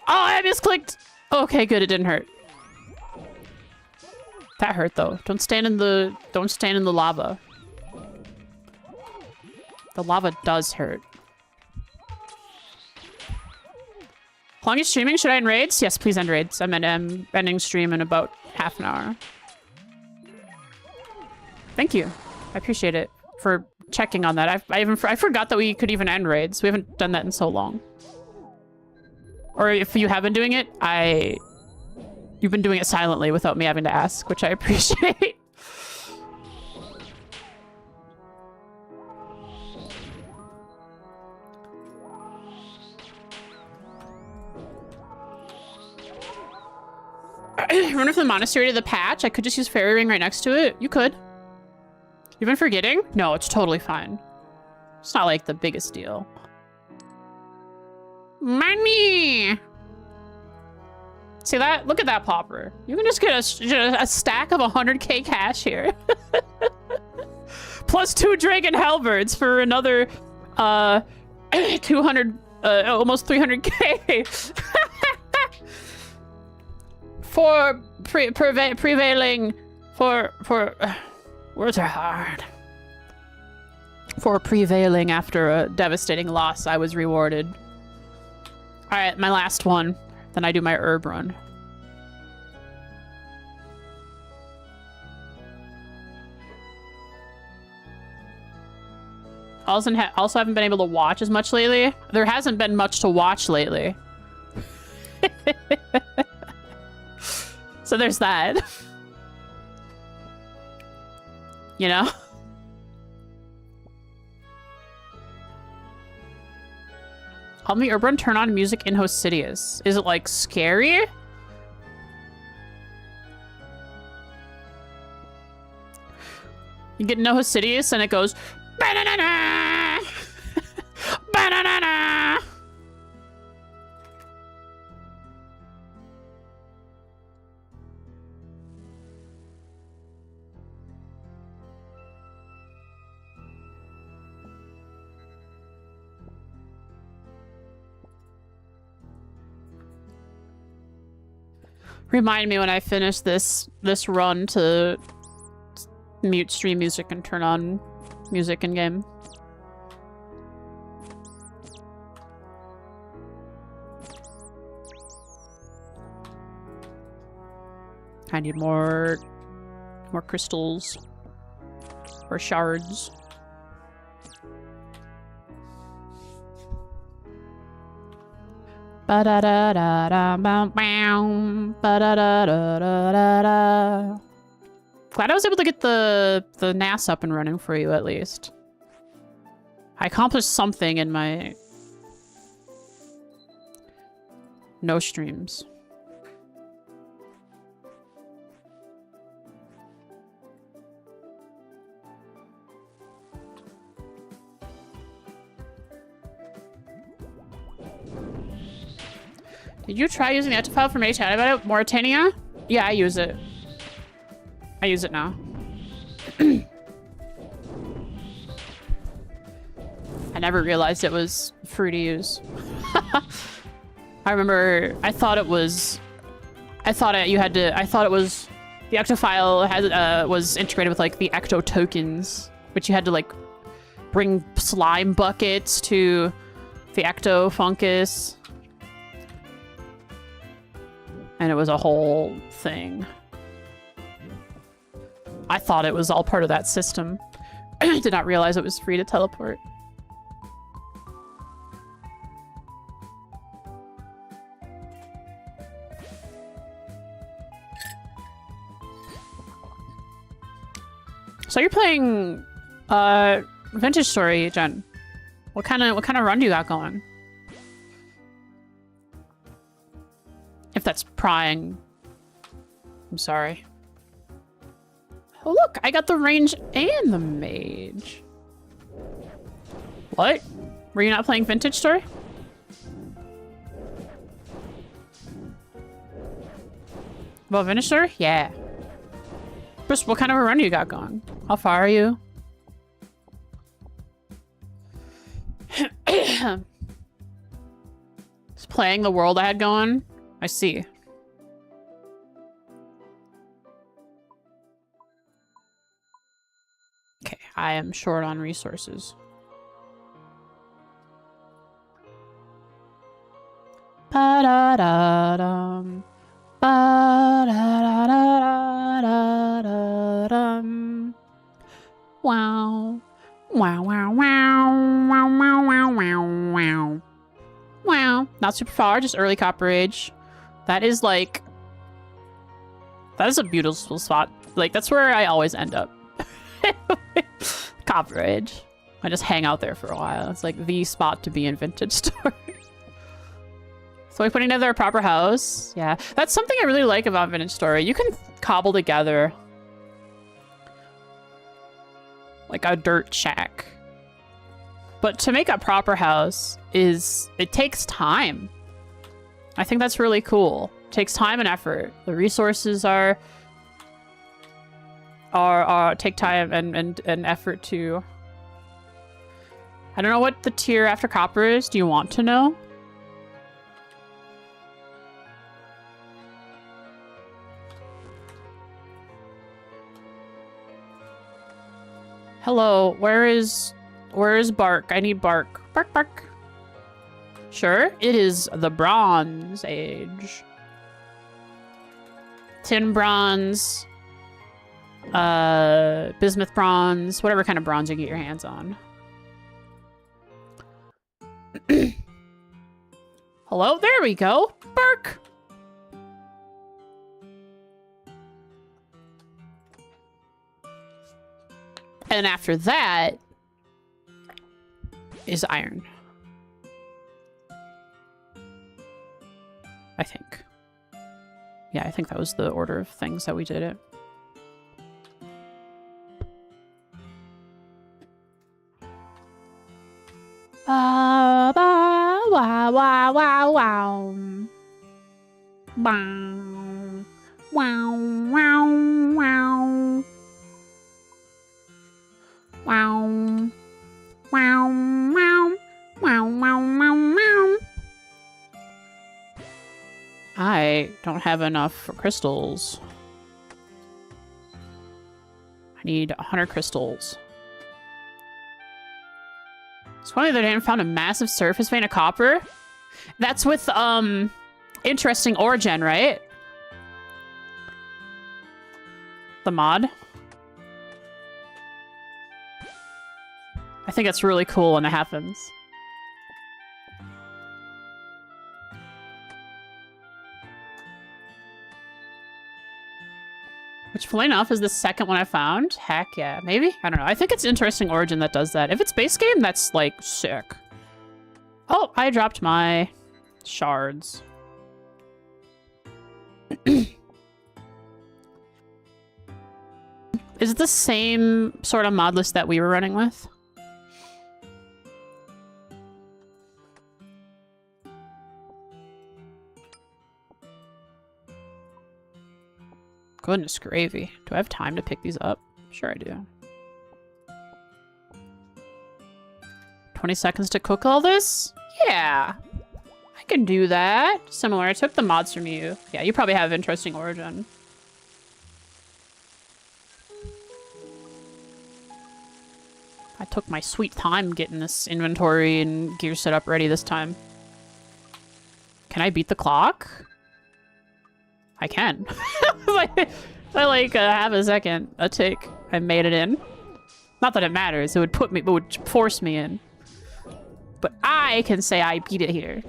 Oh, I misclicked. Okay, good. It didn't hurt. That hurt though. Don't stand in the lava. The lava does hurt. How long are you streaming? Should I end raids? Yes, please end raids. I'm ending stream in about half an hour. Thank you. I appreciate it for checking on that. I forgot that we could even end raids. We haven't done that in so long. Or if you have been doing it, you've been doing it silently without me having to ask, which I appreciate. Run from the monastery to the patch. I could just use fairy ring right next to it. You could. You've been forgetting? No, it's totally fine. It's not like the biggest deal. Money! See that? Look at that popper. You can just get a stack of 100k cash here. Plus 2 dragon halberds for another 200 almost 300k. For prevailing for words are hard. For prevailing after a devastating loss, I was rewarded. All right, my last one. Then I do my herb run. Also haven't been able to watch as much lately. There hasn't been much to watch lately. So there's that. You know? Help me herb run, turn on music in Hosidius. Is it like scary? You get no Hosidius and it goes ba-na-na-na! Ba-na-na-na! Remind me when I finish this run to mute stream music and turn on music in game. I need more crystals or shards. Glad I was able to get the NAS up and running for you at least. I accomplished something in my no streams. Did you try using the active file for Mauritania? Yeah, I use it. I use it now. I never realized it was free to use. I remember I thought it was the Ecto file had was integrated with like the Ecto tokens, which you had to like bring slime buckets to the Ecto fungus. And it was a whole thing. I thought it was all part of that system. Did not realize it was free to teleport. So you're playing Vintage Story, Jen. What kind of run do you got going? If that's prying. I'm sorry. Oh look, I got the range and the mage. What? Were you not playing Vintage Story? About Vintage Story? Yeah. Bruce, what kind of a run do you got going? How far are you? Just playing the world I had going? I see. Okay, I am short on resources. Ba-da-da-dum. Ba-da-da-da-da-da-dum. Wow. Wow, wow, wow. Wow, wow, wow, wow, wow. Wow. Not super far, just early Copper Age. That is like... That is a beautiful spot. Like, that's where I always end up. Copper Age. I just hang out there for a while. It's like the spot to be in Vintage Story. So we're putting together a proper house. Yeah. That's something I really like about Vintage Story. You can cobble together like a dirt shack. But to make a proper house it takes time. I think that's really cool. It takes time and effort. The resources take time and effort to. I don't know what the tier after copper is. Do you want to know? Hello, where is bark? I need bark. Bark, bark. Sure, it is the Bronze Age. Tin bronze, bismuth bronze, whatever kind of bronze you get your hands on. Hello, there we go. Bark. And after that is iron. I think. Yeah, I think that was the order of things that we did it. Ba ba wow wow wow wow. Wow wow wow wow. Wow. Wow wow wow wow wow wow. I don't have enough crystals. I need 100 crystals. It's funny that I didn't found a massive surface vein of copper. That's with, interesting origin, right? The mod. I think it's really cool when it happens. Which, funny enough, is the second one I found. Heck yeah. Maybe? I don't know. I think it's Interesting Origin that does that. If it's base game, that's, like, sick. Oh, I dropped my shards. Is it the same sort of mod list that we were running with? Goodness gravy. Do I have time to pick these up? Sure I do. 20 seconds to cook all this? Yeah. I can do that. Similar. I took the mods from you. Yeah, you probably have Interesting Origin. I took my sweet time getting this inventory and gear set up ready this time. Can I beat the clock? I can. I like half a second. A tick. I made it in. Not that it matters. It would force me in. But I can say I beat it here.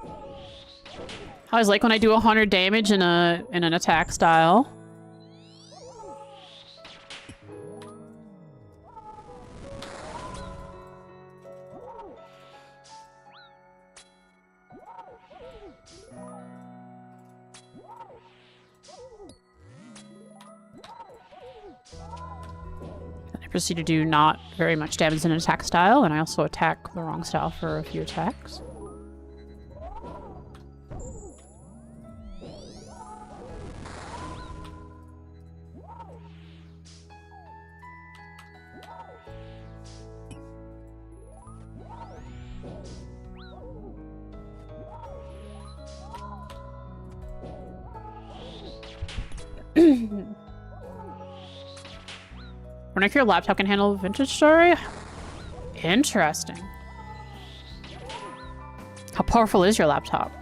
I always like when I do 100 damage in an attack style. Proceed to do not very much damage in an attack style, and I also attack the wrong style for a few attacks. Wonder if your laptop can handle vintage story? Interesting. How powerful is your laptop?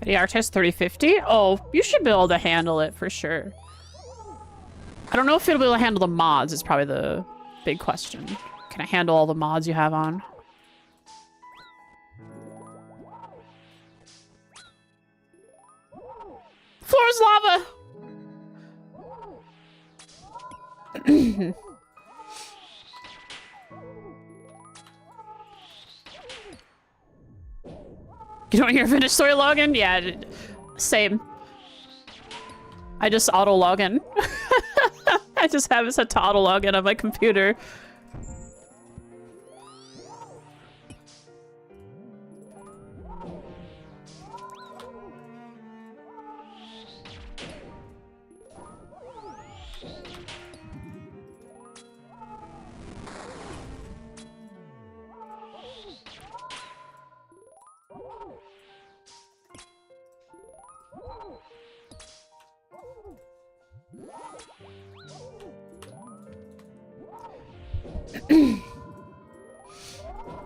The Artist 3050? Oh, you should be able to handle it for sure. I don't know if it'll be able to handle the mods is probably the big question. Can I handle all the mods you have on? Floor's lava! You don't hear finished story login? Yeah, same. I just auto login. I just have it set to auto login on my computer.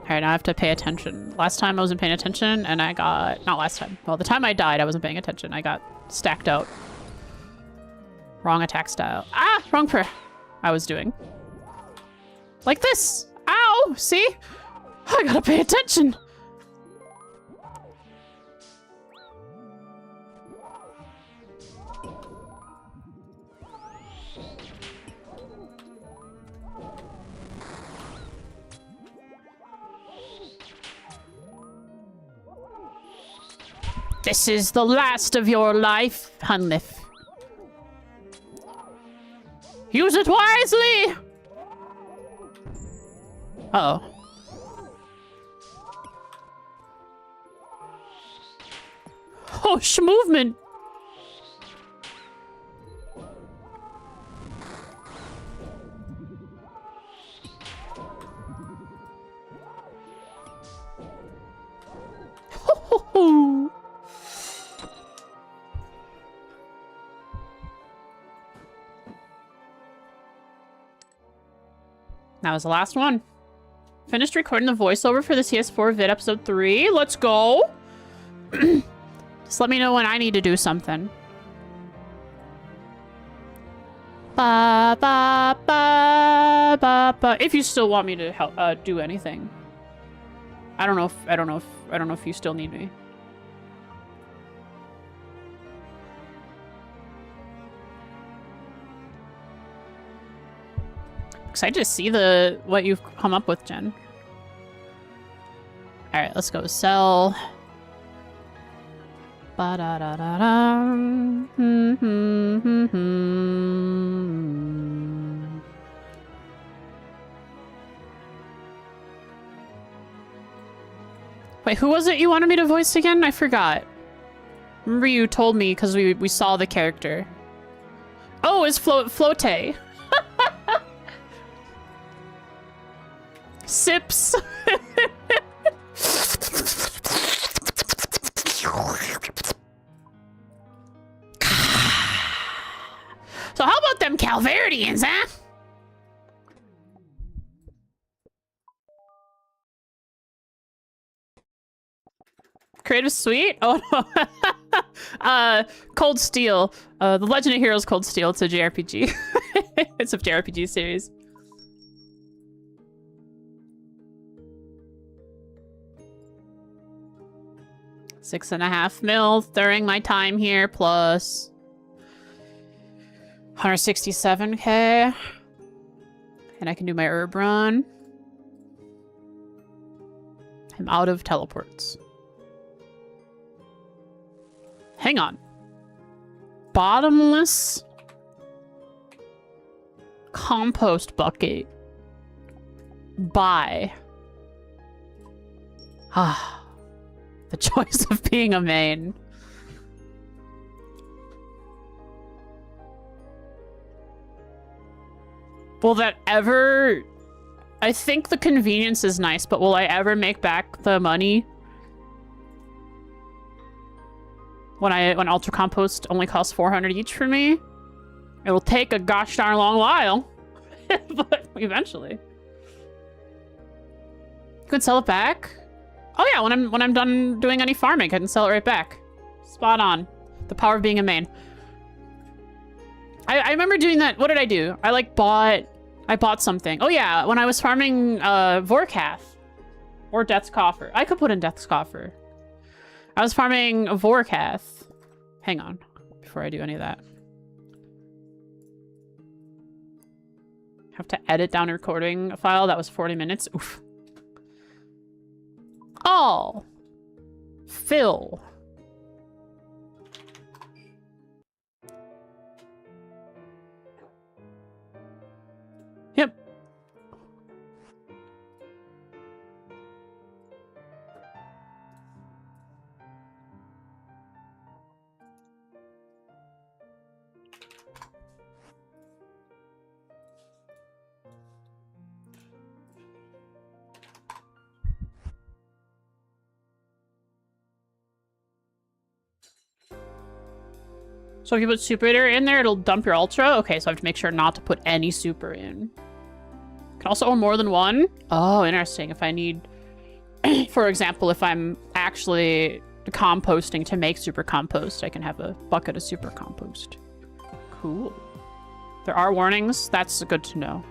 Alright, now I have to pay attention. Last time I wasn't paying attention and I got... Not last time. Well, the time I died, I wasn't paying attention. I got stacked out. Wrong attack style. Ah! Wrong prayer. I was doing. Like this! Ow! See? I gotta pay attention! This is the last of your life, Hunlif. Use it wisely! Uh-oh. Oh, movement! Ho-ho-ho! That was the last one. Finished recording the voiceover for the CS4 vid episode 3. Let's go. Just let me know when I need to do something. Ba ba ba ba ba. If you still want me to help do anything. I don't know if you still need me. Excited to see what you've come up with, Jen. All right, let's go sell. Ba da da da da. Wait, who was it you wanted me to voice again? I forgot. Remember you told me because we saw the character. Oh, it's Flote. Sips. So how about them Calvaridians, huh? Creative Suite? Oh no. Cold Steel. The Legend of Heroes Cold Steel. It's a JRPG. It's a JRPG series. $6.5 mil during my time here, plus 167k. And I can do my herb run. I'm out of teleports. Hang on. Bottomless compost bucket. Buy. Ah. The choice of being a main. Will that ever... I think the convenience is nice, but will I ever make back the money? When Ultra Compost only costs 400 each for me? It'll take a gosh darn long while. But eventually. You could sell it back? Oh yeah, when I'm done doing any farming, I can sell it right back. Spot on. The power of being a main. I remember doing that. What did I do? I bought something. Oh yeah, when I was farming Vorkath. Or Death's Coffer. I could put in Death's Coffer. I was farming Vorkath. Hang on, before I do any of that. Have to edit down a recording file. That was 40 minutes. Oof. Oh. Phil. Yep. So if you put super in there, it'll dump your ultra? Okay, so I have to make sure not to put any super in. Can also own more than one? Oh, interesting. If I need, for example, if I'm actually composting to make super compost, I can have a bucket of super compost. Cool. There are warnings. That's good to know.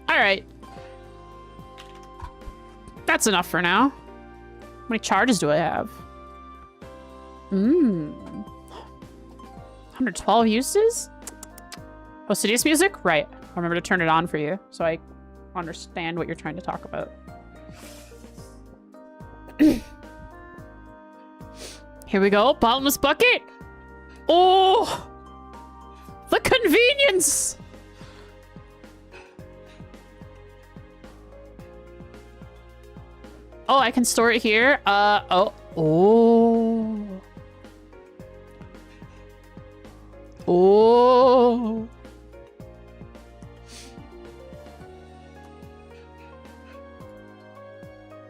All right. That's enough for now. How many charges do I have? 112 uses? Oh, Sidious music? Right. I'll remember to turn it on for you so I understand what you're trying to talk about. Here we go. Bottomless bucket. Oh! The convenience! Oh, I can store it here. Oh.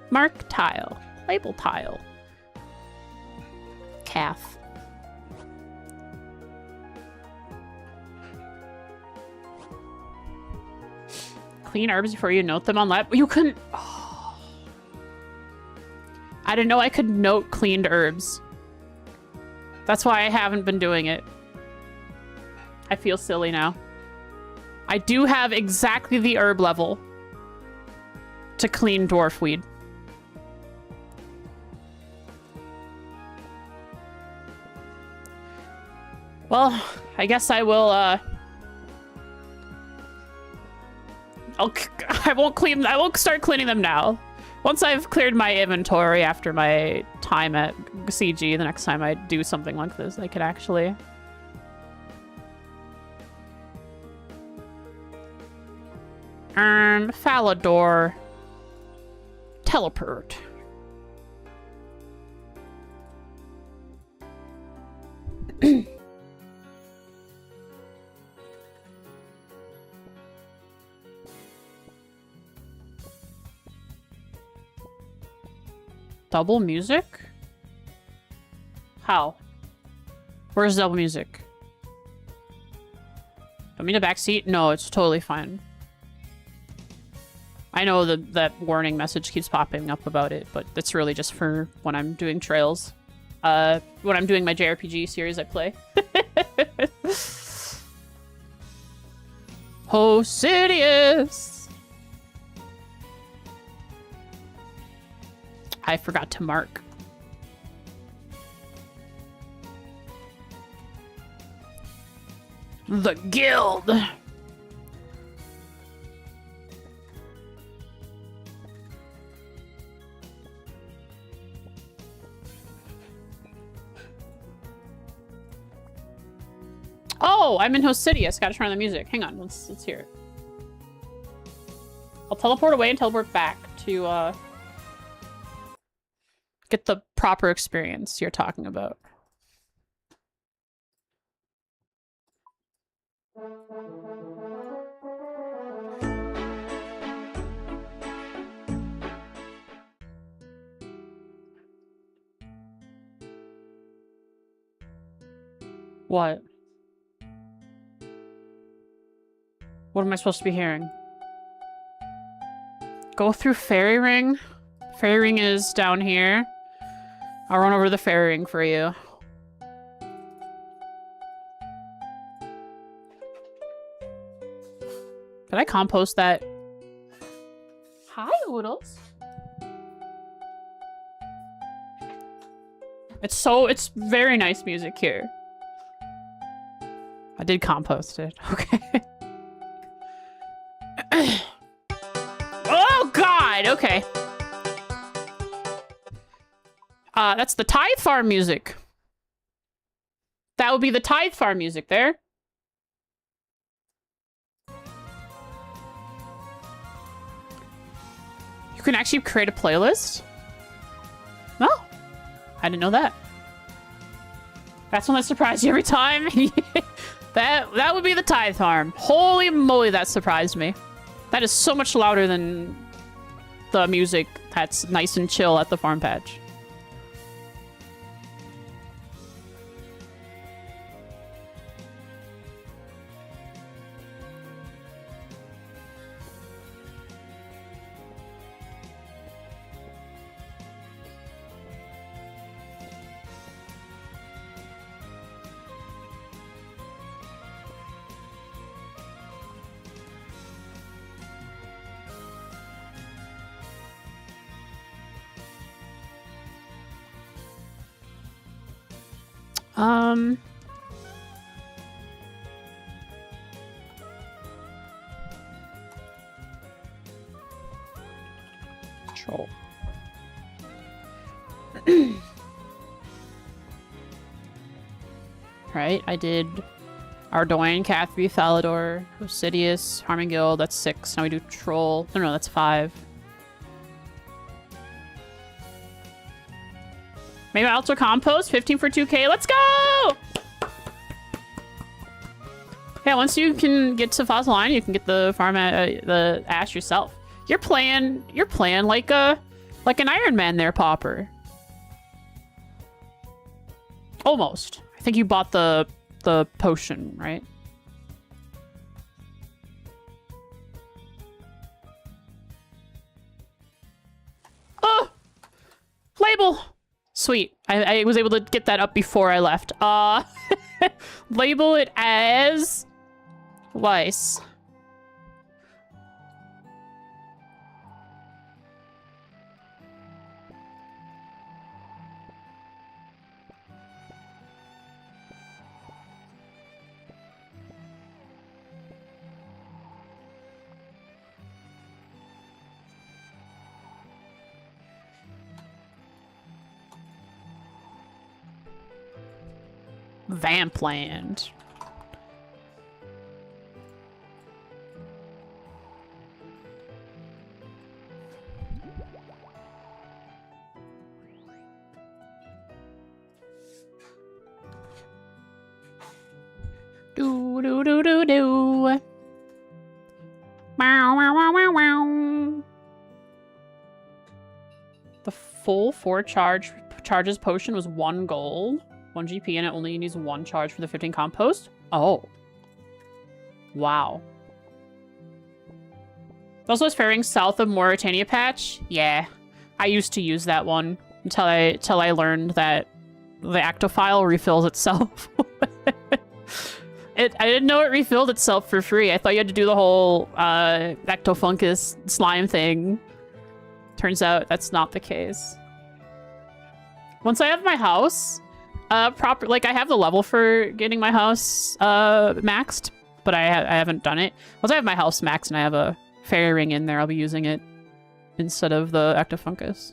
Mark tile. Label tile. Calf. Clean herbs before you note them on lab. You couldn't... Oh. I didn't know I could note cleaned herbs. That's why I haven't been doing it. I feel silly now. I do have exactly the herb level to clean dwarf weed. Well, I guess I will, I won't start cleaning them now. Once I've cleared my inventory after my time at CG, the next time I do something like this, I could actually... Falador. Teleport. Double music? How? Where's double music? Don't mean a backseat? No, it's totally fine. I know that warning message keeps popping up about it, but that's really just for when I'm doing trails. When I'm doing my JRPG series I play. Oh, Sidious! I forgot to mark. The guild! Oh, I'm in Hosidious. Gotta turn on the music. Hang on, let's hear it. I'll teleport away and teleport back to, get the proper experience you're talking about. What? What am I supposed to be hearing? Go through Fairy Ring? Fairy ring is down here. I'll run over to the fairy ring for you. Did I compost that? Hi, Oodles. It's very nice music here. I did compost it. Okay. Oh, God. Okay. That's the Tithe Farm music. That would be the Tithe Farm music there. You can actually create a playlist? No. I didn't know that. That's one that surprised you every time. That would be the Tithe Farm. Holy moly, that surprised me. That is so much louder than the music that's nice and chill at the farm patch. Troll. Right, I did Ardoin, Cathy, Thalador, Osidius, Harmingill, that's 6. Now we do Troll. No, that's 5. Maybe Alto Compost, 15 for 2k. Let's go! Yeah, once you can get to Fossil Line, you can get the farm the ash yourself. You're playing like an Iron Man there, Popper. Almost. I think you bought the potion, right? Oh! Label! Sweet. I was able to get that up before I left. Label it as Weiss. Vampland. Do do do do do. Wow wow wow wow wow. The full 4 charges potion was 1 gold. 1 GP, and it only needs 1 charge for the 15 compost? Oh. Wow. Also is faring south of Mauritania patch? Yeah. I used to use that one until I learned that the actophile refills itself. I didn't know it refilled itself for free. I thought you had to do the whole Ectofungus slime thing. Turns out that's not the case. Once I have my house like I have the level for getting my house maxed, but I haven't done it. Once I have my house maxed and I have a fairy ring in there, I'll be using it instead of the Ectofungus.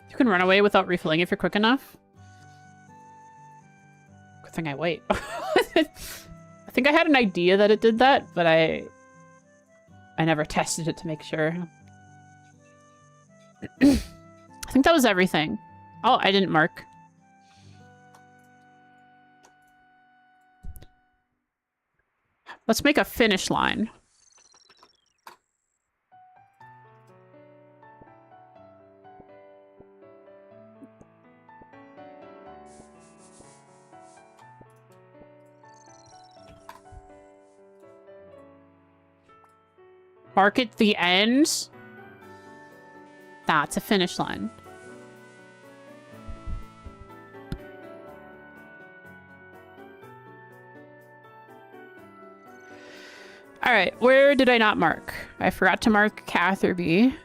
You can run away without refilling if you're quick enough. Good thing I wait. I think I had an idea that it did that, but I never tested it to make sure. I think that was everything. Oh, I didn't mark. Let's make a finish line. Mark at the end? That's a finish line. All right, where did I not mark? I forgot to mark Catherby.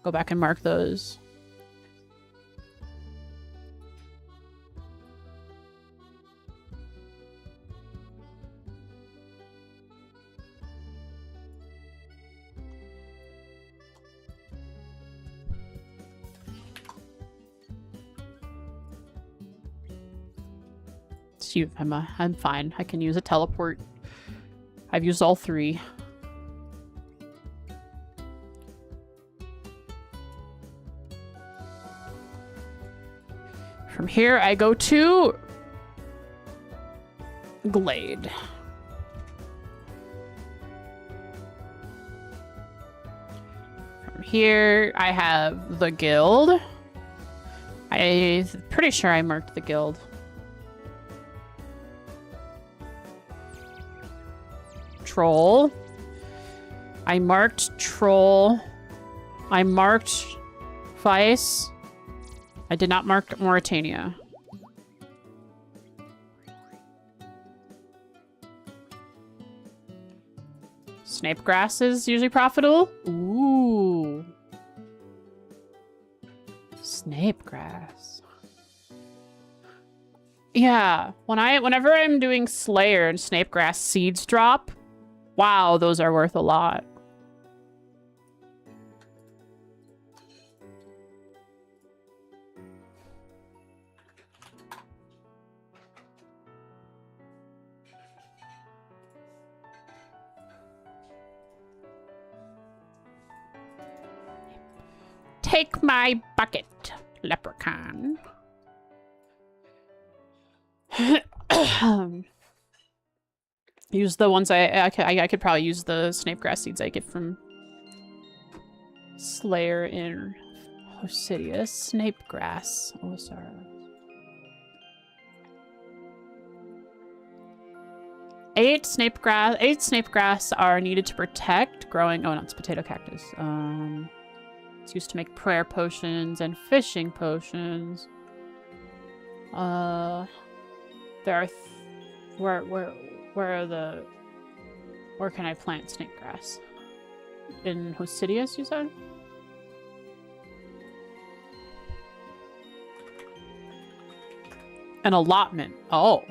Go back and mark those. I'm fine. I can use a teleport. I've used all 3. From here, I go to Glade. From here, I have the guild. I'm pretty sure I marked the guild. Troll. I marked Troll. I marked Vice. I did not mark Mauritania. Snapegrass is usually profitable. Ooh. Snapegrass. Yeah, whenever I'm doing Slayer and Snapegrass seeds drop, wow, those are worth a lot. Take my bucket, leprechaun. Use the ones I could probably use the Snapegrass seeds I get from Slayer in Hosidius. Snapegrass. Oh, sorry. Eight snapegrass are needed to protect growing. Oh, no, it's potato cactus. It's used to make prayer potions and fishing potions. There are where can I plant snakegrass? In Hosidius, you said? An allotment. Oh.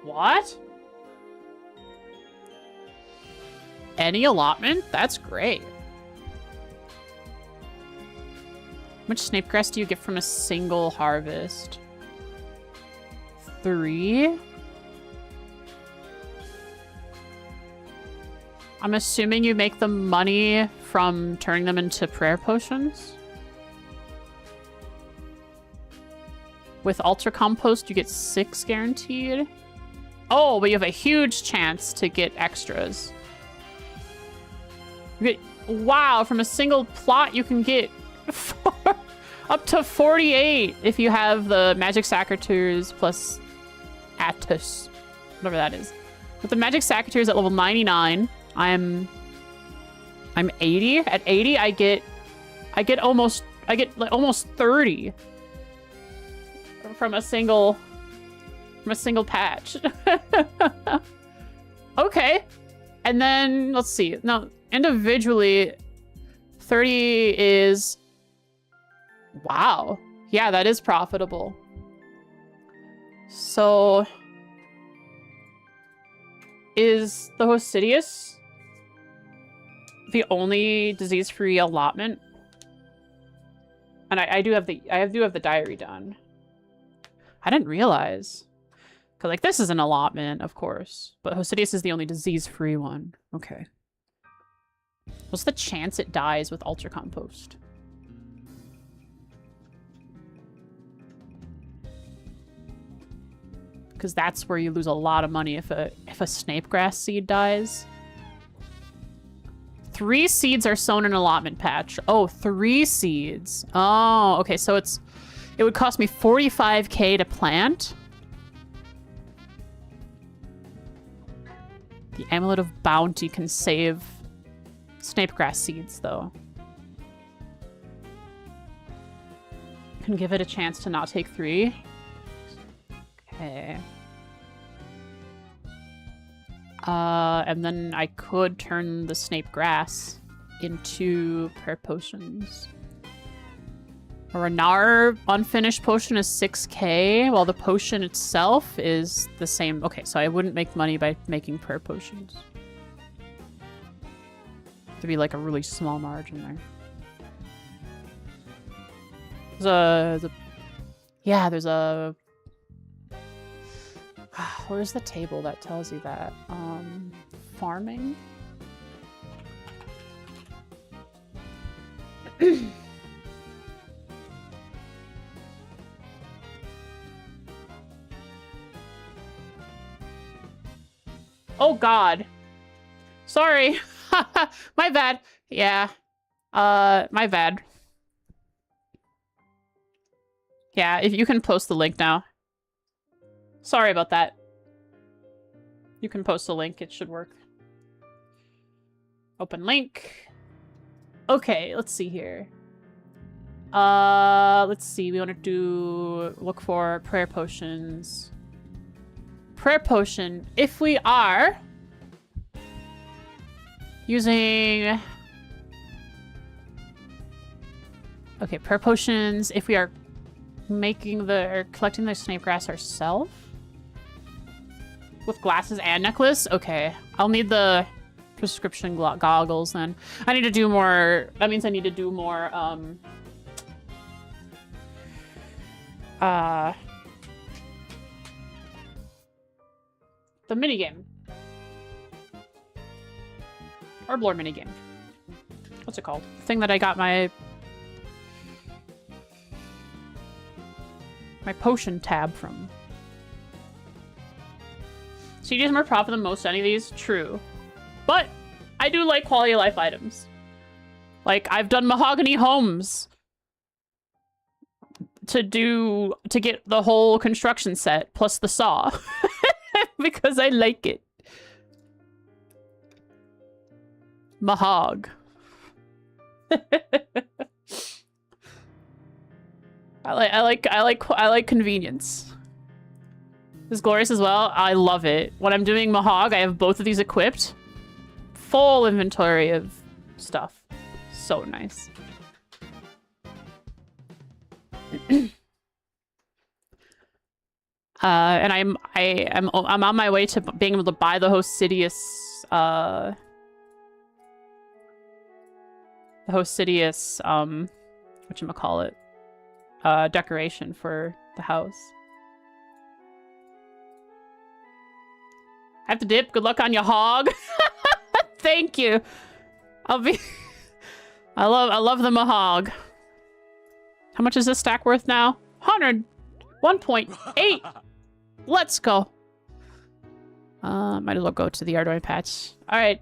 What? Any allotment? That's great. How much snapegrass do you get from a single harvest? 3? I'm assuming you make the money from turning them into prayer potions? With Ultra Compost, you get 6 guaranteed. Oh, but you have a huge chance to get extras. You get, wow, from a single plot, you can get up to 48 if you have the Magic Secateurs plus Atus, whatever that is. With the Magic Secateurs at level 99, I'm 80. At 80, I get almost 30 from a single patch. Okay. And then let's see. No, individually 30 is, wow. Yeah, that is profitable. So is the Hosidius the only disease-free allotment? And I do have the diary done. I didn't realize. Cause like this is an allotment, of course. But Hosidius is the only disease-free one. Okay. What's the chance it dies with Ultra Compost? Because that's where you lose a lot of money if a snapegrass seed dies. 3 seeds are sown in an allotment patch. Oh, 3 seeds. Oh, okay. So it would cost me 45k to plant. The Amulet of Bounty can save snapegrass seeds, though. Can give it a chance to not take 3. Okay. And then I could turn the snapegrass into prayer potions. A Renar unfinished potion is 6k, while the potion itself is the same. Okay, so I wouldn't make money by making prayer potions. To be like a really small margin there. There's a where's the table that tells you that? Farming? Oh god. Sorry. My bad. Yeah. My bad. Yeah, if you can post the link now. Sorry about that. You can post a link, it should work. Open link. Okay, let's see here. Let's see, we want to look for prayer potions. Prayer potion, if we are using... Okay, prayer potions, if we are collecting the snapegrass ourselves with glasses and necklace. Okay, I'll need the prescription goggles then. I need to do more. That means I need to do more. The minigame. Herblore minigame. What's it called? The thing that I got my potion tab from. CG is more profit than most any of these. True. But I do like quality of life items. Like, I've done mahogany homes to get the whole construction set plus the saw. Because I like it. Mahog. I like convenience. This is glorious as well. I love it. When I'm doing Mahog, I have both of these equipped. Full inventory of stuff. So nice. And I'm on my way to being able to buy the Hosidius whatchamacallit, decoration for the house. I have to dip. Good luck on your hog. Thank you. I love the mahog. How much is this stack worth now? 101.8. Let's go. Might as well go to the Ardoin patch. All right.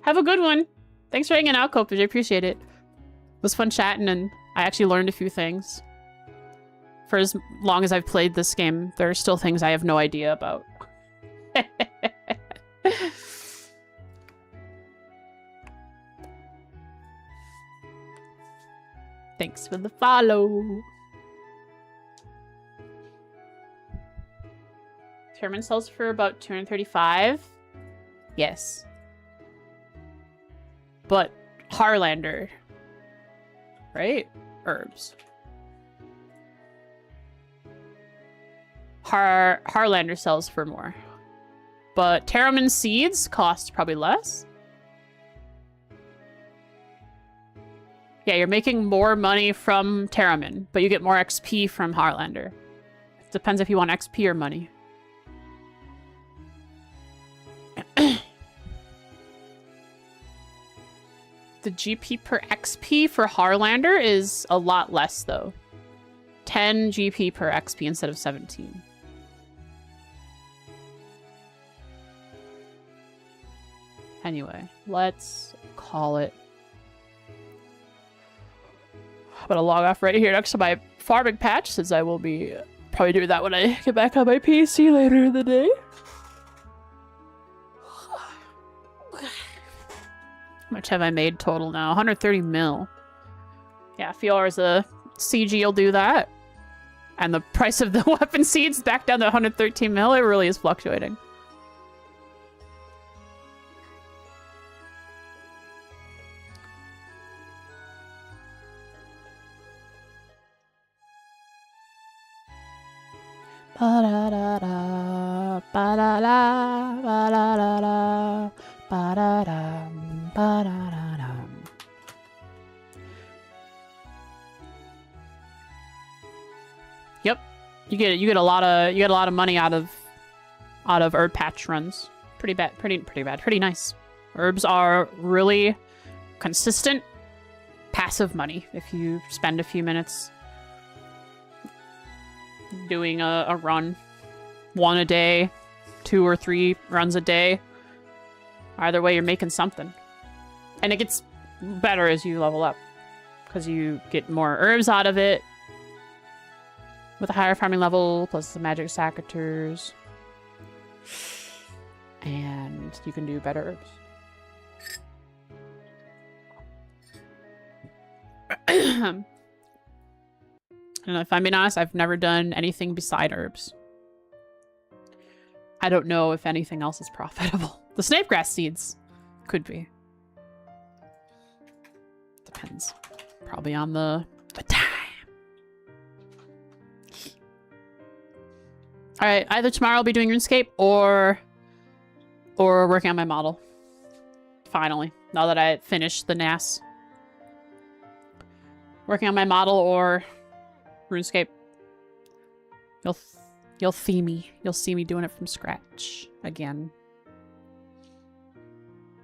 Have a good one. Thanks for hanging out, Copage. I appreciate it. It was fun chatting, and I actually learned a few things. For as long as I've played this game, there are still things I have no idea about. Thanks for the follow. Termin sells for about 235. Yes. But Harlander, right? Herbs. Harlander sells for more. But Terramin seeds cost probably less. Yeah, you're making more money from Terramin, but you get more XP from Harlander. It depends if you want XP or money. The GP per XP for Harlander is a lot less, though. 10 GP per XP instead of 17. Anyway, let's call it. I'm gonna log off right here next to my farming patch, since I will be probably doing that when I get back on my PC later in the day. much have I made total now? 130 mil. Yeah, a few hours of CG will do that. And the price of the weapon seeds back down to 113 mil. It really is fluctuating. Ba-da-da-da, ba-da-da, ba-da-da-da, ba-da-da, ba-da-da-da. Yep, you get a lot of money out of herb patch runs. Pretty nice. Herbs are really consistent, passive money if you spend a few minutes doing a run. 1 a day, 2 or 3 runs a day. Either way, you're making something. And it gets better as you level up, because you get more herbs out of it with a higher farming level, plus the magic secateurs. And you can do better herbs. And if I'm being honest, I've never done anything beside herbs. I don't know if anything else is profitable. The snapegrass seeds could be. Depends. Probably on the time. Alright, either tomorrow I'll be doing RuneScape or working on my model. Finally. Now that I finished the NAS. Working on my model or RuneScape. You'll see me. You'll see me doing it from scratch again.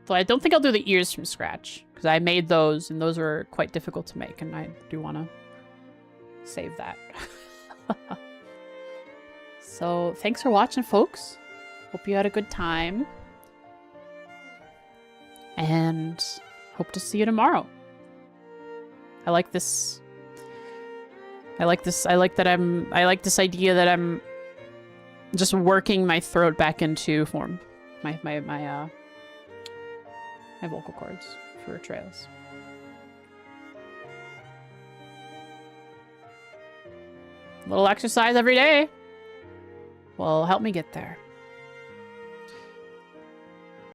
So I don't think I'll do the ears from scratch, because I made those and those were quite difficult to make, and I do want to save that. So thanks for watching, folks. Hope you had a good time. And hope to see you tomorrow. I like this. I like this idea that I'm just working my throat back into form. My vocal cords for trails. A little exercise every day will help me get there.